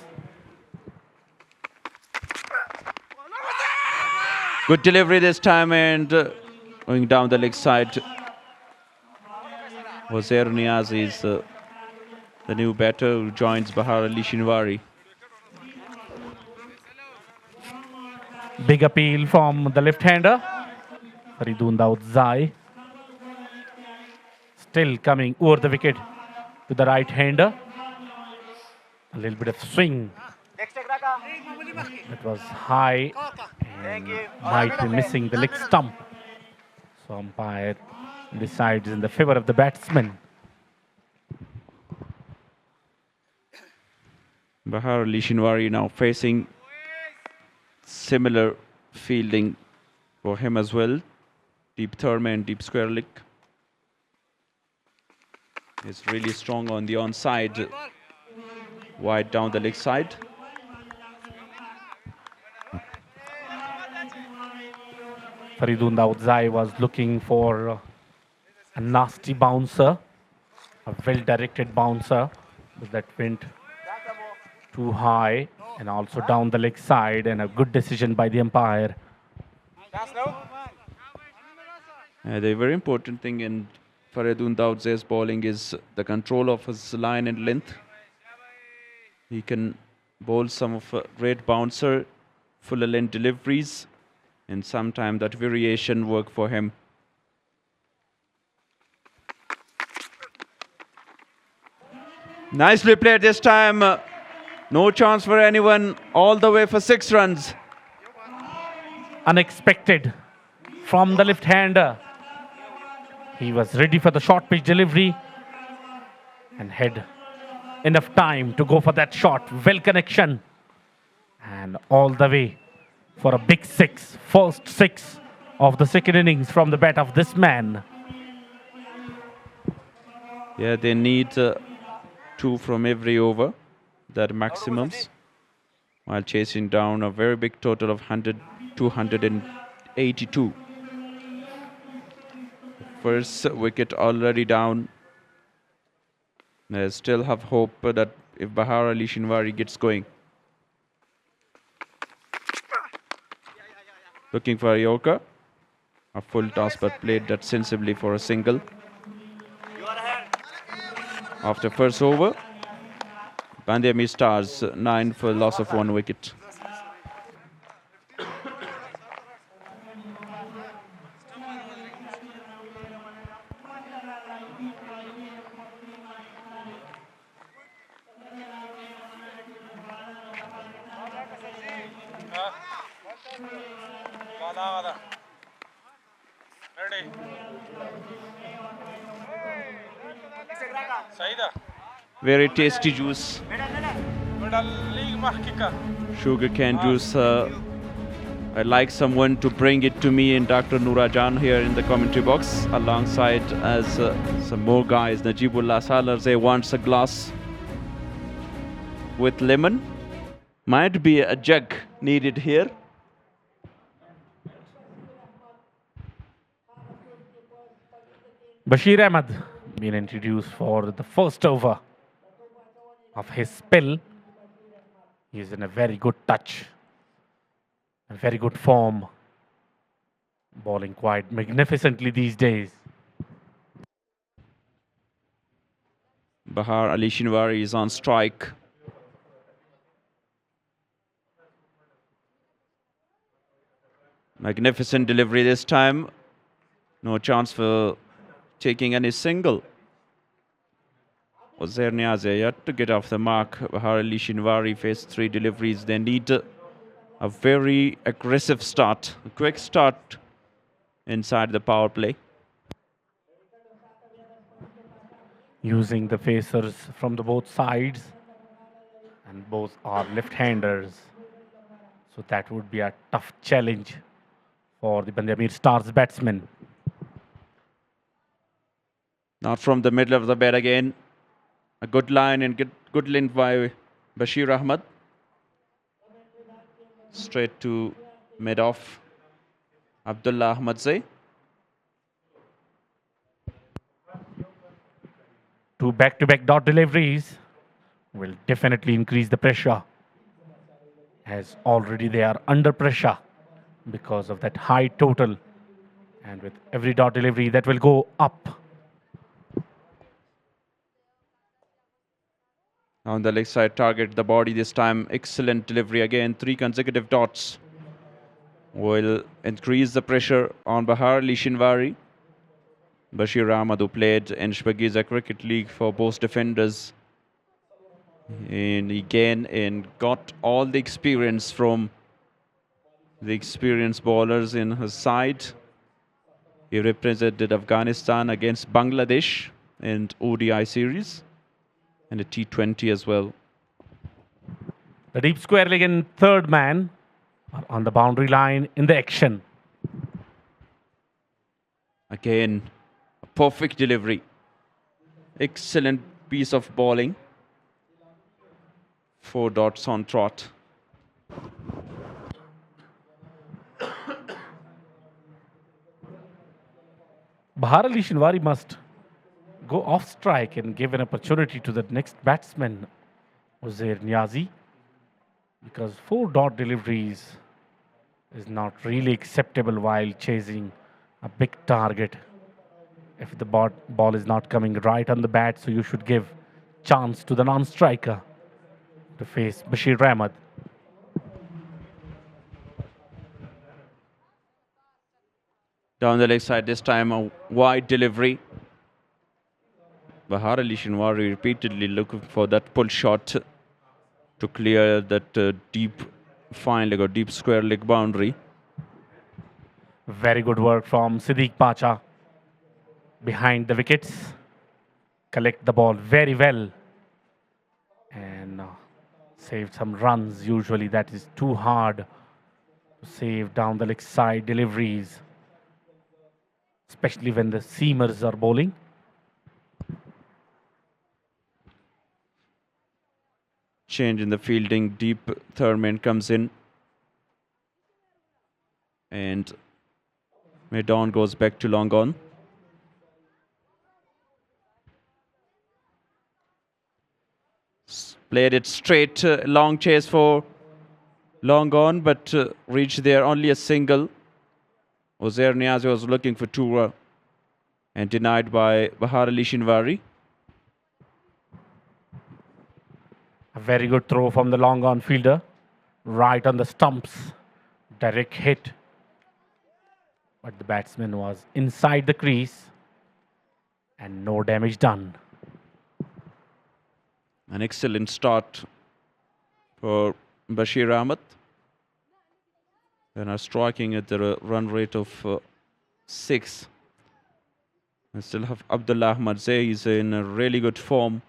Good delivery this time and going down the leg side. Wazeer Niazi is the new batter who joins Bahar Ali Shinwari. Big appeal from the left-hander, Faridun Daudzai. Still coming over the wicket to the right-hander. A little bit of swing. That was high and might be missing the leg stump. So umpire decides in the favor of the batsman. Bahar Ali Shinwari now facing similar fielding for him as well. Deep third man, deep square leg. He's really strong on the onside, wide down the leg side. Faridun Daudzai was looking for a nasty bouncer, a well-directed bouncer, but that went too high and also down the leg side, and a good decision by the umpire. The very important thing in Faridun Daudzai's bowling is the control of his line and length. He can bowl some of a great bouncer, full length deliveries, and sometimes that variation work for him. Nicely played this time. No chance for anyone, all the way for 6 runs. Unexpected from the left-hander. He was ready for the short pitch delivery and had enough time to go for that shot. Well connection. And all the way for a big 6. First 6 of the second innings from the bat of this man. Yeah, they need 2 from every over, that maximums, while chasing down a very big total of 282. First wicket already down. They still have hope that if Bahar Ali Shinwari gets going. Looking for a Yorker. A full toss, but played that sensibly for a single. After first over, Ameer Stars 9 for loss of 1 wicket. Very tasty juice. Sugarcane juice. I'd like someone to bring it to me and Dr. Nourajan here in the commentary box, alongside as some more guys. Najibullah Salarze wants a glass with lemon. Might be a jug needed here. Bashir Ahmed being introduced for the first over of his spell. He's in a very good touch, a very good form, bowling quite magnificently these days. Bahar Ali Shinwari is on strike. Magnificent delivery this time. No chance for taking any single. Uzair Niazi yet to get off the mark. Bahar Ali Shinwari faced 3 deliveries. They need a very aggressive start, a quick start inside the power play. Using the facers from the both sides, and both are left-handers. So that would be a tough challenge for the Ameer Stars batsmen. Not from the middle of the bed again. A good line and good link by Bashir Ahmed. Straight to mid-off. Abdullah Ahmadzai. 2 back-to-back dot deliveries will definitely increase the pressure, as already they are under pressure because of that high total, and with every dot delivery that will go up. On the leg side, target the body this time. Excellent delivery again. 3 consecutive dots will increase the pressure on Bahar Ali Shinwari. Bashir Ahmed, who played in Shpagiza Cricket League for both Defenders, and again got all the experience from the experienced bowlers in his side. He represented Afghanistan against Bangladesh in ODI series and a T20 as well. The deep square leg and third man are on the boundary line in the action. Again, a perfect delivery. Excellent piece of bowling. 4 dots on trot. Bahar Ali Shinwari must go off strike and give an opportunity to the next batsman, Uzair Niazi, because 4 dot deliveries is not really acceptable while chasing a big target. If the ball is not coming right on the bat, so you should give chance to the non-striker to face Bashir Ahmed. Down the leg side, this time a wide delivery. Bahar Ali Shinwari repeatedly looking for that pull shot to clear that deep fine leg or deep square leg boundary. Very good work from Siddiq Pacha behind the wickets. Collect the ball very well and saved some runs. Usually that is too hard to save down the leg side deliveries, especially when the seamers are bowling. Change in the fielding. Deep third man comes in. And mid-on goes back to long on. Played it straight. Long chase for long on, but reached there only a single. Uzair Niazi was looking for Tura and denied by Bahar Ali Shinwari. A very good throw from the long on fielder. Right on the stumps. Direct hit. But the batsman was inside the crease. And no damage done. An excellent start for Bashir Ahmed. And are striking at the run rate of 6. And still have Abdullah Ahmad Zay. He's in a really good form.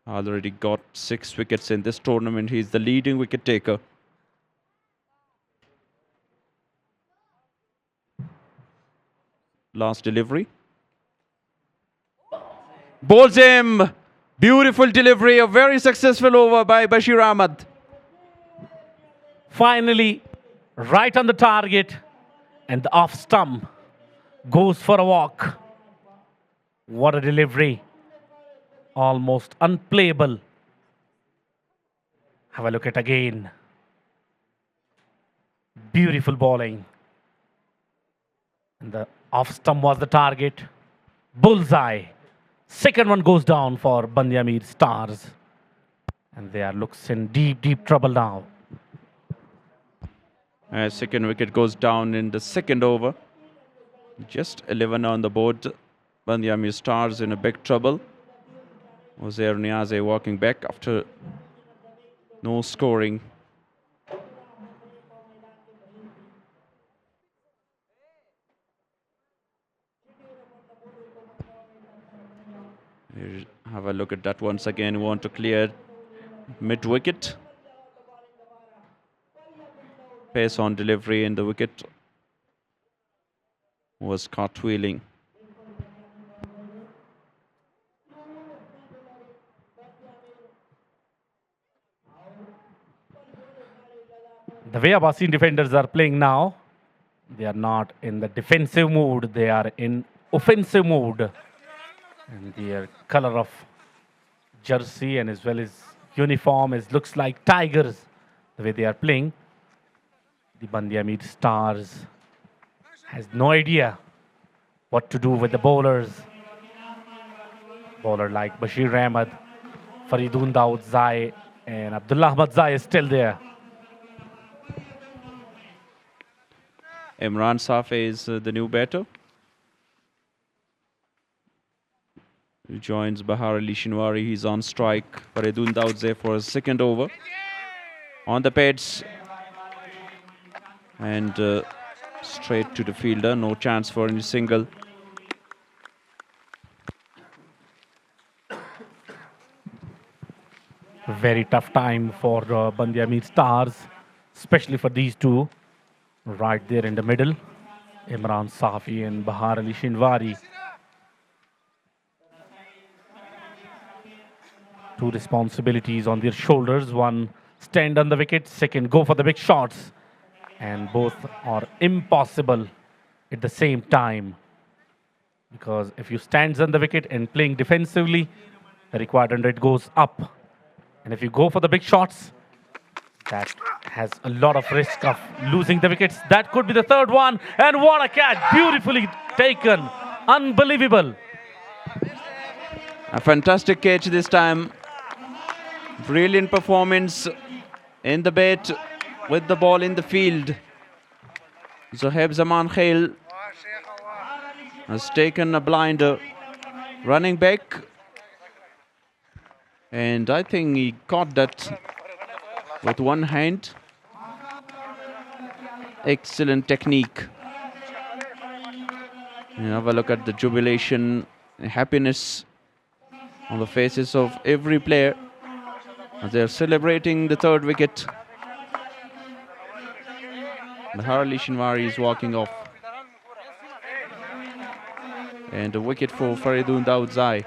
Already got 6 wickets in this tournament. He's the leading wicket taker. Last delivery. Bowls him. Beautiful delivery. A very successful over by Bashir Ahmed. Finally, right on the target. And the off stump goes for a walk. What a delivery. Almost unplayable. Have a look at again. Beautiful bowling. And the off stump was the target. Bullseye. Second one goes down for Ameer Stars. And they are looks in deep, deep trouble now. Second wicket goes down in the second over. Just 11 on the board. Ameer Stars in a big trouble. Uzair Niazi walking back after no scoring. We'll have a look at that once again. We want to clear mid-wicket. Pace on delivery and the wicket was cartwheeling. The way Abaseen defenders are playing now, they are not in the defensive mood, they are in offensive mood. And their color of jersey and as well as uniform looks like tigers, the way they are playing. The Ameer Stars has no idea what to do with the bowlers. Bowler like Bashir Ahmed, Faridun Daud Zai and Abdullah Ahmad Zai is still there. Imran Safei is the new batter. He joins Bahar Ali Shinwari. He's on strike. Faridun Daudze for a second over. On the pads. And straight to the fielder. No chance for any single. Very tough time for Ameer Stars, especially for these two. Right there in the middle, Imran Safi and Bahar Ali Shinwari. Two responsibilities on their shoulders. One, stand on the wicket. Second, go for the big shots. And both are impossible at the same time. Because if you stand on the wicket and playing defensively, the required run rate goes up. And if you go for the big shots, that has a lot of risk of losing the wickets. That could be the third one. And what a catch. Beautifully taken. Unbelievable. A fantastic catch this time. Brilliant performance in the bat with the ball in the field. Zohaib Zaman Khail has taken a blinder. Running back. And I think he caught that with one hand. Excellent technique. And have a look at the jubilation, happiness on the faces of every player as they are celebrating the third wicket. Bahar Ali Shinwari is walking off. And a wicket for Faridun Daud Zai.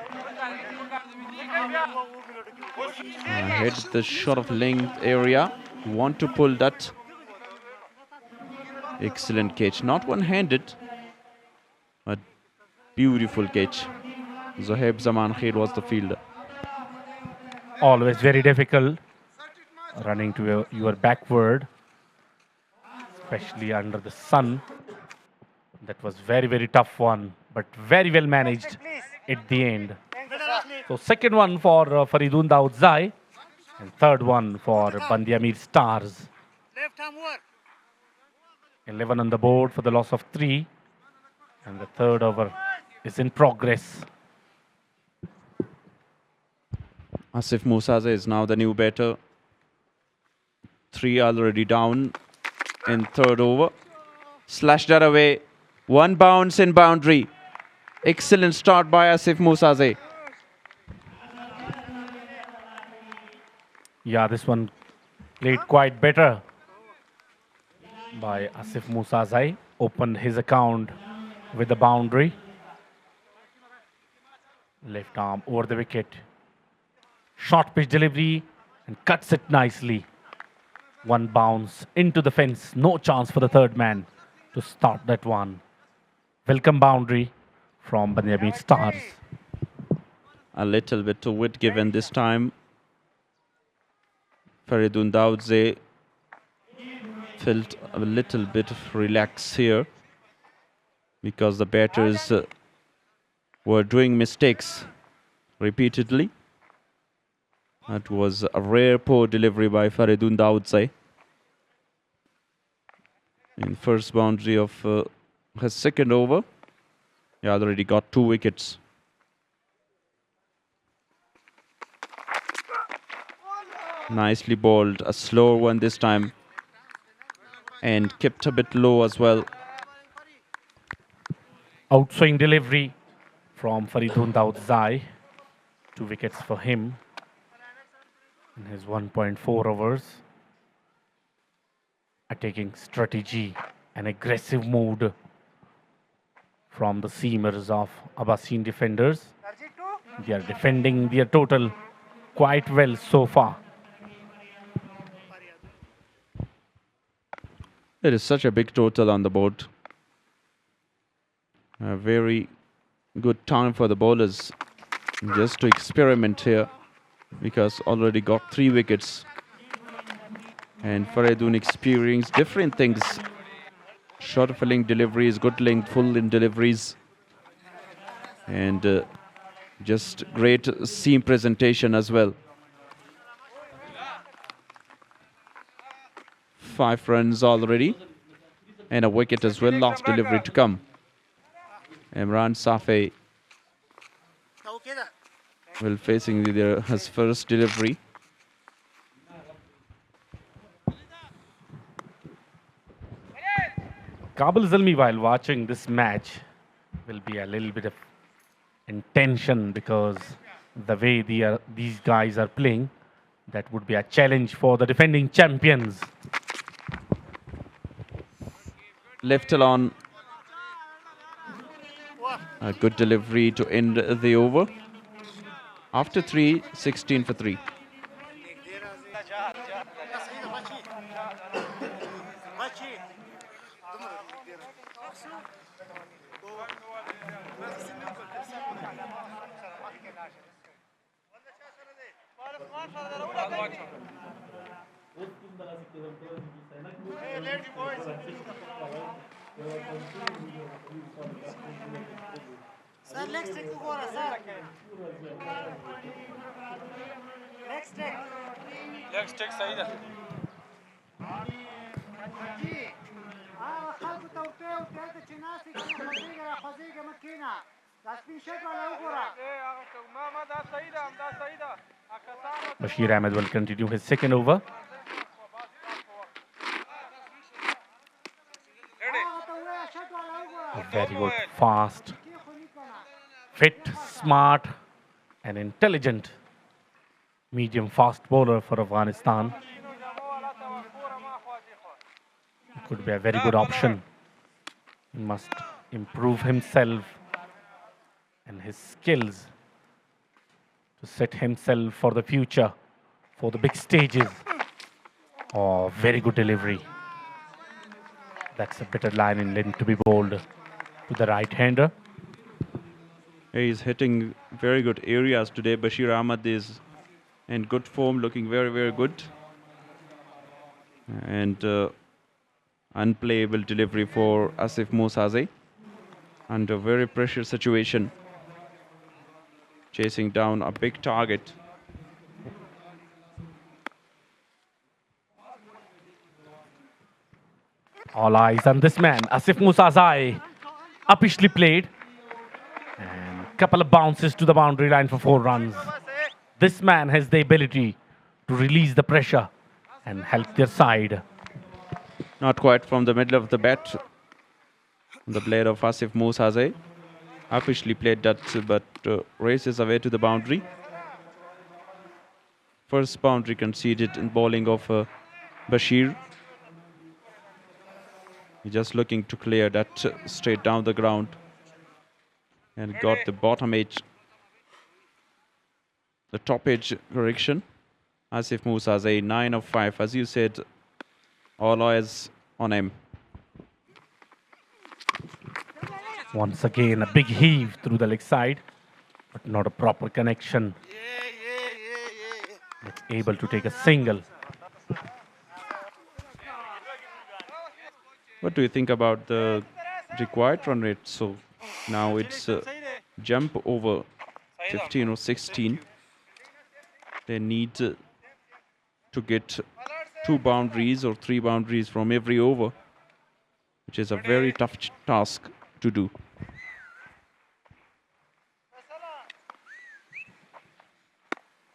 Hit the shot of length area. Want to pull that. Excellent catch. Not one-handed, but beautiful catch. Zohaib Zaman Khair was the fielder. Always very difficult running to your backward. especially under the sun. That was very, very tough one, but very well managed at the end. So second one for Faridun Daoudzai, and third one for Ameer Stars. 11 on the board for the loss of 3, and the third over is in progress. Asif Musaze is now the new batter. 3 already down in third over. Slashed that away. 1 bounce in boundary. Excellent start by Asif Musaze. Yeah, this one played quite better by Asif Musaze. Opened his account with the boundary. Left arm over the wicket. Short pitch delivery and cuts it nicely. 1 bounce into the fence. No chance for the third man to start that one. Welcome boundary from Ameer Stars. A little bit to wit given this time. Faridun Daoudzai felt a little bit relaxed here because the batters were doing mistakes repeatedly. That was a rare poor delivery by Faridun Daoudzai. In first boundary of his second over, he already got 2 wickets. Nicely bowled, a slower one this time, and kept a bit low as well. Outswing delivery from Faridun Daoudzai. 2 wickets for him in his 1.4 overs. Attacking strategy and aggressive mood from the seamers of Abaseen defenders. They are defending their total quite well so far. It is such a big total on the board. A very good time for the bowlers just to experiment here, because already got 3 wickets. And Faridun experienced different things. Short filling deliveries, good length, full in deliveries. And just great seam presentation as well. 5 runs already. And a wicket as well, last delivery to come. Imran Safei will facing his first delivery. Kabul Zalmi, while watching this match, will be a little bit of in tension because the way these guys are playing, that would be a challenge for the defending champions. Left on. A good delivery to end the over. After 3, 16 for 3. Sir, next stick to go, sir. Next stick. Next stick, Saida. Bashir Ahmed will continue his second over. Very good, fast, fit, smart, and intelligent medium fast bowler for Afghanistan. Could be a very good option. He must improve himself and his skills to set himself for the future, for the big stages. Oh, very good delivery. That's a better line in length to be bowled to the right-hander. He's hitting very good areas today. Bashir Ahmed is in good form, looking very, very good. And Unplayable delivery for Asif Musaze. Under very pressure situation. Chasing down a big target. All eyes on this man, Asif Musazai, uppishly played. And couple of bounces to the boundary line for 4 runs. This man has the ability to release the pressure and help their side. Not quite from the middle of the bat. The blade of Asif Musaze. Uppishly played that, but races away to the boundary. First boundary conceded in bowling of Bashir. He's just looking to clear that straight down the ground. And got the bottom edge. The top edge correction. Asif Musaze, 9 of 5. As you said, all eyes on him. Once again, a big heave through the leg side, but not a proper connection. It's able to take a single. What do you think about the required run rate? So now it's jump over 15 or 16. They need to get 2 boundaries or 3 boundaries from every over, which is a very tough task to do.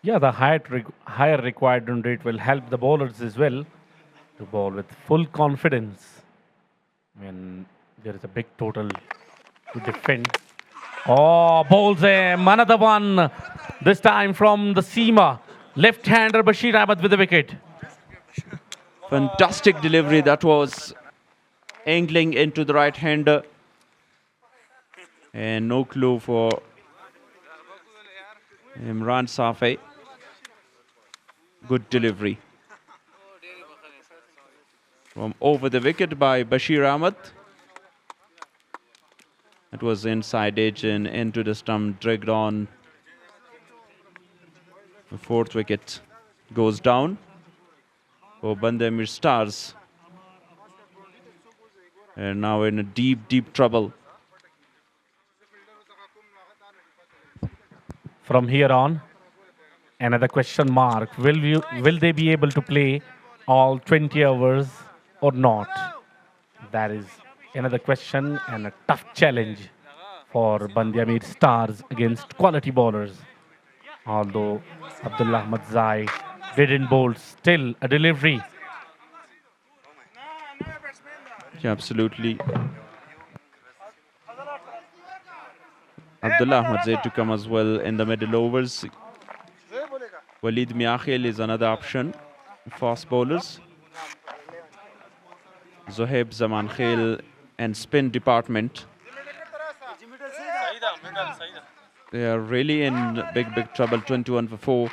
Yeah, the higher required run rate will help the bowlers as well to bowl with full confidence when there is a big total to defend. Oh, bowls him, another one. This time from the seamer. Left-hander Bashir Ahmed with the wicket. Fantastic delivery that was, angling into the right-hander. And no clue for Imran Safei. Good delivery. From over the wicket by Bashir Ahmed. It was inside edge and into the stump, dragged on. The 4th wicket goes down for Amir Stars. And now in a deep, deep trouble. From here on, another question mark. Will they be able to play all 20 overs or not? That is another question and a tough challenge for Amir Stars against quality bowlers. Although Abdullah Ahmad Zai didn't bowl, still a delivery. Yeah, absolutely. Abdullah Ahmad Zaid to come as well in the middle overs. Walid Miakhil is another option. Fast bowlers. Zohaib Zaman Khail and spin department. They are really in big, big trouble. 21 for 4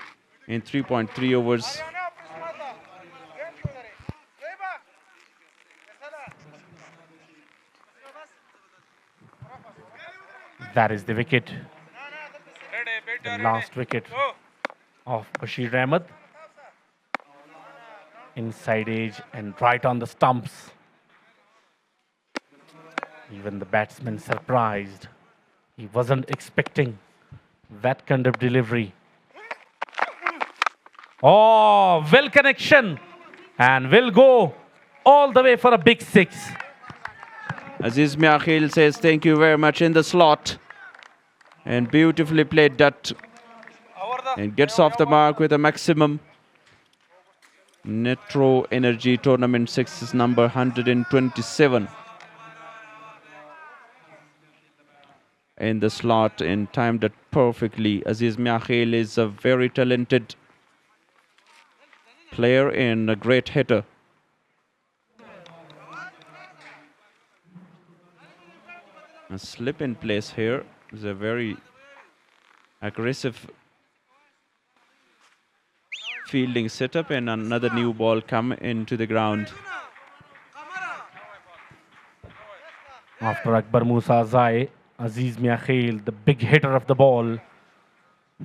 in 3.3 overs. That is the wicket. The last wicket of Bashir Ahmed. Inside edge and right on the stumps. Even the batsman surprised. He wasn't expecting that kind of delivery. Oh, well connection. And will go all the way for a big 6. Aziz Miakhil says thank you very much in the slot. And beautifully played that. And gets off the mark with a maximum. Netro Energy Tournament 6 is number 127. In the slot and timed it perfectly. Aziz Miakhil is a very talented player and a great hitter. A slip in place here is a very aggressive fielding setup, and another new ball come into the ground. After Akbar Musa Zai, Aziz Miakhil, the big hitter of the ball,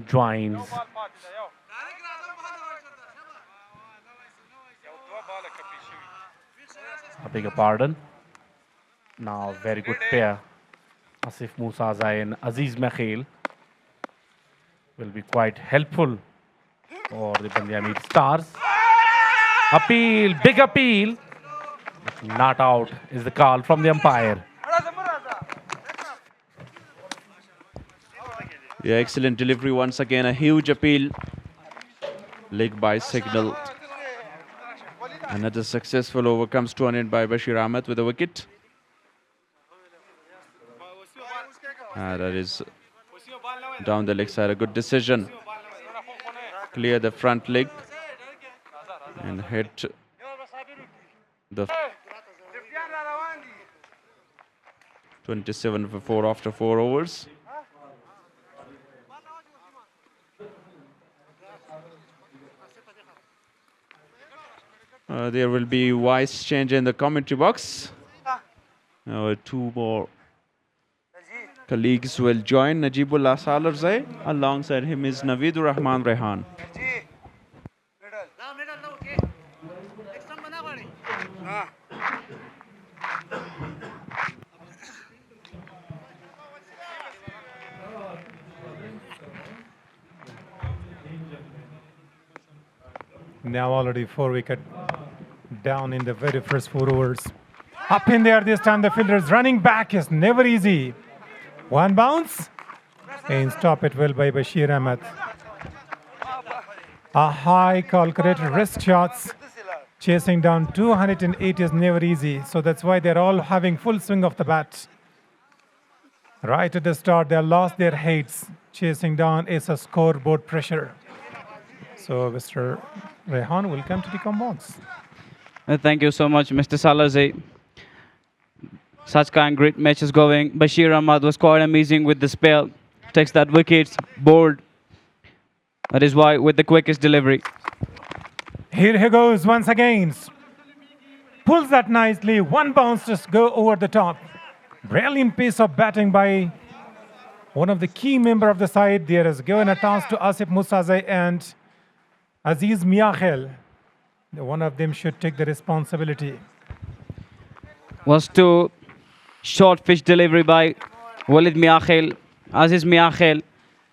joins. I beg your pardon. Now, very good pair. Asif Musazai and Aziz Makhil will be quite helpful for the Bandiamid Stars. Appeal, big appeal. But not out is the call from the umpire. Yeah, excellent delivery once again. A huge appeal. Leg by signal. Another successful over comes to an end by Bashir Ahmed with a wicket. That is down the leg side. A good decision. Clear the front leg and hit the 27 for 4 after 4 overs. There will be wise change in the commentary box. Two more colleagues will join. Najibullah Salarzai. Alongside him is Naveedur Rahman Rehan. Now already 4 wicket down in the very first 4 overs. Up in there this time, the fielder's running back is never easy. One bounce and stop it well by Bashir Ahmed. A high calculated wrist shots. Chasing down 208 is never easy. So that's why they're all having full swing of the bat. Right at the start, they lost their heads. Chasing down is a scoreboard pressure. So Mr. Rehan will come to the compounds. Thank you so much, Mr. Salarzai. Such kind great matches going. Bashir Ahmed was quite amazing with the spell. Takes that wicket, bored. That is why with the quickest delivery. Here he goes once again. Pulls that nicely. One bounce just go over the top. Brilliant piece of batting by one of the key member of the side. There is given a task to Asif Musazai and Aziz Miakhel. One of them should take the responsibility. Was to short pitch delivery by Walid Miakhel. Aziz Miakhel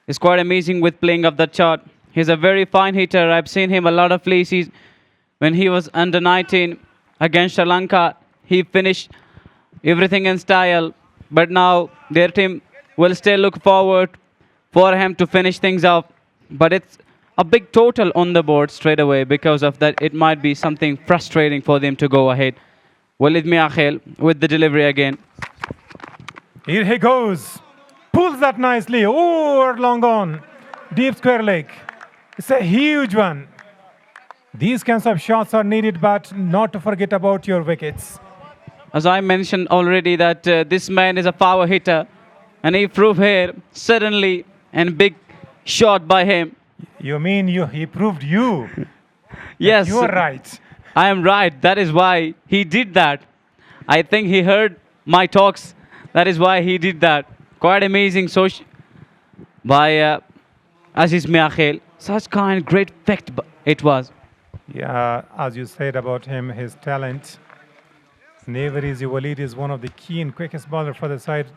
is quite amazing with playing up that shot. He's a very fine hitter. I've seen him a lot of places. When he was under 19 against Sri Lanka, he finished everything in style. But now their team will still look forward for him to finish things off. But it's a big total on the board straight away. Because of that, it might be something frustrating for them to go ahead. Walid Miakhel with the delivery again. Here he goes. Pulls that nicely. Oh, long on. Deep square leg. It's a huge one. These kinds of shots are needed, but not to forget about your wickets. As I mentioned already that this man is a power hitter. And he proved here suddenly and big shot by him. You mean he proved you? Yes. You are right. I am right. That is why he did that. I think he heard my talks. That is why he did that. Quite amazing by Aziz Miakhel. Such kind, great fact it was. Yeah, as you said about him, his talent. Never easy. Walid is one of the key and quickest bowler for the side.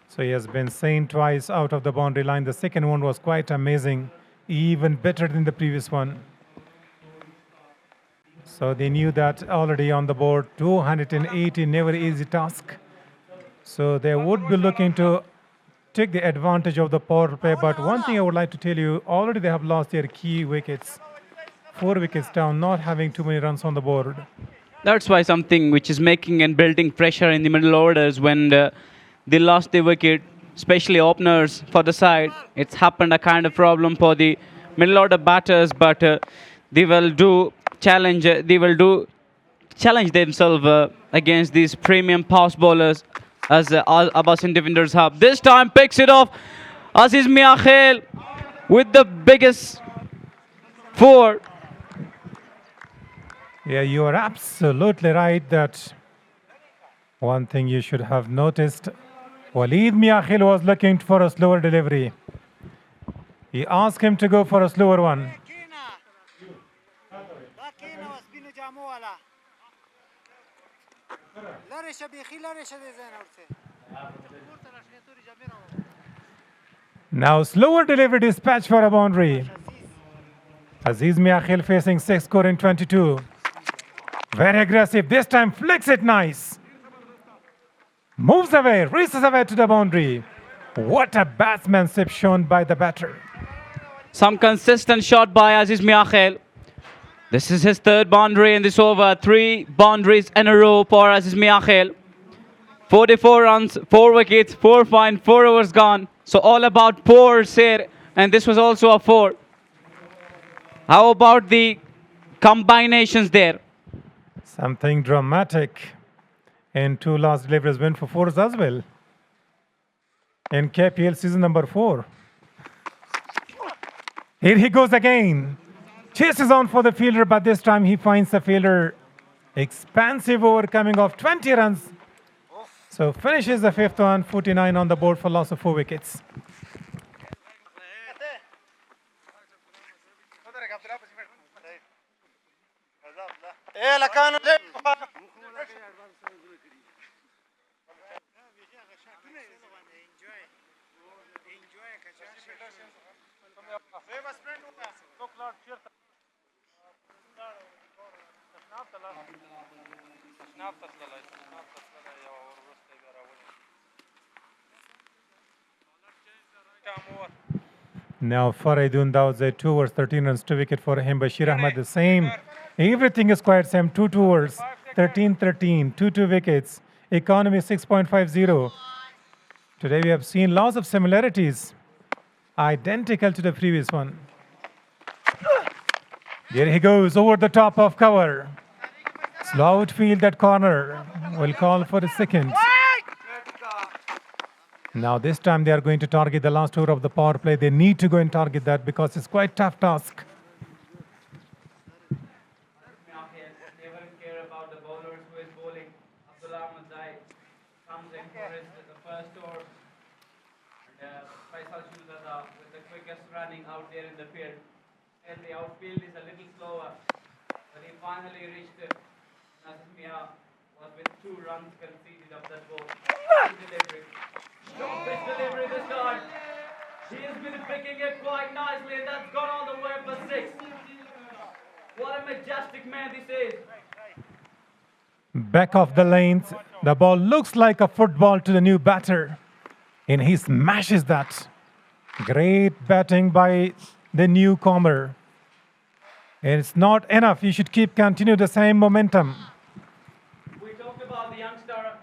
So he has been seen twice out of the boundary line. The second one was quite amazing, even better than the previous one. So they knew that already on the board. 280, never easy task. So they would be looking to take the advantage of the power play. But one thing I would like to tell you, already they have lost their key wickets. 4 wickets down, not having too many runs on the board. That's why something which is making and building pressure in the middle orders when they lost the wicket, especially openers for the side. It's happened a kind of problem for the middle order batters, but they will challenge themselves against these premium fast bowlers as Abaseen Deffenders have. This time picks it off. Aziz Miakhel with the biggest 4. Yeah, you are absolutely right that one thing you should have noticed, Walid Miakhel was looking for a slower delivery. He asked him to go for a slower one. لارش بيخي لارش دي زين أورتي. Now slower delivery dispatch for a boundary. Aziz Miakhil facing 6, scoring 22. Very aggressive. This time flicks it nice. Moves away, races away to the boundary. What a batsmanship shown by the batter. Some consistent shot by Aziz Miakhil. This is his third boundary in this over. 3 boundaries in a row for Aziz Miakhil. 44 runs, 4 wickets, 4 fine, 4 overs gone. So all about 4 here, and this was also a 4. How about the combinations there? Something dramatic. And 2 last deliveries win for 4s as well. In KPL season number 4. Here he goes again. Chases on for the fielder, but this time he finds the fielder. Expansive over coming off 20 runs. So finishes the 5th one, 49 on the board for loss of 4 wickets. Now Faridun Dawze, 2 overs, 13 runs, 2 wicket for him. Bashir Ahmed the same. Everything is quite same. 2 overs, 13, 2 wickets. Economy 6.50. Today we have seen lots of similarities. Identical to the previous one. There he goes over the top of cover. Slow outfield that corner. Will call for a second. Now this time they are going to target the last over of the power play. They need to go and target that because it's quite tough task. They wouldn't care about the bowlers who is bowling. Abdullah Mazai comes in for the first over. And Faisal Shulzada with the quickest running out there in the field. And the outfield is a little slower. But he finally reached it. Nasmia was with 2 runs conceded of that ball. Delivery. Strong pitch delivery this time. He has been picking it quite nicely, and that's gone all the way for 6. What a majestic man this is. Back of the lanes. The ball looks like a football to the new batter. And he smashes that. Great batting by the newcomer. It's not enough. You should continue the same momentum. We talked about the youngster.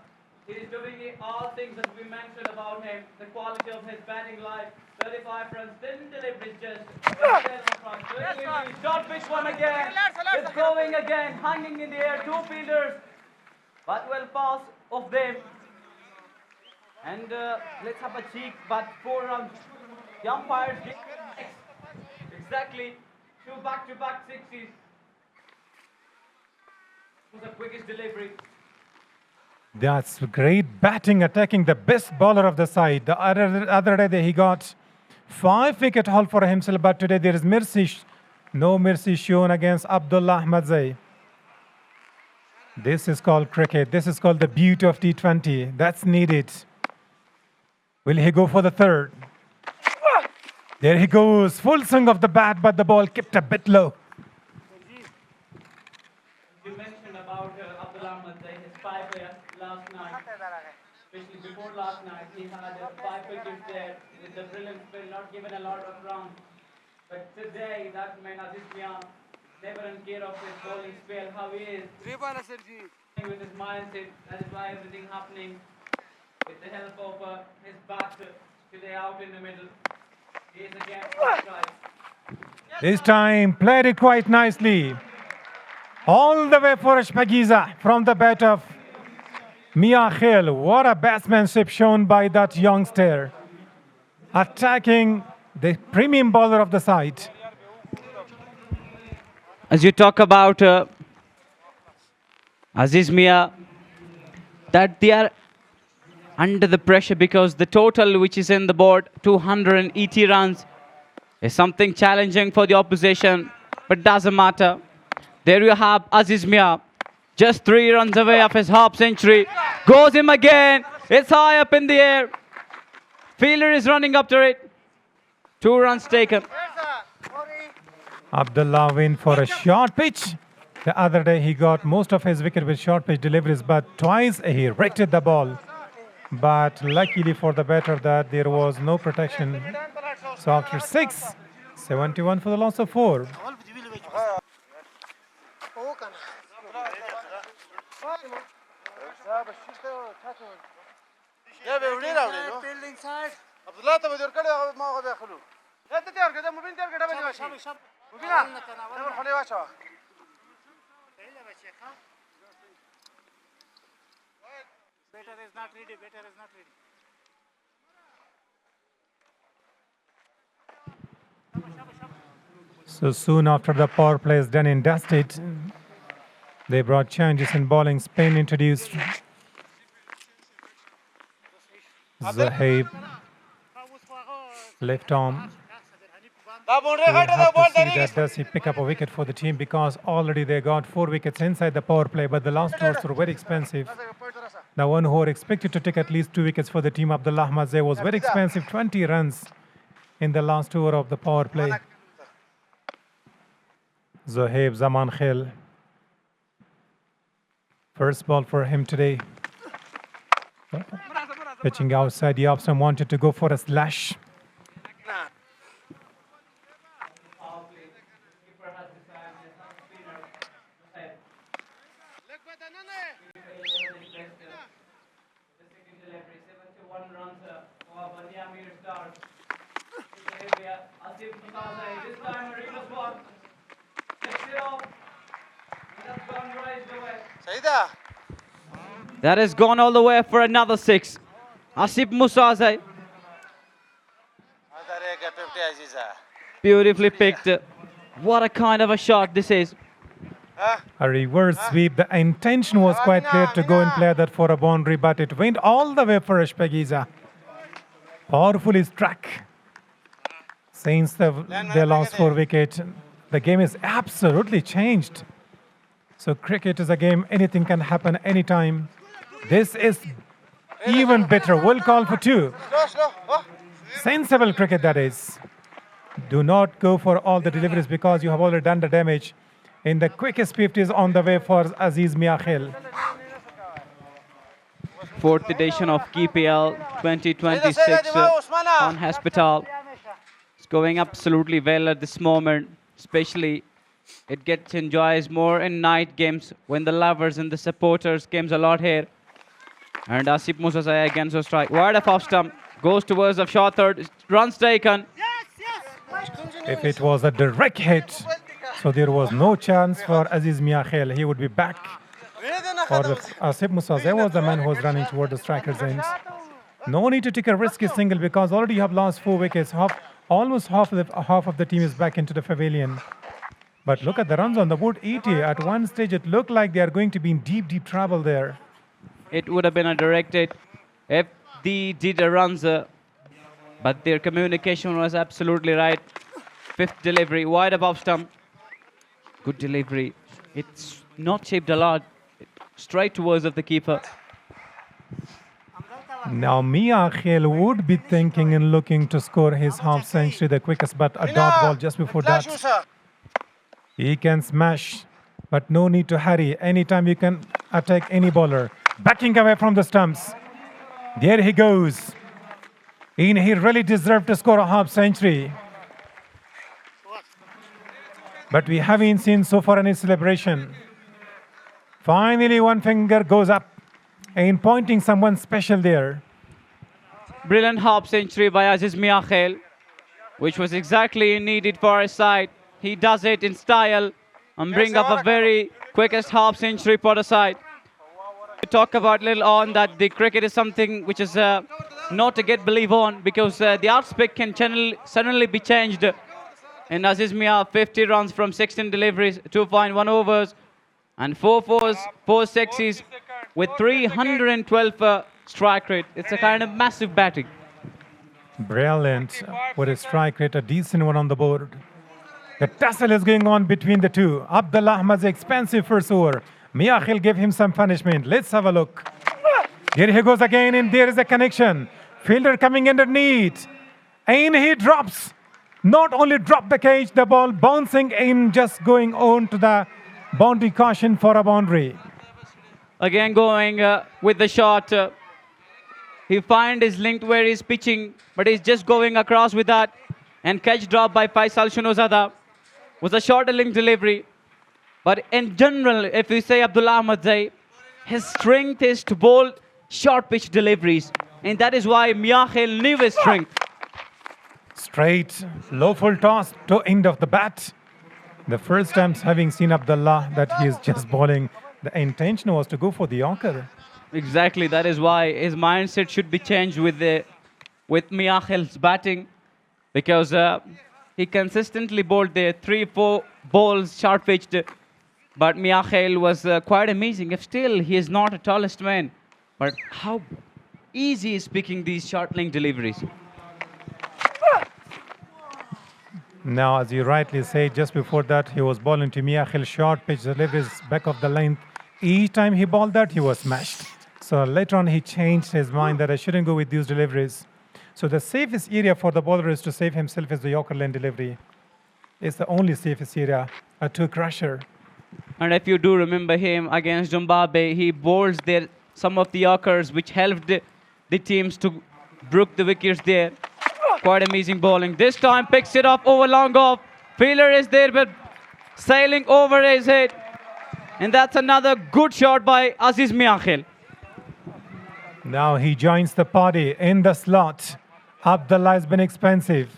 He is doing all things that we mentioned about him. The quality of his batting life. 35 runs, 10 deliveries just. Short pitch one again. It's going again. Hanging in the air. 2 fielders. But well pass of them. And let's have a cheek. But 4 runs. The umpires give 6. Exactly. 2 back-to-back 60s. It was the quickest delivery. That's great batting, attacking the best bowler of the side. The other day he got 5 wicket haul for himself, but today there is no mercy shown against Abdullah Ahmadzai. This is called cricket. This is called the beauty of T20. That's needed. Will he go for the 3rd? There he goes. Full swing of the bat, but the ball kept a bit low. You mentioned about Abdullah Ahmadzai, his 5 last night. Especially before last night, he had 5 wickets there with the brilliant spell, not given a lot of runs. But today, that man Aziz Mian never in care of his bowling spell, how he is. With his mindset, that is why everything happening with the help of his bat today out in the middle. He is again on strike. This time, played it quite nicely. All the way for Ashpagiza from the bat of Miakhil. What a batsmanship shown by that youngster. Attacking the premium bowler of the side. As you talk about Aziz Mia, that they are under the pressure because the total which is in the board, 280 runs, is something challenging for the opposition, but doesn't matter. There you have Aziz Mia Just 3 runs away of his half century. Goes him again. It's high up in the air. Fielder is running up to it. 2 runs taken. Abdullah went for a short pitch. The other day he got most of his wicket with short pitch deliveries, but twice he wrecked the ball. But luckily for the batter that there was no protection. So after 6, 71 for the loss of 4. فیلډینګ سایډ عبدالله ته به دې ورکړی هغه ما هغه بیا خلو یا ته تیار کړه دا مبین تیار کړه ډبلې واشي مبینه ډبل خولې واچوه بیټر از ناٹ ریډي بیټر از ناٹ ریډي So soon after the power play is done and dusted, they brought changes in bowling. Spain introduced Zahaib, left arm. دا بونډري We'll غټه دا have بال to see درېږي that does he pick up a wicket for the team, because already they got 4 wickets inside the power play, but the last overs were very expensive. The one who were expected to take at least 2 wickets for the team, Abdullah Mazay, was very expensive, 20 runs in the last over of the power play. Zohaib Zaman Khil. First ball for him today. Pitching outside, the option wanted to go for a slash. That has gone all the way for another 6. Asif Musazai. Beautifully picked. What a kind of a shot this is. A reverse sweep. The intention was quite clear to go and play that for a boundary, but it went all the way for Ashpegiza. Powerfully struck. Since they lost 4 wickets, the game is absolutely changed. So cricket is a game, anything can happen anytime. This is even better. We'll call for 2. Sensible cricket, that is. Do not go for all the deliveries because you have already done the damage. In the quickest 50 is on the way for Aziz Miakhil. 4th edition of KPL 2026 on Hespetal. It's going absolutely well at this moment. Especially, it gets enjoys more in night games when the lovers and the supporters games a lot here. And Asif Musazai against a strike. Wide of off stump. Goes towards the short third. Runs taken. If it was a direct hit, so there was no chance for Aziz Miakhil. He would be back. Or Asif Musazai was the man who was running toward the striker's ends. No need to take a risky single because already you have lost 4 wickets. Almost half of the team is back into the pavilion. But look at the runs on the board, 80. At one stage, it looked like they are going to be in deep, deep trouble there. It would have been a direct hit if they did a runs, but their communication was absolutely right. 5th delivery, wide above stump. Good delivery. It's not shaped a lot. Straight towards of the keeper. Now Miakhil would be thinking and looking to score his half century, the quickest, but a dot ball just before that. He can smash, but no need to hurry. Anytime you can attack any bowler. Backing away from the stumps. There he goes. And he really deserved to score a half century. But we haven't seen so far any celebration. Finally, one finger goes up and pointing someone special there. Brilliant half century by Aziz Miakhil, which was exactly needed for his side. He does it in style and bring up a very quickest half century for the side. We talk about little on that the cricket is something which is not to get believe on because the outspec can suddenly be changed. And Aziz Mia 50 runs from 16 deliveries, 2.1 overs, and 4 fours, 4 sixes with 312 strike rate. It's a kind of massive batting. Brilliant. With a strike rate, a decent one on the board. The tussle is going on between the two. Abdullah Ahmad's expensive first over. Miakhil gave him some punishment. Let's have a look. Here he goes again, and there is a connection. Fielder coming underneath. And he drops. Not only dropped the cage, the ball bouncing in, just going on to the boundary caution for a boundary. Again going with the shot. He find his link where he's pitching, but he's just going across with that. And catch drop by Faisal Shunozada. Was a shorter link delivery. But in general, if we say Abdullah Ahmad Zai, his strength is to bowl short pitch deliveries. And that is why Miakhil knew his strength. Straight, low full toss to end of the bat. The first time having seen Abdullah that he is just bowling, the intention was to go for the Yorker. Exactly, that is why his mindset should be changed with Miakhil's batting, because he consistently bowled the 3-4 balls short pitched, but Miakhil was quite amazing. If still he is not a tallest man, but how easy is picking these short link deliveries. Now, as you rightly say, just before that, he was bowling to Miakhil short pitch deliveries back of the length. Each time he bowled that, he was smashed. So later on, he changed his mind that I shouldn't go with these deliveries. So the safest area for the bowler is to save himself is the Yorker lane delivery. It's the only safest area, a two crusher. And if you do remember him against Zimbabwe, he bowls there some of the Yorkers which helped the teams to brook the wickets there. Quite amazing bowling. This time picks it up over long off. Fielder is there but sailing over his head. And that's another good shot by Aziz Miakhil. Now he joins the party in the slot. Abdullah has been expensive.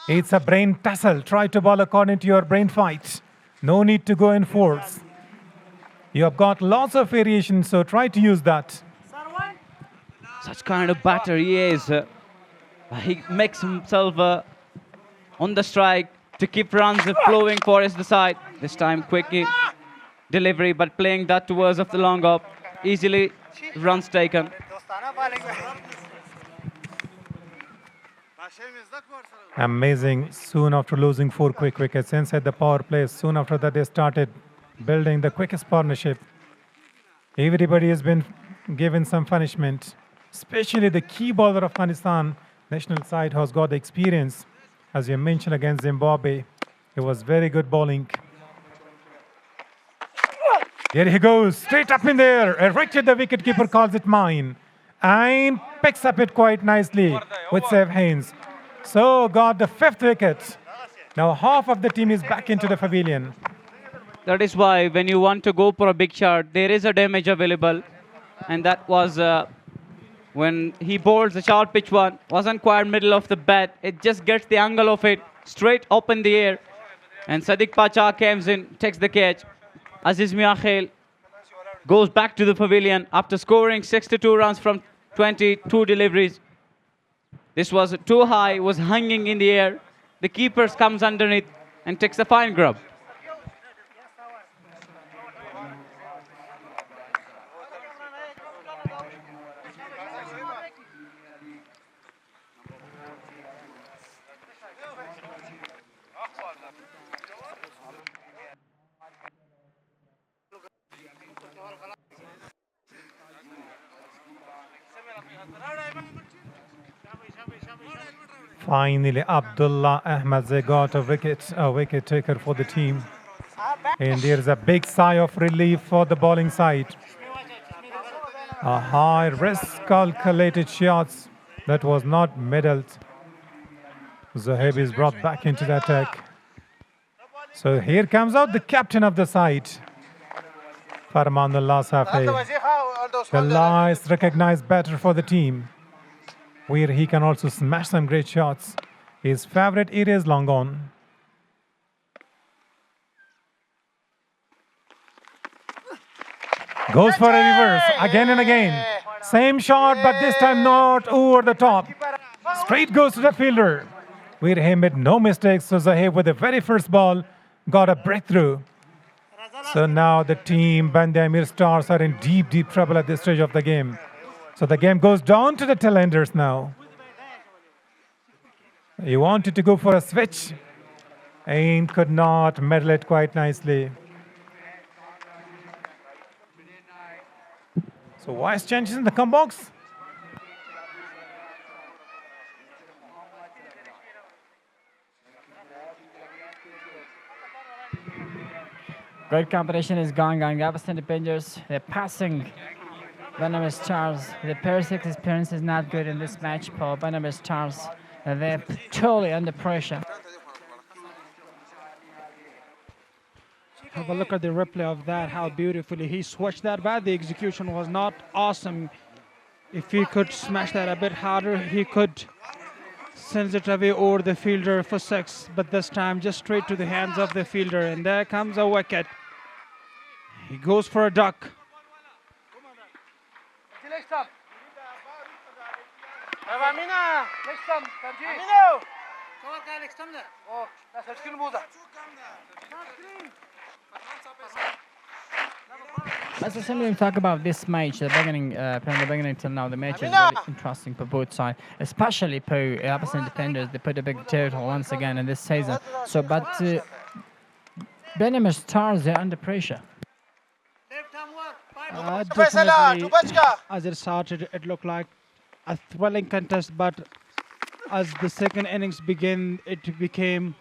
It's a brain tussle. Try to bowl according to your brain fight. No need to go in force. You have got lots of variation, so try to use that. Such kind of batter he is. He makes himself on the strike to keep runs flowing for his side. This time quickly delivery, but playing that towards of the long off. Easily runs taken. Amazing. Soon after losing 4 quick wickets inside the power play, soon after that they started building the quickest partnership. Everybody has been given some punishment, especially the key bowler of Afghanistan national side has got the experience. As you mentioned against Zimbabwe, it was very good bowling. Here he goes, straight up in there. Richard, the wicketkeeper, calls it mine and picks up it quite nicely with safe hands. So got the 5th wicket. Now half of the team is back into the pavilion. That is why when you want to go for a big shot, there is a damage available. And that was when he bowls the short pitch one. Wasn't quite middle of the bat. It just gets the angle of it straight up in the air. And Sadiq Pacha comes in, takes the catch. Aziz Miakhil goes back to the pavilion after scoring 62 runs from 22 deliveries. This was too high, was hanging in the air. The keeper comes underneath and takes a fine grub. Finally, Abdullah Ahmad got a wicket taker for the team. And there's a big sigh of relief for the bowling side. A high risk calculated shots that was not medaled. Zohaib is brought back into the attack. So here comes out the captain of the side, Farmanullah Safi, the last recognized batter for the team, where he can also smash some great shots. His favorite area is long on. Goes for a reverse again and again. Same shot, but this time not over the top. Straight goes to the fielder, where he made no mistakes. So Zohaib with the very first ball got a breakthrough. So now the team Bandai Amir Stars are in deep, deep trouble at this stage of the game. So the game goes down to the Deffenders now. He wanted to go for a switch and could not medal it quite nicely. So wise changes in the come box. Great competition is going on. Abaseen Deffenders, they're passing Venomous Stars. The Persix experience is not good in this match for Venomous Stars. They're totally under pressure. Have a look at the replay of that, how beautifully he switched that back. The execution was not awesome. If he could smash that a bit harder, he could send it away over the fielder for 6. But this time, just straight to the hands of the fielder. And there comes a wicket. He goes for a duck. As I said, we talk about this match, the beginning, from the beginning till now, the match is really interesting for both sides, especially for Abaseen Defenders. They put a big total once again in this season. So, but Venomous Stars, they're under pressure. Definitely, as it started, it looked like a thrilling contest, but as the second innings began, it became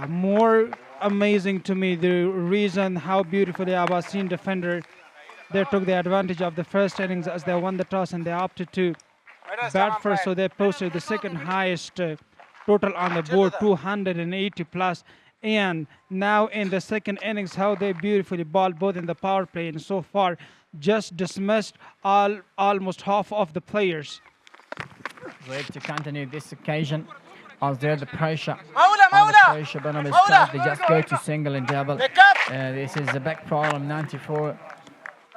more amazing to me. The reason how beautifully Abaseen Defender, they took the advantage of the first innings as they won the toss and they opted to bat first, so they posted the second highest total on the board, 280 plus. And now in the second innings, how they beautifully bowled both in the power play and so far just dismissed almost half of the players. Great to continue this occasion. As they're the pressure, under pressure, Venomous Stars, they just go to single and double. This is a back problem, 94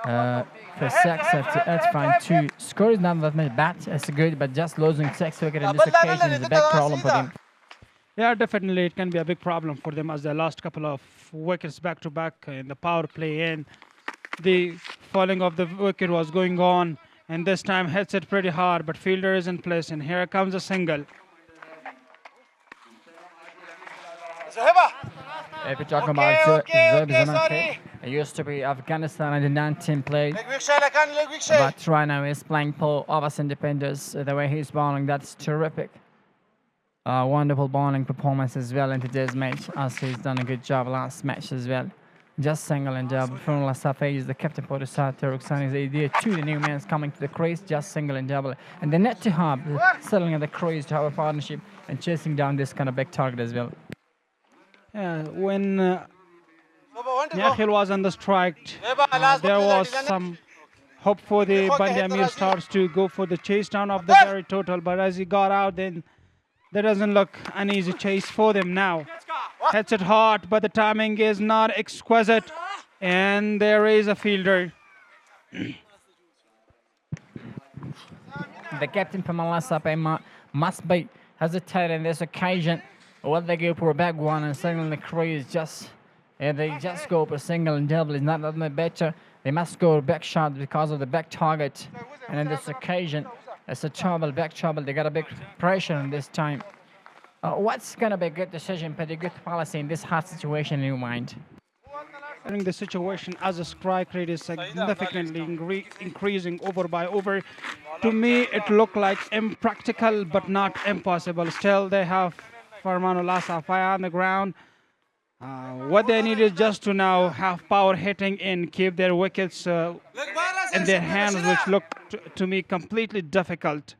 for 6. That's fine. 2 score is not that much bad. It's good, but just losing 6 wickets in this occasion is a big problem for them. Yeah, definitely it can be a big problem for them as they lost a couple of wickets back to back in the power play, and the falling of the wicket was going on, and this time hits it pretty hard, but fielder is in place, and here comes a single. If you're talking about Zob, it used to be Afghanistan under 19 play, but right now he's playing for Abaseen Defenders. The way he's bowling, that's terrific. Wonderful bowling performance as well in today's match, as he's done a good job last match as well. Just single and double. From Safi is the captain for the side. Roxan is idea to the new man's coming to the crease, just single and double. And the net to hub, settling at the crease to have a partnership and chasing down this kind of big target as well. Yeah, when Yakhil was on the strike, there was some hope for the Amir Stars to go for the chase down of the very total, but as he got out, then there doesn't look an easy chase for them now. Hits it hard, but the timing is not exquisite, and there is a fielder. The captain from Safi must be hesitant in this occasion. What they go for a back one and single in the crease, they just go for single and double is not that much better. They must go back shot because of the back target, and in this occasion, it's a trouble, back trouble. They got a big pressure in this time. What's going to be a good decision, pretty good policy in this hard situation in your mind? During the situation, as the strike rate is significantly increasing over by over, to me it looked like impractical but not impossible. Still, they have Farmanullah Safai on the ground. What they need is just to now have power hitting and keep their wickets in their hands, which looked to me completely difficult.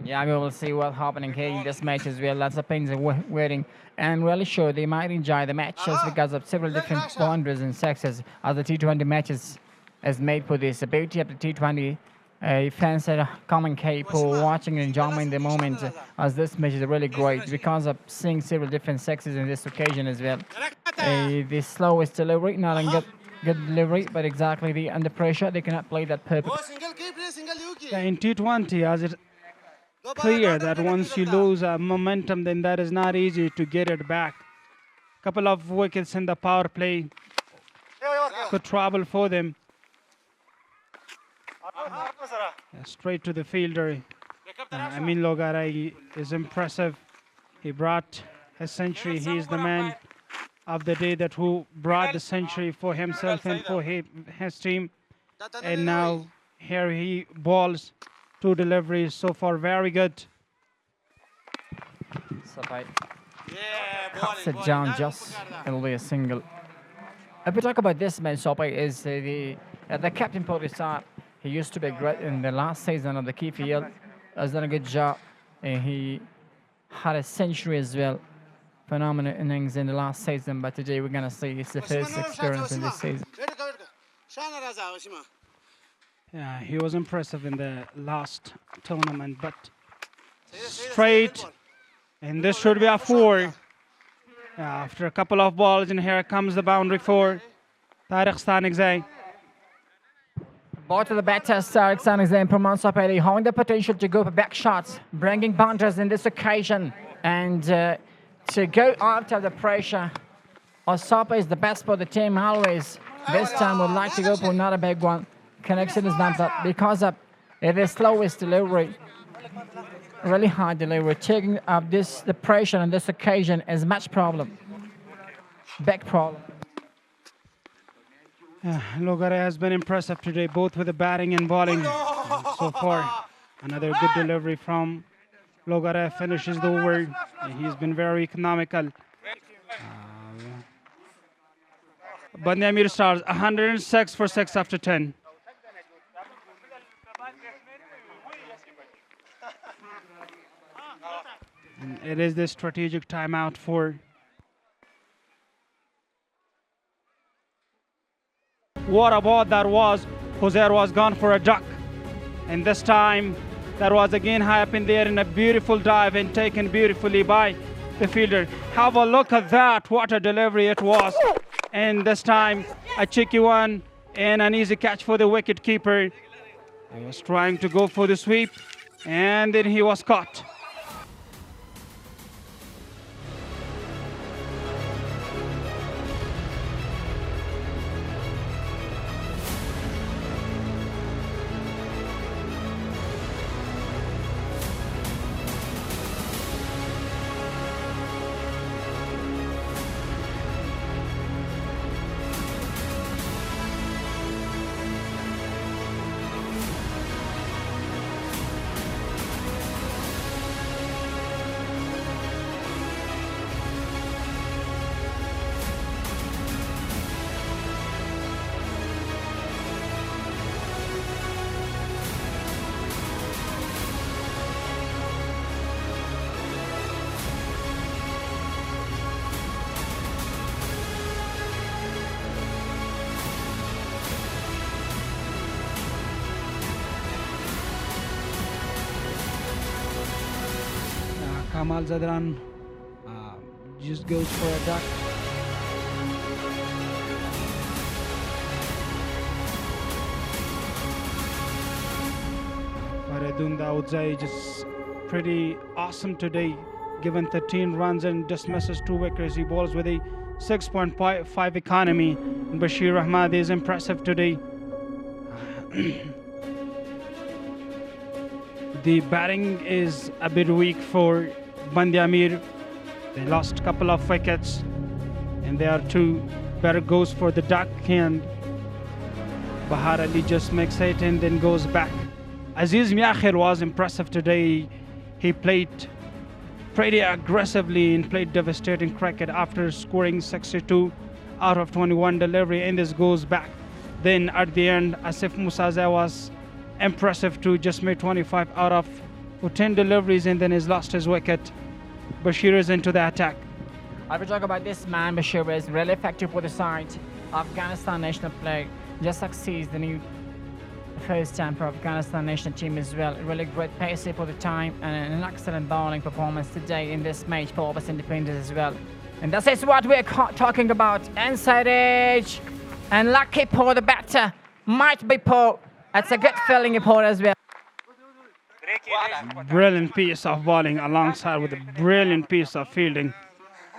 Yeah, we will see what's happening here in this match as well. Lots of fans are waiting and really sure they might enjoy the matches because of several different boundaries and sexes as the T20 matches is made for this. The beauty of the T20 fans are coming here for watching and enjoying the moment as this match is really great because of seeing several different sexes in this occasion as well. The slowest delivery, not a good delivery, but exactly the under pressure, they cannot play that perfect. In T20, as it's clear that once you lose momentum, then that is not easy to get it back. Couple of wickets in the power play could trouble for them. Straight to the fielder. Amin Logaray is impressive. He brought his century. He is the man of the day that who brought the century for himself and for his team. And now here he balls 2 deliveries so far, very good. Sapai cuts it down just. It'll be a single. If we talk about this man, Sapai is the captain for the side. He used to be great in the last season of the key field. Has done a good job. And he had a century as well. Phenomenal innings in the last season, but today we're going to see it's the first experience in this season. Yeah, he was impressive in the last tournament, but straight, and this should be a 4. After a couple of balls, and here comes the boundary for Tariq Stanigzai. Both of the batters, Tariq Stanigzai and Praman Sapeli, having the potential to go for back shots, bringing boundaries in this occasion, and to go after the pressure. Osapa is the best for the team always. This time would like to go for another big one. Connection is not that because of it is slowest delivery. Really hard delivery. Taking up the pressure on this occasion is much problem. Big problem. Logare has been impressive today, both with the batting and bowling. So far, another good delivery from Logare finishes the over. He's been very economical. But the Amir Stars 106 for 6 after 10. And it is the strategic timeout for what a ball that was. Jose was gone for a duck. And this time that was again high up in there in a beautiful dive and taken beautifully by the fielder. Have a look at that. What a delivery it was. And this time a cheeky one and an easy catch for the wicket keeper. He was trying to go for the sweep and then he was caught. Kamal Zadran just goes for a duck. Faridun Daudzai just pretty awesome today. Given 13 runs and dismisses 2 wickets, he bowls with a 6.5 economy. And Bashir Ahmad is impressive today. The batting is a bit weak for Bandi Ameer. They lost a couple of wickets and there are 2 better goes for the duck, and Bahar Ali just makes it and then goes back. Aziz Miakhir was impressive today. He played pretty aggressively and played devastating cricket after scoring 62 out of 21 delivery, and this goes back. Then at the end, Asif Musaza was impressive too, just made 25 out of 10 deliveries and then he's lost his wicket. Bashir is into the attack. I will talk about this man. Bashir is really effective for the side. Afghanistan national flag just succeeds the new first time for Afghanistan national team as well. Really great pace for the time and an excellent bowling performance today in this match for Abaseen Deffenders as well. And that is what we're talking about. Inside edge and lucky for the batter. Might be poor. That's a good feeling for as well. Brilliant piece of bowling alongside with a brilliant piece of fielding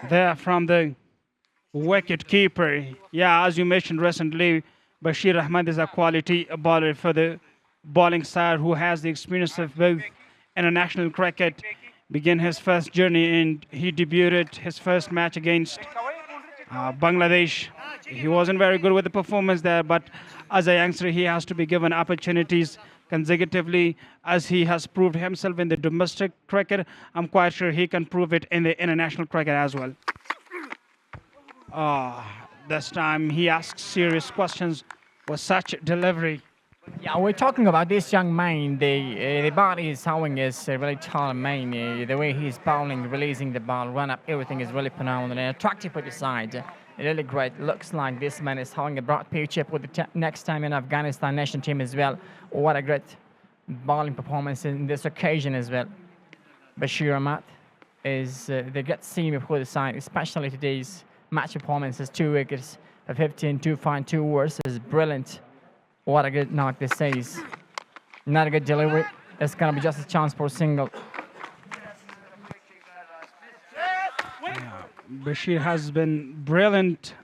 there from the wicket keeper. Yeah, as you mentioned recently, Bashir Ahmad is a quality bowler for the bowling side who has the experience of both international cricket. Began his first journey and he debuted his first match against Bangladesh. He wasn't very good with the performance there, but as a youngster, he has to be given opportunities consecutively as he has proved himself in the domestic cricket. I'm quite sure he can prove it in the international cricket as well. This time he asks serious questions with such delivery. Yeah, we're talking about this young man. The body is throwing is really tall man. The way he's bowling, releasing the ball, run up, everything is really phenomenal and attractive for the side. Really great. Looks like this man is having a broad future for the next time in Afghanistan national team as well. What a great bowling performance in this occasion as well. Bashir Ahmad is the great senior for the side, especially today's match performances. 2 wickets, a 15, 2 fine, 2 overs is brilliant. What a good knock this is. Not a good delivery. It's going to be just a chance for a single. Bashir has been brilliant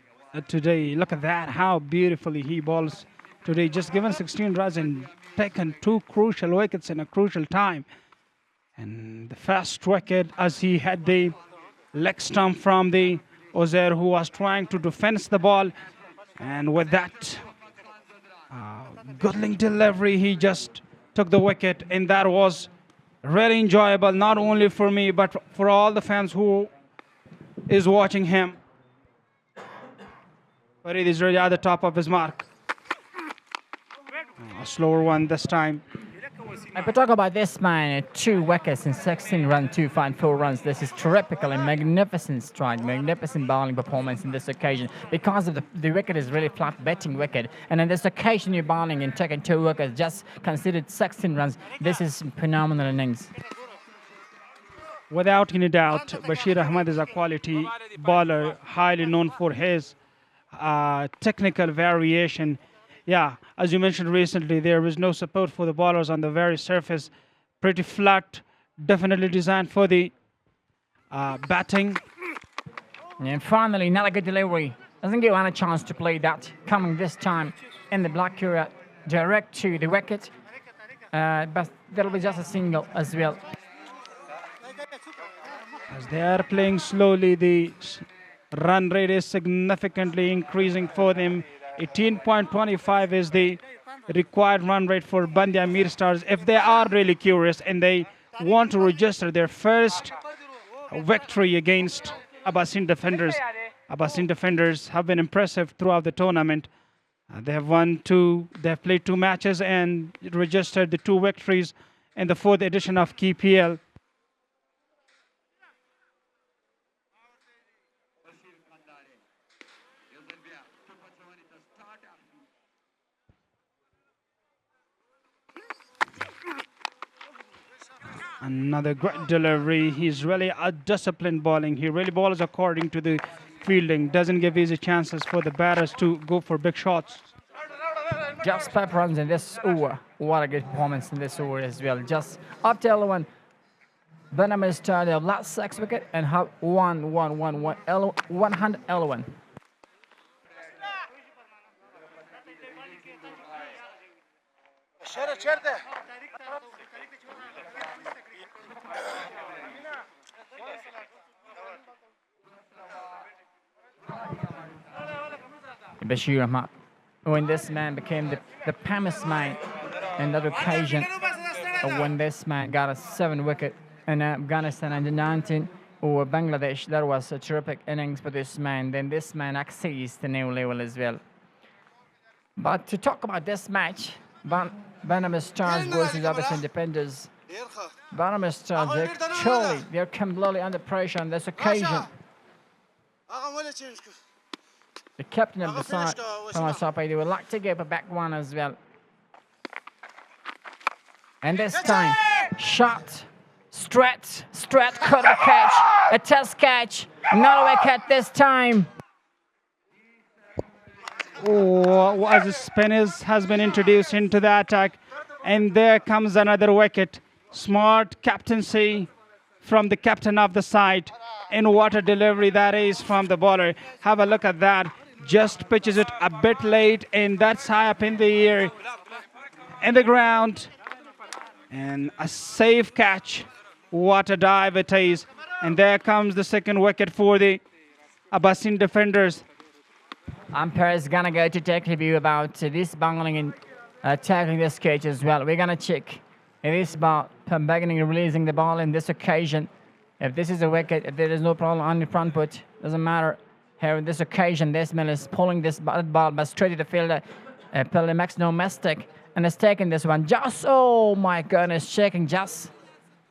today. Look at that, how beautifully he bowls today. Just given 16 runs and taken 2 crucial wickets in a crucial time. And the first wicket as he had the leg stump from the Ozair who was trying to defend the ball. And with that goodling delivery, he just took the wicket. And that was really enjoyable, not only for me, but for all the fans who is watching him. But it is really at the top of his mark. A slower one this time. If we talk about this man, 2 wickets in 16 runs, 2 fine 4 runs. This is terrific and magnificent strike, magnificent bowling performance in this occasion. Because of the wicket is really flat betting wicket. And on this occasion you're bowling and taking 2 wickets, just considered 16 runs. This is phenomenal innings. Without any doubt, Bashir Ahmad is a quality bowler, highly known for his technical variation. Yeah, as you mentioned recently, there is no support for the bowlers on the very surface. Pretty flat, definitely designed for the batting. And finally, not a good delivery. Doesn't give any chance to play that. Coming this time in the black area, direct to the wicket. But that'll be just a single as well. As they are playing slowly, the run rate is significantly increasing for them. 18.25 is the required run rate for Bandi Ameer Stars if they are really curious and they want to register their first victory against Abaseen Defenders. Abaseen Defenders have been impressive throughout the tournament. They have played 2 matches and registered the 2 victories in the 4th edition of KPL. Another great delivery. He's really a disciplined bowling. He really bowls according to the fielding. Doesn't give easy chances for the batters to go for big shots. Just 5 runs in this over. What a good performance in this over as well. Just up to 11. Venom started the last 6 wicket and have 111. Bashir Ahmad, when this man became the famous man in that occasion, when this man got a 7 wicket in Afghanistan under 19 or Bangladesh, that was a terrific innings for this man. Then this man exceeds the new level as well. But to talk about this match, Bannerman Stars versus Abaseen Deffenders. Bannerman Stars, they're completely under pressure on this occasion. The captain of the side, Masabqe, they would like to give a back one as well. And this time, shot, straight, cut a catch, a test catch, not a wicket this time. Oh, as the spinners has been introduced into the attack, and there comes another wicket. Smart captaincy from the captain of the side, and what a delivery that is from the bowler. Have a look at that. Just pitches it a bit late, and that's high up in the air, in the ground, and a safe catch. What a dive it is. And there comes the 2nd wicket for the Abaseen defenders. Umpire is gonna go to take review about this bowling and tackling this cage as well. We're gonna check this ball from beginning releasing the ball in this occasion. If this is a wicket, if there is no problem on the front foot, doesn't matter. Here in this occasion, this man is pulling this ball but straight to the fielder. Fielder makes no mistake and is taking this one. Just, oh my goodness, checking just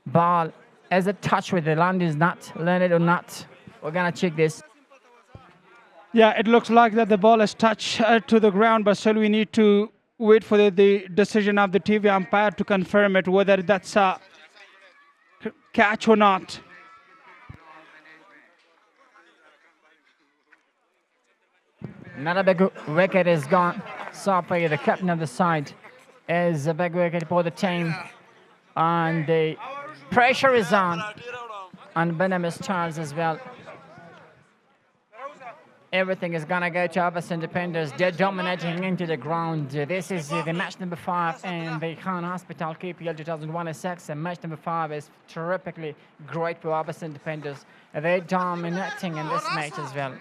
ball as a touch with the land is not landed or not. We're gonna check this. Yeah, it looks like that the ball is touched to the ground, but still we need to wait for the decision of the TV umpire to confirm it, whether that's a catch or not. Another big wicket is gone. صفحې, the captain of the side, is a big wicket for the team. And the pressure is on Benham Stars as well. Everything is going to go to Abbas Independence. They're dominating into the ground. This is the match number 5 in the Khan Hospital KPL 2001-6. And match number 5 is terrifically great for Abbas Independence. They're dominating in this match as well.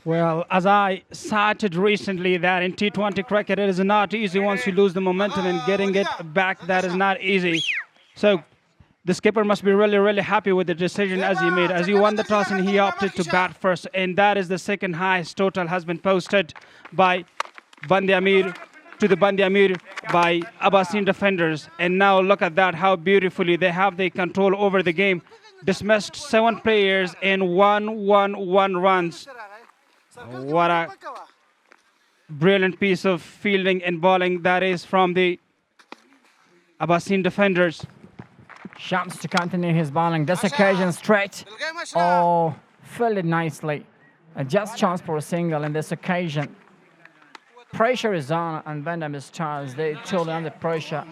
Well, as I cited recently, that in T20 cricket it is not easy once you lose the momentum and getting it back, that is not easy. So the skipper must be really, really happy with the decision as he made. As he won the toss and he opted to bat first, and that is the second highest total has been posted by Amir to the Amir by Abaseen defenders. And now look at that, how beautifully they have the control over the game. Dismissed 7 players and 1 runs. What a brilliant piece of fielding and bowling that is from the Abaseen defenders. Shams to continue his bowling. This occasion straight. Oh, fielded nicely. A just chance for a single in this occasion. Pressure is on Benham Stars. They totally under pressure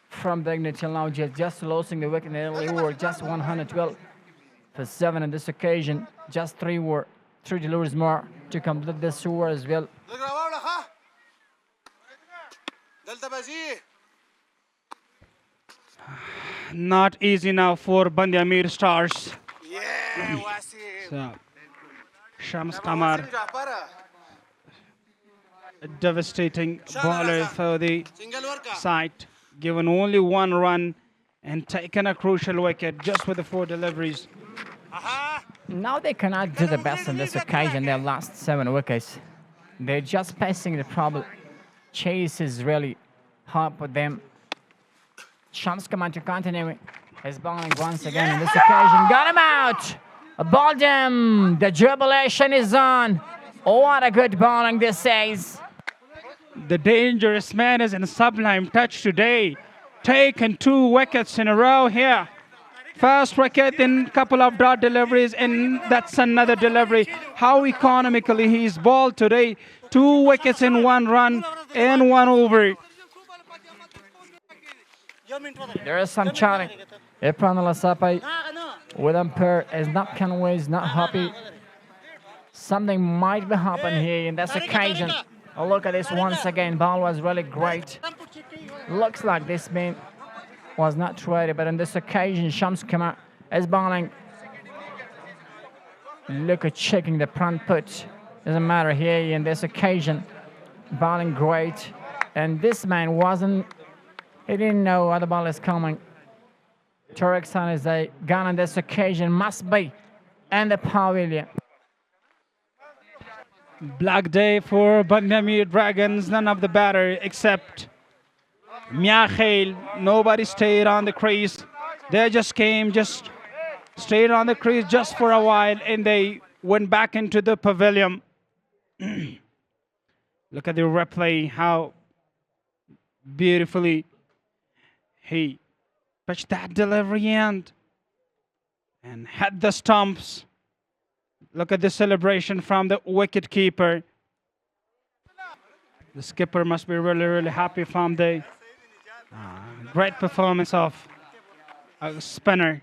from beginning till now. Just losing the wicket in the early over. Just 112 for 7 in this occasion. Just 3 deliveries more to complete this over as well. Not easy now for Amir Stars. So, Shams Kamar, a devastating bowler for the side, given only 1 run and taken a crucial wicket just with the 4 deliveries. Now they cannot do the best on this occasion. They lost 7 wickets. They're just passing the problem. Chase is really hard for them. Shams come on to continue his bowling once again on this occasion. Got him out! Balled him! The jubilation is on. Oh, what a good bowling this is. The dangerous man is in sublime touch today. Taken 2 wickets in a row here. First wicket, then couple of dot deliveries, and that's another delivery. How economically he's bowled today. 2 wickets in 1 run and 1 over. There is some chatting. With umpire is not Conway, is not happy. Something might be happening here in this occasion. Oh, look at this once again. Ball was really great. Looks like this man was not traded, but on this occasion, Shams Kamar is bowling. Look at checking the front foot. Doesn't matter here in this occasion. Bowling great. And this man wasn't, he didn't know where the ball is coming. Tariq San is a gun on this occasion, must be in the pavilion. Black day for Amir Dragons. None of the batter except Mia Khail. Nobody stayed on the crease. They just came, just stayed on the crease just for a while, and they went back into the pavilion. Look at the replay, how beautifully he pitched that delivery and had the stumps. Look at the celebration from the wicket keeper. The skipper must be really, really happy from the great performance of a spinner.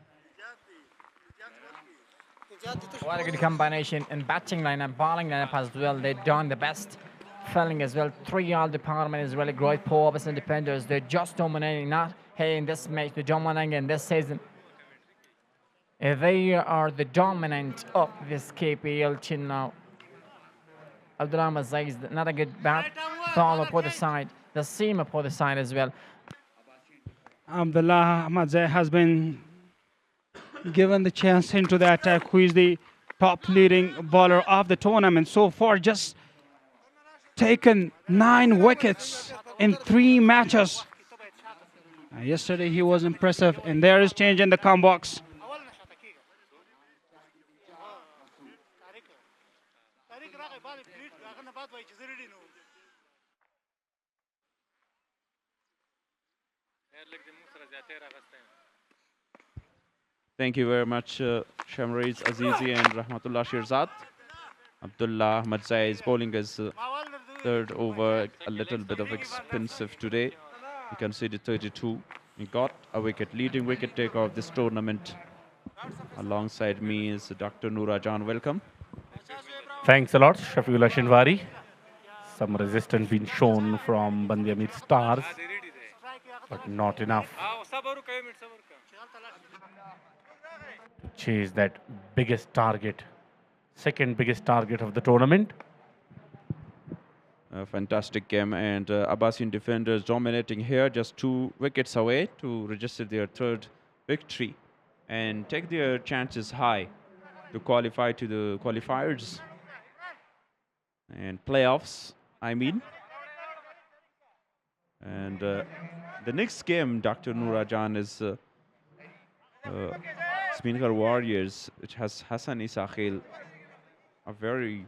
What a good combination in batting lineup, bowling lineup as well. They're doing the best. Filling as well. 3-all department is really great for اباسین Deffenders. They're just dominating, not hey in this match, they're dominating in this season. They are the dominant of this KPL chin now. Abdullah Mazai is not a good bat. Ball up the side. The seam up the side as well. Abdullah Mazai has been given the chance into the attack, who is the top leading bowler of the tournament so far. Just taken 9 wickets in 3 matches. Yesterday he was impressive, and there is change in the come box. Thank you very much, Shamriz Azizi and Rahmatullah Shirzad. Abdullah Ahmad Zai is bowling his third over, a little bit of expensive today. He conceded 32. He got a wicket, leading wicket taker of this tournament. Alongside me is Dr. Noora Jan. Welcome. Thanks a lot, Shafiullah Shinwari. Some resistance being shown from Amir Stars, but not enough to chase that biggest target, second biggest target of the tournament. A fantastic game, and Abaseen Deffenders dominating here, just 2 wickets away to register their 3rd victory and take their chances high to qualify to the qualifiers and playoffs, I mean. And the next game, Dr. Noora Jan, is Spinker Warriors, which has Hassan Isakhil, a very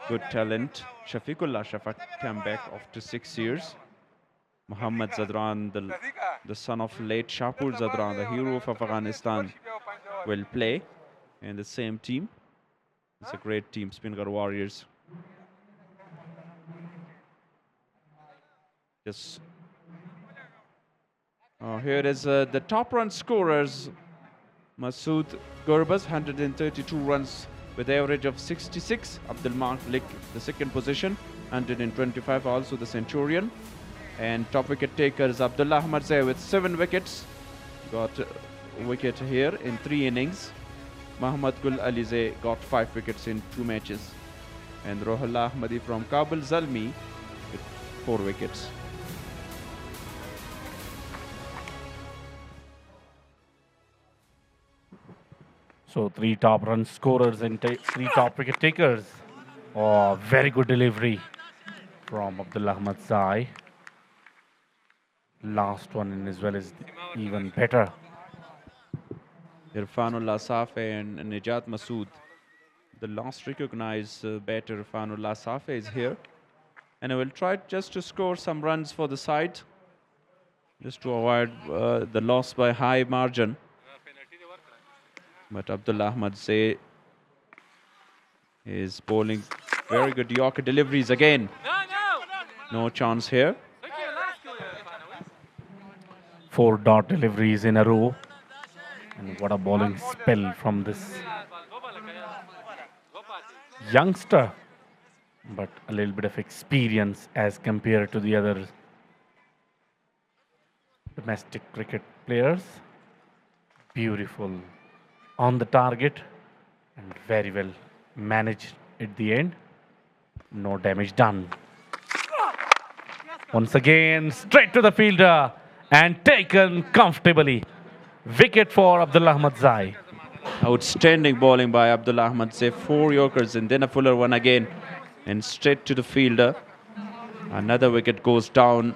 good talent. Shafiqullah Shafaq came back after 6 years. Muhammad Zadran, the son of late Shapur Zadran, the hero of Afghanistan, will play in the same team. It's a great team, Spinker Warriors. Yes. Here is the top run scorers. Masood Gurbaz, 132 runs with average of 66. Abdul Malik, the 2nd position, 125, also the Centurion. And top wicket takers, Abdullah Ahmad Zai with 7 wickets. Got a wicket here in 3 innings. Muhammad Gul Alize got 5 wickets in 2 matches. And Rohullah Ahmadi from Kabul Zalmi with 4 wickets. So 3 top run scorers and 3 top wicket takers. Oh, very good delivery from Abdullah Ahmad Zai. Last one in as well is even better. Irfanullah Safe and Nijat Masood. The last recognized batter, Irfanullah Safe, is here. And I will try just to score some runs for the side, just to avoid the loss by high margin. But Abdullah Ahmad Zai is bowling very good Yorker deliveries again. No chance here. 4 dot deliveries in a row. And what a bowling spell from this youngster. But a little bit of experience as compared to the other domestic cricket players. Beautiful on the target and very well managed at the end. No damage done. Once again, straight to the fielder and taken comfortably. Wicket for Abdullah Ahmad Zai. Outstanding bowling by Abdullah Ahmad Zai. 4 Yorkers and then a fuller one again. And straight to the fielder. Another wicket goes down.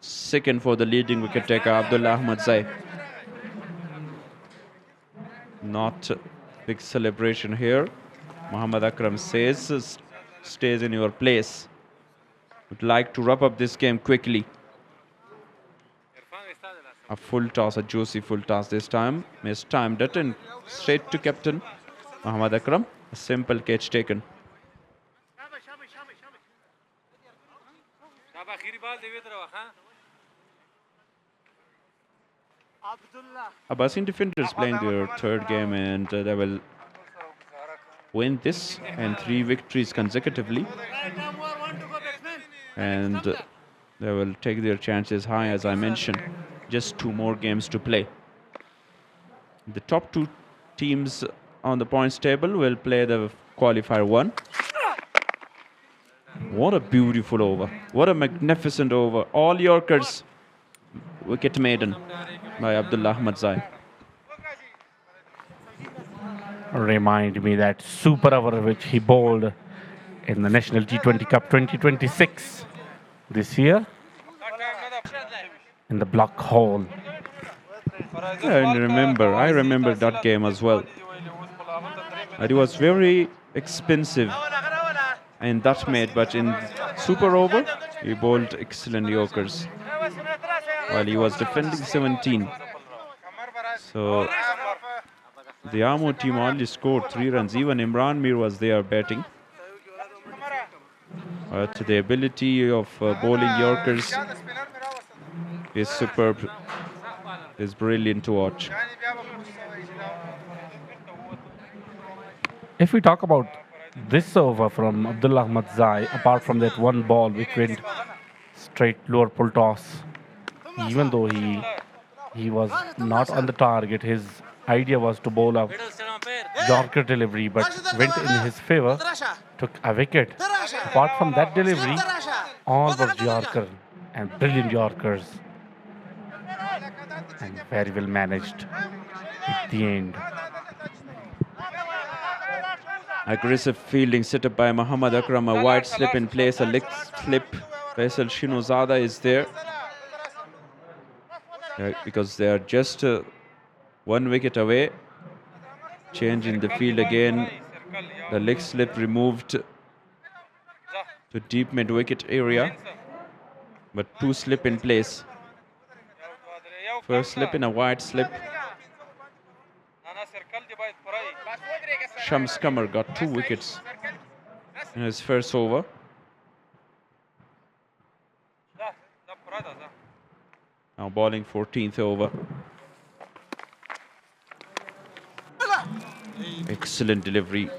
2nd for the leading wicket taker, Abdullah Ahmad Zai. Not a big celebration here. Muhammad Akram says, stays in your place. Would like to wrap up this game quickly. A full toss, a juicy full toss this time. Mistimed it and straight to captain Muhammad Akram. A simple catch taken. Abaseen Defenders playing their third game, and they will win this and 3 victories consecutively. And they will take their chances high, as I mentioned. Just 2 more games to play. The top 2 teams on the points table will play the qualifier 1. What a beautiful over. What a magnificent over. All Yorkers. Wicket maiden by Abdullah Ahmad Zai. Remind me that super over which he bowled in the National T20 Cup 2026 this year in the block hole. Yeah, I remember that game as well. And it was very expensive in that mate, but in super over, he bowled excellent Yorkers while he was defending 17. So the Ammo team only scored 3 runs. Even Imran Mir was there batting. But the ability of bowling Yorkers is superb. Is brilliant to watch. If we talk about this over from Abdullah Ahmad Zai, apart from that one ball which went straight lower pull toss, even though he was not on the target, his idea was to bowl a Yorker delivery, but went in his favor, took a wicket. Apart from that delivery, all was Yorker and brilliant Yorkers, and very well managed at the end. Aggressive fielding set up by Muhammad Akram, a wide slip in place, a leg slip. Faisal Shinozada is there. Because they are just 1 wicket away. Change in the field again. The leg slip removed to deep mid-wicket area. But 2 slip in place. First slip in a wide slip. Shams Qamar got 2 wickets in his first over. Now bowling 14th over. Excellent delivery.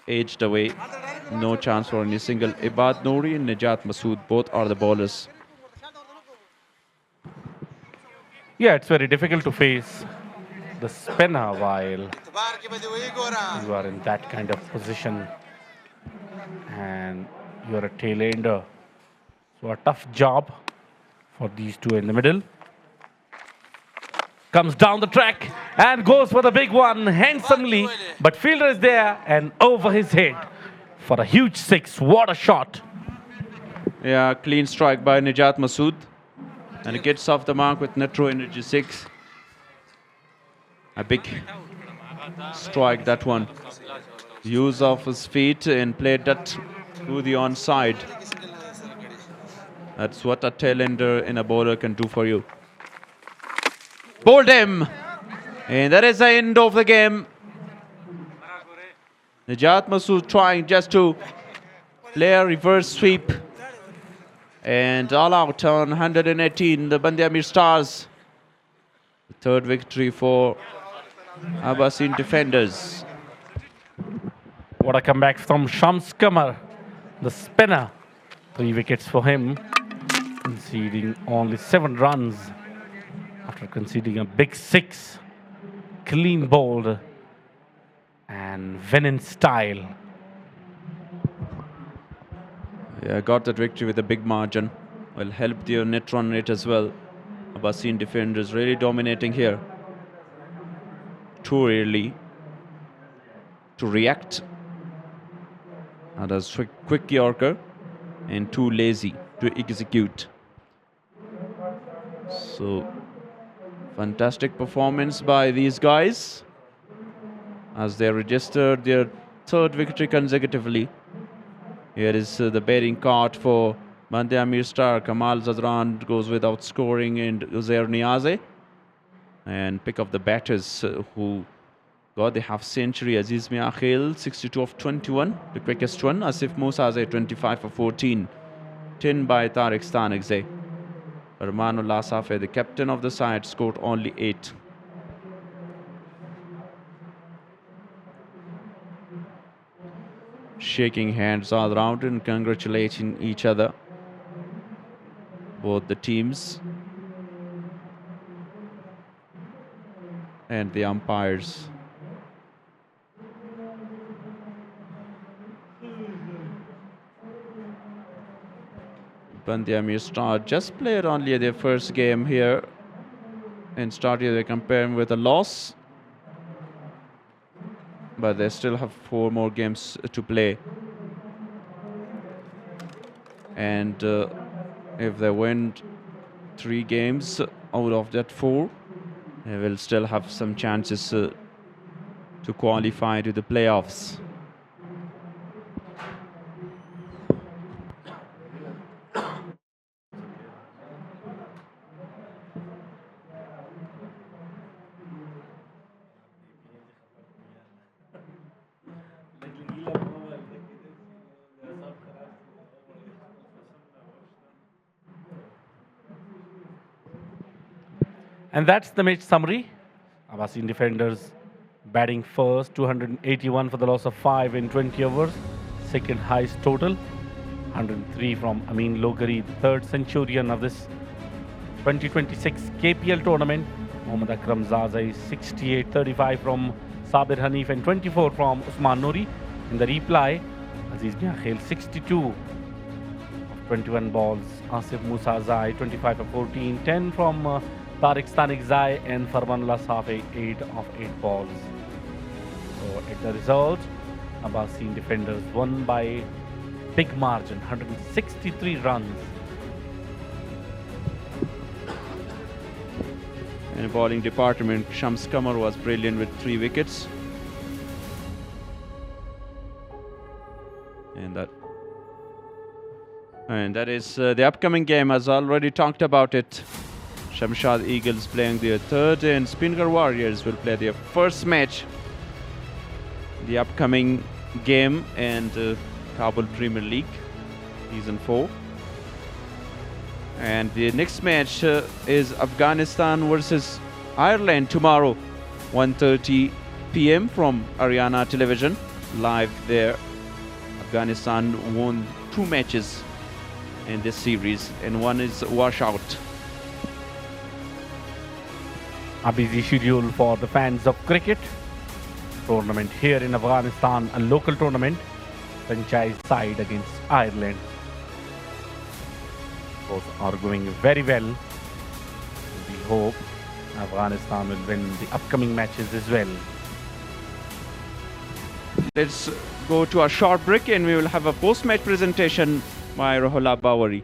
Edged away. No chance for any single. Ibad Nouri and Najat Masood, both are the bowlers. Yeah, it's very difficult to face the spinner while you are in that kind of position and you're a tail-ender. So a tough job for these 2 in the middle. Comes down the track and goes for the big one handsomely, but fielder is there and over his head for a huge 6. What a shot. Yeah, clean strike by Najat Masood. And it gets off the mark with Netro Energy 6. A big strike, that one. Use of his feet and played that to the onside. That's what a tail-ender in a bowler can do for you. Bowled him. And that is the end of the game. Najat Masood trying just to play a reverse sweep. And all out on 118, the Amir Stars. The 3rd victory for Abaseen Defenders. What a comeback from Shams Qamar, the spinner. 3 wickets for him, conceding only 7 runs after conceding a big 6. Clean bowled and win in style. Yeah, got that victory with a big margin. Will help their net run rate as well. Abaseen Defenders really dominating here. Too early to react. And a quick Yorker and too lazy to execute. So, fantastic performance by these guys as they registered their 3rd victory consecutively. Here is the batting card for Amir star. Kamal Zadran goes without scoring, and Uzair Niaze. And pick up the batters who got the half century. Aziz Mia Akhil, 62 of 21, the quickest one. Asif Musaze, 25 for 14. 10 by Tariq Stanigze. Armanullah Safe, the captain of the side, scored only 8. Shaking hands all around and congratulating each other, both the teams and the umpires. Ameer Star just played only their first game here and started they comparing with a loss, but they still have 4 more games to play, and if they win 3 games out of that 4, they will still have some chances to qualify to the playoffs. And that's the match summary. Abaseen Defenders batting first, 281 for the loss of 5 in 20 overs. Second highest total, 103 from Amin Logari, the third centurion of this 2026 KPL tournament. Mohammad Akram Zazai, 68-35 from Sabir Hanif and 24 from Usman Noori. In the reply, Aziz Miakhil, 62 of 21 balls. Asif Musa Zai, 25 for 14, 10 from Tariq Stanik Zai and Farmanullah Safi, 8 of 8 balls. So at the result, Abaseen Defenders won by big margin, 163 runs. In the bowling department, Shams Kamar was brilliant with 3 wickets. And that is the upcoming game, as already talked about it. Shamshad Eagles playing their third, and Spingar Warriors will play their first match. The upcoming game and Kabul Premier League Season 4. And the next match is Afghanistan versus Ireland tomorrow, 1:30 p.m. from Ariana Television, live there. Afghanistan won 2 matches in this series, and 1 is washout. A busy schedule for the fans of cricket. Tournament here in Afghanistan, a local tournament. Franchise side against Ireland. Both are going very well. We hope Afghanistan will win the upcoming matches as well. Let's go to a short break, and we will have a post-match presentation by Rahula Bawari.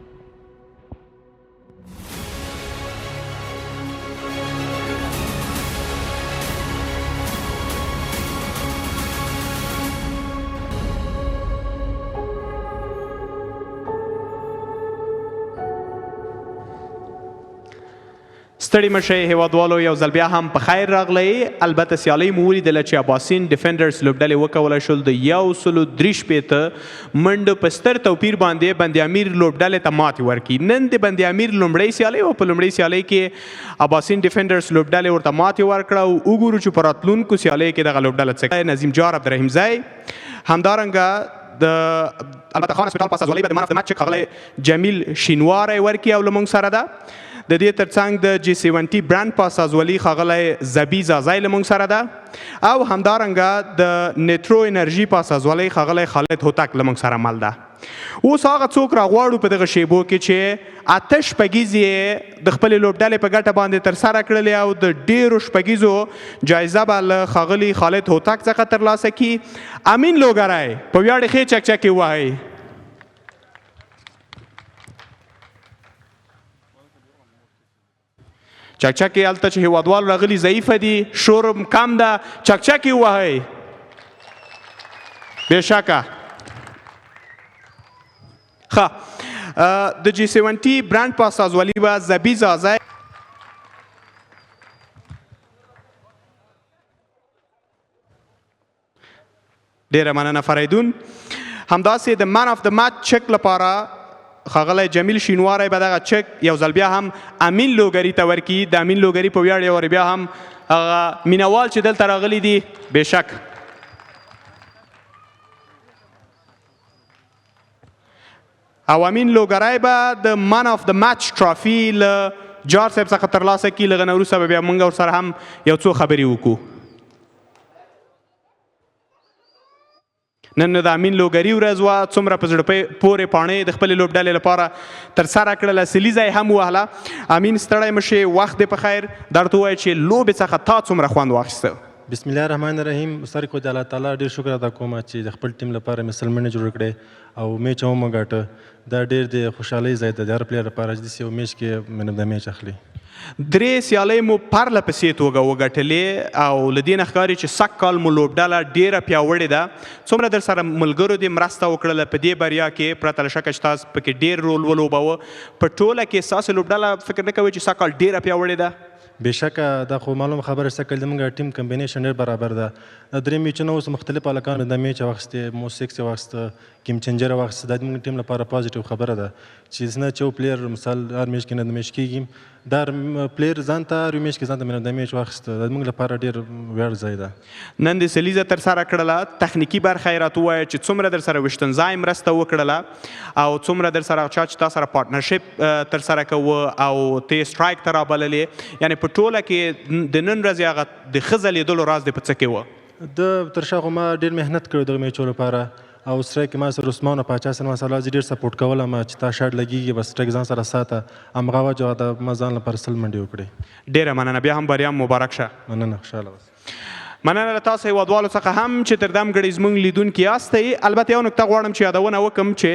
ستړي مشئ هیوادوالو، یو ځل بیا هم په خیر راغلی. البته سیالۍ مو ولیدله چې اباسین ډیفندرز لوبډلې وکولی شول د 163 منډو په ستر توپیر باندې بند امیر لوبډلې ته ماتې ورکړي. نن د بند امیر لومړۍ سیالۍ وه، په لومړۍ سیالۍ کې اباسین ډیفندرز لوبډلې ورته ماتې ورکړه او وګورو چې په راتلونکو سیالیو کې دغه لوبډله څه کوي. نظیم جار عبدالرحیم ځای، همدارنګه د البته خان هسپیتل په اساسولۍ به د مان اف د میچ ښاغلی جمیل شینواری ورکړي او له موږ سره ده. د دې ترڅنګ د جی 70 برانډ په اساسولي ښاغلی زبی زازای له موږ سره ده، او همدارنګه د نیټرو انرژي په اساسولۍ ښاغلی خالد هوتک له موږ سره مل ده. اوس هغه څوک راغواړو په دغه شیبو کې چې 8 شپږیزې یې د خپلې لوبډلې په ګټه باندې ترسره کړلې او د ډېرو شپږیزو جایزه به له ښاغلي خالد هوتک څخه ترلاسه کړي. امین لوګری په ویاړې ښې چکچکې ووهئ. چکچکې هلته چې هیوادوال راغلي ضعیفه دي، شور کم ده، چکچکې ووهئ. بېشکه ښه، د جی 70 برانډ په استازولي به زبی زازی ډېره مننه فریدون. همداسې د مان اف د میچ چک لپاره ښاغلی جمیل شینواری به دغه چک یو ځل بیا هم امین لوګري ته ورکړي. د امین لوګري په ویاړ یو بیا هم هغه مینوال چې دلته راغلي دي بېشک او امین لوګری به د من آف د میچ ټرافي له جار صاحب څخه ترلاسه کړي. له هغه نه وروسته به بیا موږ ورسره هم یو څو خبرې وکړو. نن د امین لوګري ورځ وه. څومره په زړه پورې پاڼې د خپلې لوبډلې لپاره ترسره کړله. سلیزه یې هم ووهله. امین ستړی مه شې، وخت دې په خیر. درته ووایه چې لوبې څخه تا څومره خوند واخیسته؟ بسم الله الرحمن الرحیم. سر کو د الله تعالی ډېر شکر ادا کوم چې د خپل ټیم لپاره مې سلمنې جوړ کړې او میچ هم وګاټه. دا ډېر د خوشحالۍ ځای دی د هر پلیر لپاره چې داسې یو میچ کې مین اف د میچ اخلي. 3 سیالۍ مو پرله پسې توګه وګټلې او له دې نه ښکاري چې سږ کال مو لوبډله ډېره پیاوړې ده. څومره در سره ملګرو دې مرسته وکړله په دې بریا کې؟ پرته له شکه چې تاسو پکې ډېر رول ولوباوه. په ټوله کې ستاسو لوبډله فکر نه کوئ چې سږ کال ډېره پیاوړې ده؟ بېشکه دا خو معلومه خبره چې سږ کال زموږ ټیم کمبینیشن ډېر برابر ده. 3 میچونه اوس مختلف هلکانو د میچ واخیستې، مو 6 واخیسته، گیم چینجر واخیسته. دا زموږ ټیم لپاره پازیټیو خبره ده چې نه چې یو پلیر مثال هر میچ کې نه د میچ کېږي، دا پلیر ځان ته هر میچ کې ځان ته مین اف د میچ واخیسته. دا زموږ لپاره ډېر ویاړ ځای ده. نن دې سلیزه ترسره کړله. تخنیکي برخه یې راته ووایه چې څومره در سره ویشتنځای مرسته وکړله او څومره در سره چا چې تا سره پارټنرشپ ترسره کوه او ته سټرایک ته رابللې. یعنې په ټوله کې د نن ورځې هغه د ښه ځلېدلو راز دې په څه کې وه؟ د تر شا خو ما ډېر محنت کړی دغه میچو لپاره او سټرایک کې ما سره عثمان او پاچا سره ماشاءالله زه ډېر سپورټ کولم چې تا شاټ لګېږي بس سټرایک ځان سره ساته. همغه وجه د ما ځان لپاره سل منډې وکړې. ډېره مننه. بیا هم بریا مبارک شه. مننه. خوشحاله اوسه. مننه له تاسو هیوادوالو څخه هم چې تر دم ګړی زموږ لیدونکي یاستئ. البته یو نکته غواړم چې یادونه وکړم چې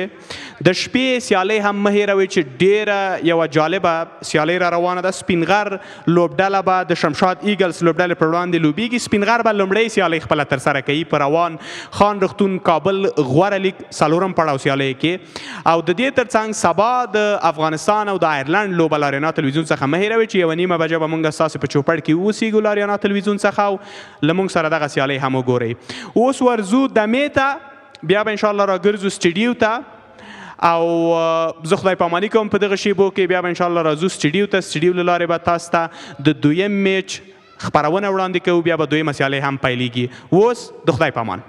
د شپې سیالۍ هم مه هېروئ چې ډېره یوه جالبه سیالۍ را روانه ده. سپین غر لوبډله به د شمشاد ایګلز لوبډلې پر وړاندې لوبیږي. سپین غر به لومړۍ سیالۍ خپله ترسره کوي په روان خان روغتون کابل غوره لیګ 4م پړاو سیالۍ کې. او د دې ترڅنګ سبا د افغانستان او د آیرلنډ لوبه له اریانا تلویزیون څخه مه هېروئ چې 1:30 بجه به موږ ستاسو په چوپړ کې واوسېږو له اریانا تلویزیون څخه او له موږ سره دغه سیالۍ هم وګورئ. اوس ورځو دمې ته، بیا به انشاءالله راګرځو سټډیو ته او زه خدای پاماني کوم په دغه شیبو کې بیا به انشاءالله راځو سټډیو ته. سټډیو له لارې به تاسو ته د 2م میچ خپرونه وړاندې کوو. بیا به 2مه سیالۍ هم پیلېږي. اوس د خدای پامان.